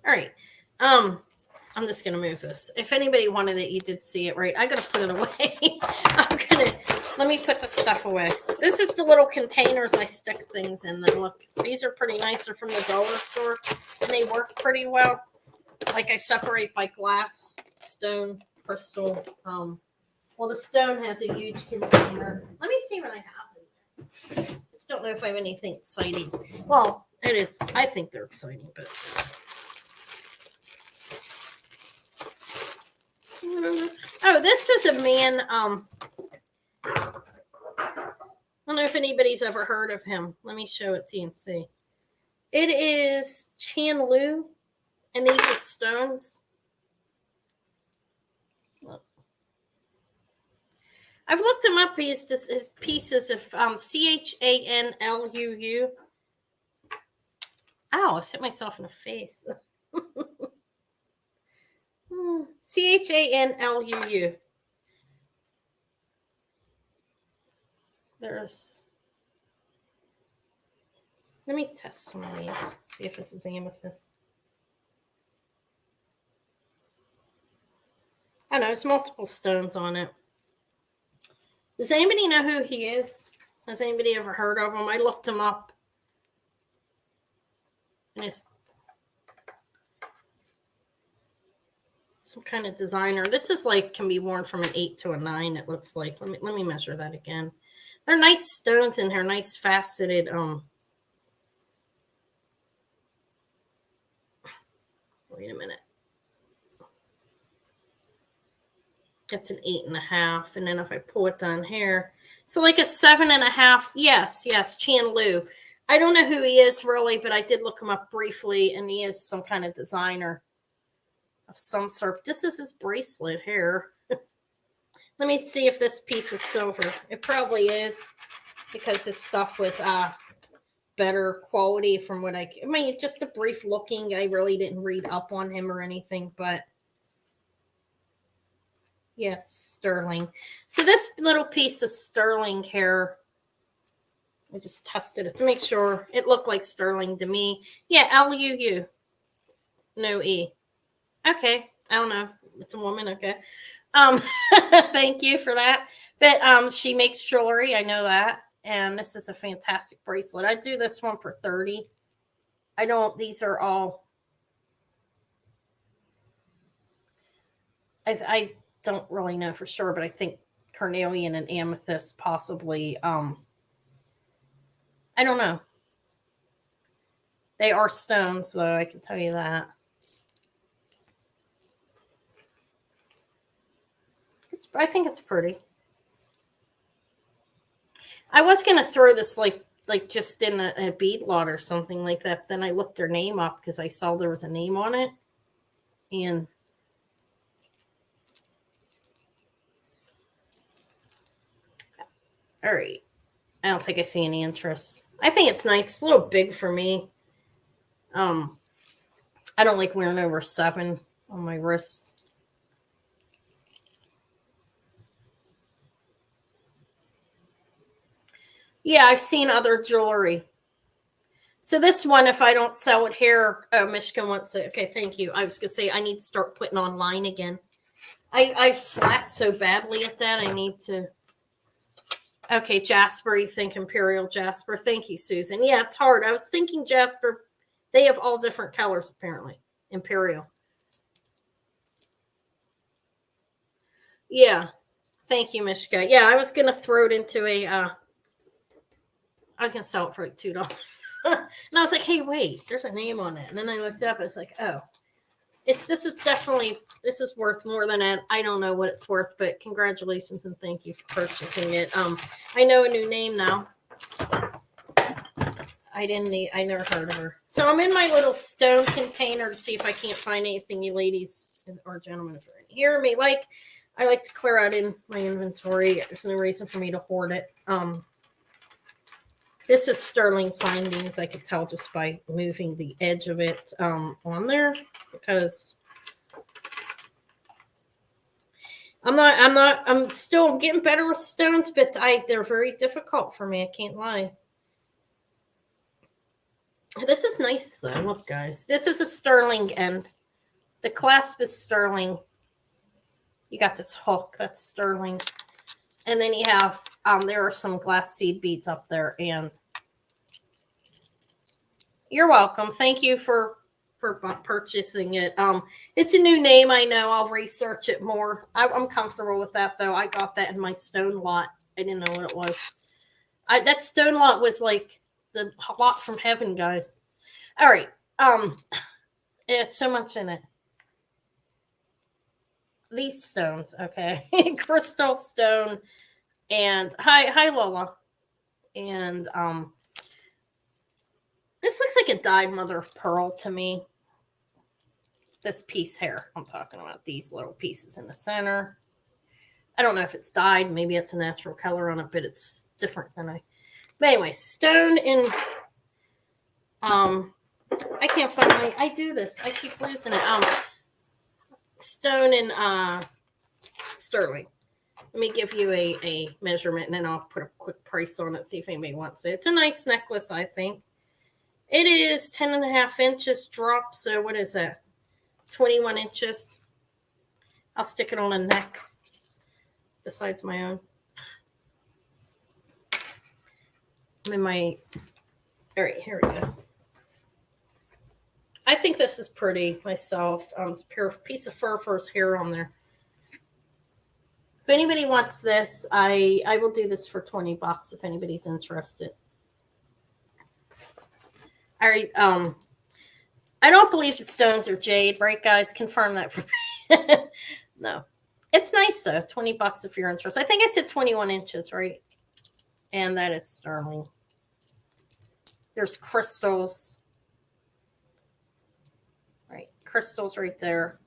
All right. I'm just going to move this. If anybody wanted it, you did see it, right? I got to put it away. Let me put the stuff away. This is the little containers I stick things in. That look, these are pretty nice. They're from the dollar store, and they work pretty well. Like I separate by glass, stone, crystal. Well, the stone has a huge container. Let me see what I have in there. I just don't know if I have anything exciting. Well, it is. I think they're exciting, but. Oh, this is a man. I don't know if anybody's ever heard of him. Let me show it to you and see. It is Chan Lu, and these are stones. Look. I've looked him up. He's just his pieces of CHANLUU. Ow, I hit myself in the face. CHANLUU. Let me test some of these. See if this is amethyst. I know, there's multiple stones on it. Does anybody know who he is? Has anybody ever heard of him? I looked him up. And it's some kind of designer. This is like, can be worn from an 8 to a 9, it looks like. Let me measure that again. They're nice stones in here, nice faceted. Wait a minute. It's an 8.5, and then if I pull it down here, so like a 7.5. Yes, Chan Lu. I don't know who he is really, but I did look him up briefly, and he is some kind of designer of some sort. This is his bracelet here. Let me see if this piece is silver. It probably is because this stuff was better quality from what I mean, just a brief looking. I really didn't read up on him or anything, but yeah, it's sterling. So this little piece of sterling here, I just tested it to make sure it looked like sterling to me. Yeah, LUU. No E. Okay. I don't know. It's a woman. Okay. Thank you for that. But she makes jewelry. I know that. And this is a fantastic bracelet. I do this one for 30. I don't, these are all, I don't really know for sure, but I think carnelian and amethyst possibly, I don't know. They are stones though, I can tell you that. I think it's pretty. I was going to throw this like just in a bead lot or something like that. But then I looked their name up because I saw there was a name on it. And all right. I don't think I see any interest. I think it's nice. It's a little big for me. I don't like wearing over 7 on my wrist. Yeah, I've seen other jewelry. So this one, if I don't sell it here, Michigan wants it. Okay, thank you. I was going to say I need to start putting online again. I've slacked so badly at that. I need to. Okay, Jasper, you think Imperial Jasper. Thank you, Susan. Yeah, it's hard. I was thinking Jasper. They have all different colors, apparently. Imperial. Yeah. Thank you, Mishka. Yeah, I was going to throw it into a, I was going to sell it for like $2. And I was like, hey, wait, there's a name on it. And then I looked up, I was like, oh. This is worth more than it. I don't know what it's worth, but congratulations and thank you for purchasing it. I know a new name now. I never heard of her. So I'm in my little stone container to see if I can't find anything you ladies or gentlemen if you're in here may like. I like to clear out in my inventory. There's no reason for me to hoard it. This is sterling findings. I could tell just by moving the edge of it on there because I'm still getting better with stones, but they're very difficult for me. I can't lie. This is nice though. Look, guys, this is a sterling end. The clasp is sterling. You got this hook that's sterling, and then you have there are some glass seed beads up there, and you're welcome. Thank you for purchasing it. It's a new name. I know. I'll research it more. I'm comfortable with that though. I got that in my stone lot. I didn't know what it was. That stone lot was like the lot from heaven, guys. All right. It's so much in it. These stones, okay. Crystal stone and hi Lola. And this looks like a dyed mother of pearl to me. This piece here. I'm talking about these little pieces in the center. I don't know if it's dyed. Maybe it's a natural color on it, but it's different than But anyway, stone in I can't find I do this. I keep losing it. Stone and sterling. Let me give you a measurement and then I'll put a quick price on it, see if anybody wants it. It's a nice necklace, I think. It is 10.5 inches drop. So what is that? 21 inches. I'll stick it on a neck besides my own. I'm in my, all right, here we go. I think this is pretty myself. It's a piece of fur for his hair on there. If anybody wants this, I will do this for $20 if anybody's interested. All right. I don't believe the stones are jade, right, guys? Confirm that for me. No. It's nice, though. $20 if you're interested. I think I said 21 inches, right? And that is sterling. There's crystals. Right. Crystals right there.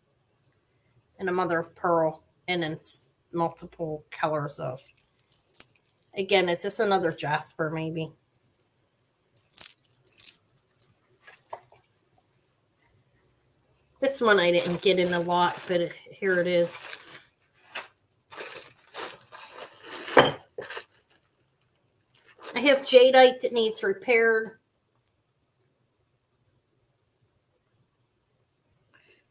And a mother of pearl. And then multiple colors of. Again, is this another jasper maybe? This one I didn't get in a lot, but here it is. I have jadeite that needs repaired.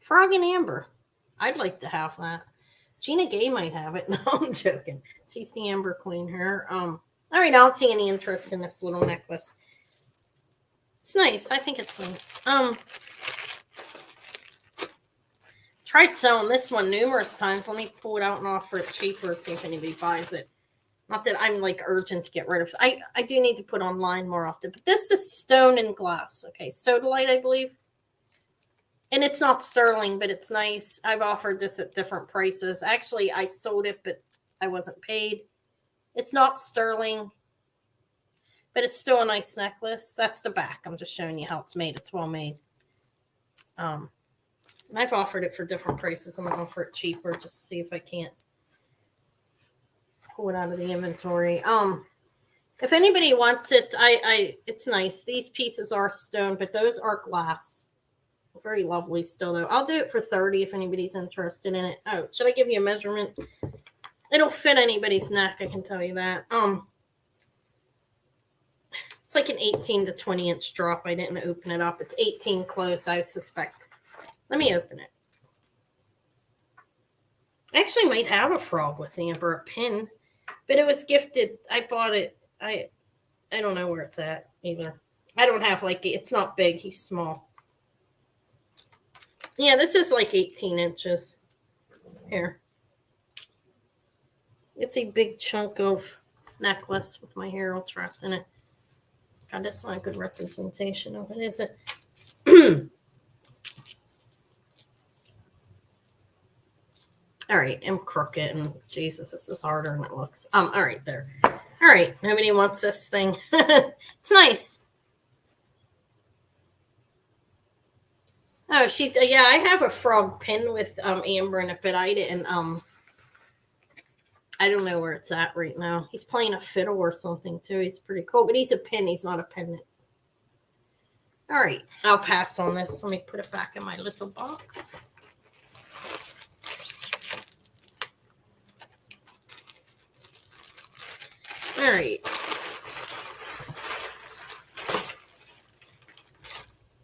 Frog and amber. I'd like to have that. Gina Gay might have it. No, I'm joking. She's the amber queen here. All right, I don't see any interest in this little necklace. It's nice. I think it's nice. Tried selling this one numerous times. Let me pull it out and offer it cheaper, see if anybody buys it. Not that I'm like urgent to get rid of it. I do need to put online more often. But this is stone and glass. Okay, sodalite, I believe. And it's not sterling, but it's nice. I've offered this at different prices. Actually, I sold it, but I wasn't paid. It's not sterling, but it's still a nice necklace. That's the back. I'm just showing you how it's made. It's well made. And I've offered it for different prices. I'm going to offer it cheaper just to see if I can't pull it out of the inventory. If anybody wants it, it's nice. These pieces are stone, but those are glass. Very lovely still, though. I'll do it for $30 if anybody's interested in it. Oh, should I give you a measurement? It'll fit anybody's neck, I can tell you that. It's like an 18 to 20 inch drop. I didn't open it up. It's 18 closed, I suspect. Let me open it. I actually might have a frog with amber, a pin, but it was gifted. I bought it. I don't know where it's at either. I don't have it's not big. He's small. Yeah, this is like 18 inches. Here. It's a big chunk of necklace with my hair all trapped in it. God, that's not a good representation of it, is it? All right, I'm crooked, and Jesus, this is harder than it looks. All right, there. All right, nobody wants this thing. It's nice. Oh, yeah, I have a frog pin with amber in it, but I didn't, I don't know where it's at right now. He's playing a fiddle or something, too. He's pretty cool, but he's a pin. He's not a pendant. All right, I'll pass on this. Let me put it back in my little box. All right.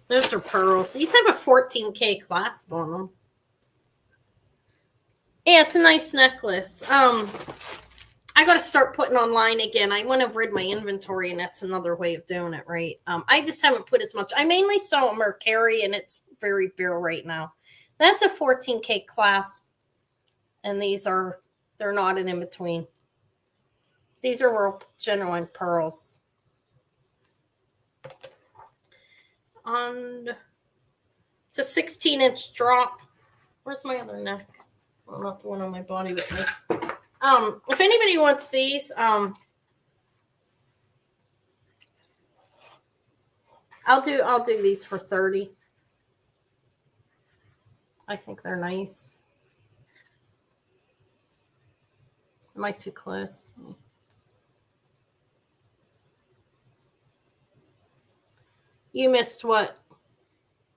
Those are pearls. These have a 14K clasp on them. Yeah, it's a nice necklace. I got to start putting online again. I want to rid my inventory, and that's another way of doing it, right? I just haven't put as much. I mainly sell Mercury, and it's very bare right now. That's a 14K clasp, and they're not an in-between. These are real genuine pearls. And it's a 16-inch drop. Where's my other neck? Well, not the one on my body, but this. If anybody wants these, I'll do these for $30. I think they're nice. Am I too close? You missed what?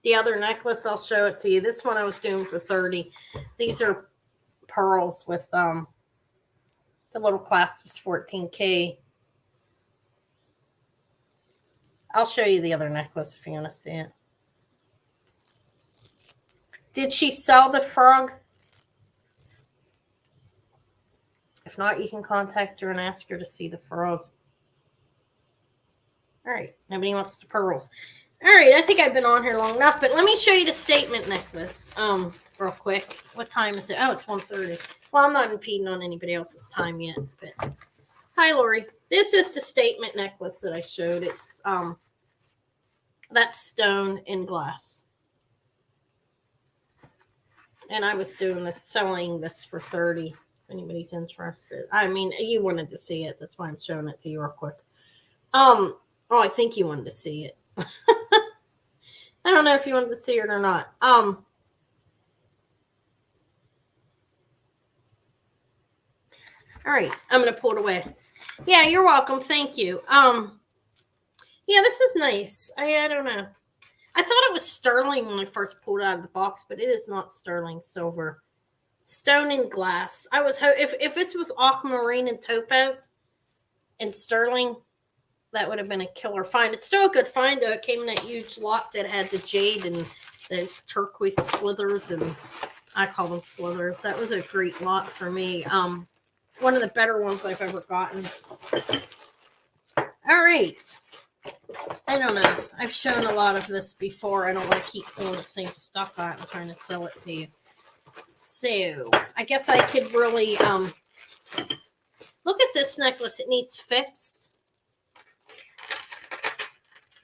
The other necklace, I'll show it to you. This one I was doing for $30. These are pearls with the little clasp is 14K. I'll show you the other necklace if you want to see it. Did she sell the frog? If not, you can contact her and ask her to see the frog. All right, nobody wants the pearls. All right, I think I've been on here long enough, but let me show you the statement necklace real quick. What time is it? Oh, it's 1:30. Well, I'm not impeding on anybody else's time yet. But hi, Lori. This is the statement necklace that I showed. It's that's stone and glass. And I was selling this for $30. If anybody's interested. I mean, you wanted to see it. That's why I'm showing it to you real quick. Oh, I think you wanted to see it. I don't know if you wanted to see it or not. All right, I'm gonna pull it away. Yeah, you're welcome. Thank you. Yeah, this is nice. I don't know. I thought it was sterling when I first pulled it out of the box, but it is not sterling silver. Stone and glass. I was if this was aquamarine and topaz and sterling, that would have been a killer find. It's still a good find though. It came in that huge lot that had the jade and those turquoise slithers, and I call them slithers. That was a great lot for me. One of the better ones I've ever gotten. All right. I don't know. I've shown a lot of this before. I don't want to keep pulling the same stuff out and trying to sell it to you. So I guess I could really look at this necklace. It needs fixed.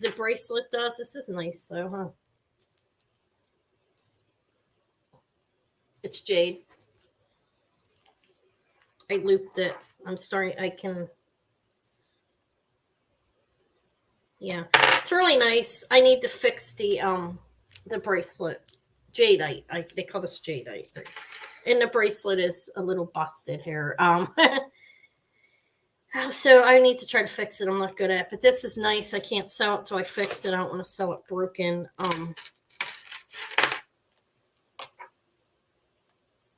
The bracelet does. This is nice though, huh? It's jade. I looped it. I'm sorry. I can. Yeah, it's really nice. I need to fix the bracelet. Jadeite. They call this jadeite. And the bracelet is a little busted here. So I need to try to fix it. I'm not good at it. But this is nice. I can't sell it till I fix it. I don't want to sell it broken.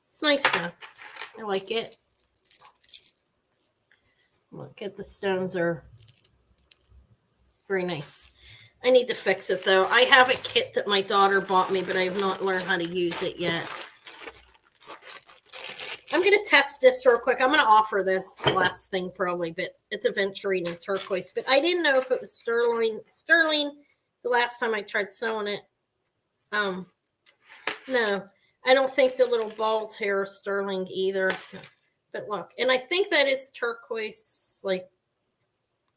It's nice though. I like it. Look at the stones are very nice. I need to fix it though. I have a kit that my daughter bought me, but I have not learned how to use it yet. I'm going to test this real quick. I'm going to offer this last thing probably, but it's aventurine and turquoise. But I didn't know if it was sterling the last time I tried sewing it. No, I don't think the little balls here are sterling either. But look, and I think that is turquoise, like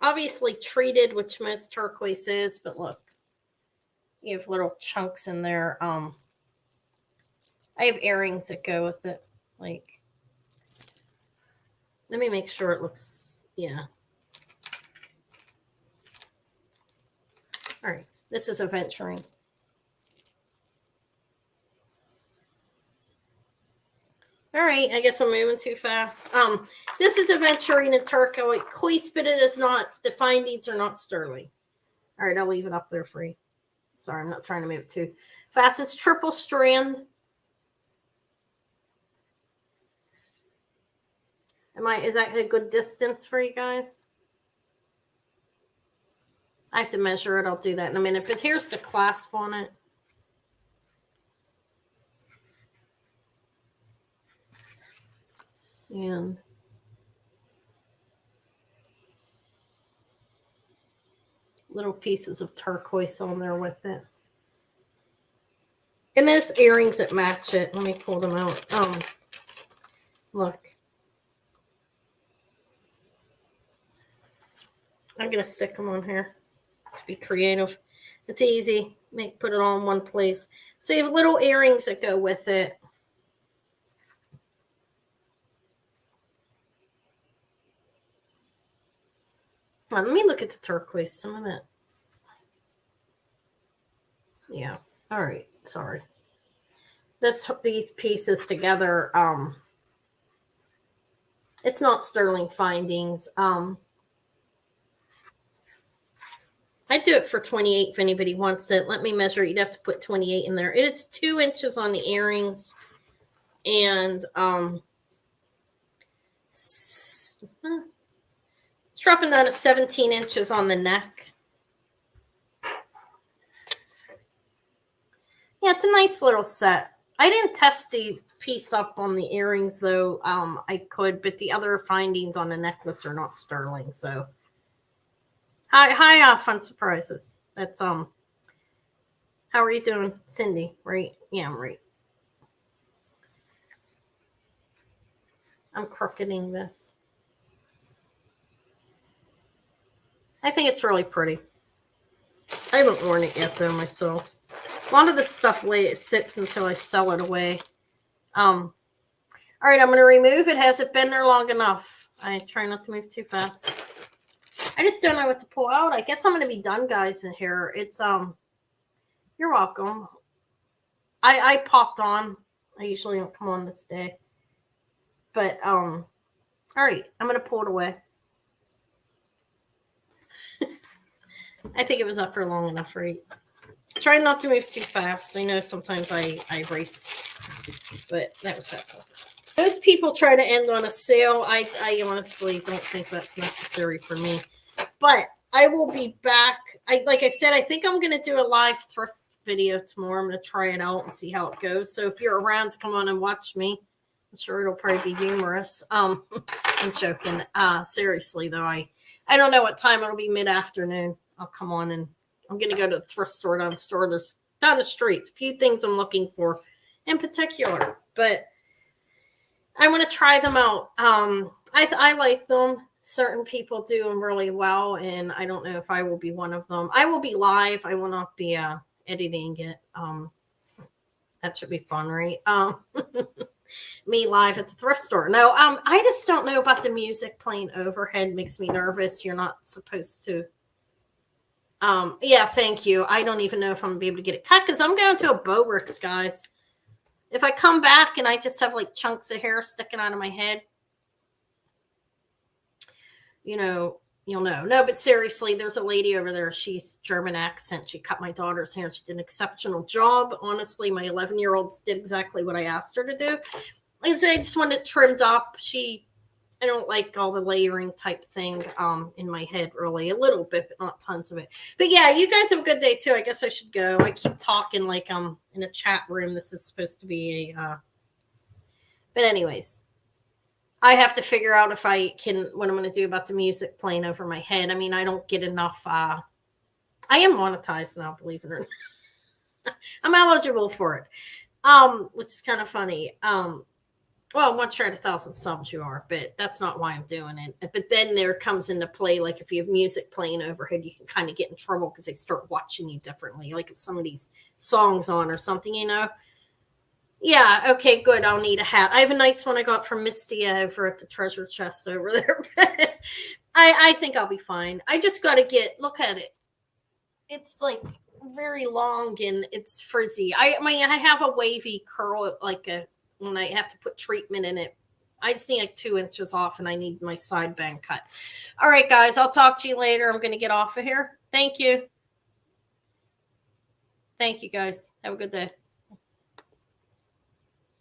obviously treated, which most turquoise is. But look, you have little chunks in there. I have earrings that go with it, like. Let me make sure it looks, yeah. All right, this is aventurine. All right, I guess I'm moving too fast. This is aventurine and turquoise, but it is not, the findings are not sterling. All right, I'll leave it up there for you. Sorry, I'm not trying to move it too fast. It's triple strand. Is that a good distance for you guys? I have to measure it. I'll do that in a minute. But here's the clasp on it. And little pieces of turquoise on there with it. And there's earrings that match it. Let me pull them out. Look. I'm going to stick them on here. Let's be creative. It's easy. Put it all in one place. So you have little earrings that go with it. Well, let me look at the turquoise. Some of it. Yeah. All right. Sorry. These pieces together, it's not sterling findings. I'd do it for 28 if anybody wants it. Let me measure. You'd have to put 28 in there. It's 2 inches on the earrings, and it's dropping down to 17 inches on the neck. Yeah, it's a nice little set. I didn't test the piece up on the earrings though. I could, but the other findings on the necklace are not sterling. So, hi, fun surprises. That's how are you doing, Cindy? Right? Yeah, I'm right. I'm crookeding this. I think it's really pretty. I haven't worn it yet though myself. A lot of this stuff sits until I sell it away. All right, I'm going to remove it. Has it been there long enough? I try not to move too fast. I just don't know what to pull out. I guess I'm going to be done, guys, in here. It's, you're welcome. I popped on. I usually don't come on this day. But, I All right, I'm going to pull it away. I think it was up for long enough, right? Try not to move too fast. I know sometimes I race, but that was fast. Most people try to end on a sale. I honestly don't think that's necessary for me. But I will be back. Like I said, I think I'm going to do a live thrift video tomorrow. I'm going to try it out and see how it goes. So if you're around, come on and watch me. I'm sure it'll probably be humorous. I'm joking. Seriously, though, I don't know what time. It'll be mid-afternoon. I'll come on and I'm going to go to the thrift store down the street. A few things I'm looking for in particular, but I want to try them out. I like them. Certain people do them really well, and I don't know if I will be one of them. I will be live. I will not be editing it. That should be fun, right? Me live at the thrift store. No, I just don't know about the music playing overhead. Makes me nervous. You're not supposed to. Yeah, thank you. I don't even know if I'm gonna be able to get it cut because I'm going to a Bobrix, guys. If I come back and I just have like chunks of hair sticking out of my head, you know, you'll know. No, but seriously, there's a lady over there. She's German accent. She cut my daughter's hair. She did an exceptional job. Honestly, my 11-year-olds did exactly what I asked her to do. And so I just wanted it trimmed up. I don't like all the layering type thing in my head, really. A little bit, but not tons of it. But yeah, you guys have a good day too. I guess I should go. I keep talking like I'm in a chat room. This is supposed to be a but anyways, I have to figure out if I can what I'm going to do about the music playing over my head. I mean, I don't get enough I am monetized now, believe it or not. I'm eligible for it. Which is kind of funny. Well, once you're at 1,000 subs, you are, but that's not why I'm doing it. But then there comes into play, like if you have music playing overhead, you can kind of get in trouble because they start watching you differently. Like if somebody's songs on or something, you know. Yeah, okay, good. I'll need a hat. I have a nice one I got from Misty over at the treasure chest over there. I think I'll be fine. I just got to look at it. It's like very long and it's frizzy. I have a wavy curl like when I have to put treatment in it. I just need like 2 inches off and I need my side bang cut. All right, guys, I'll talk to you later. I'm going to get off of here. Thank you. Thank you, guys. Have a good day.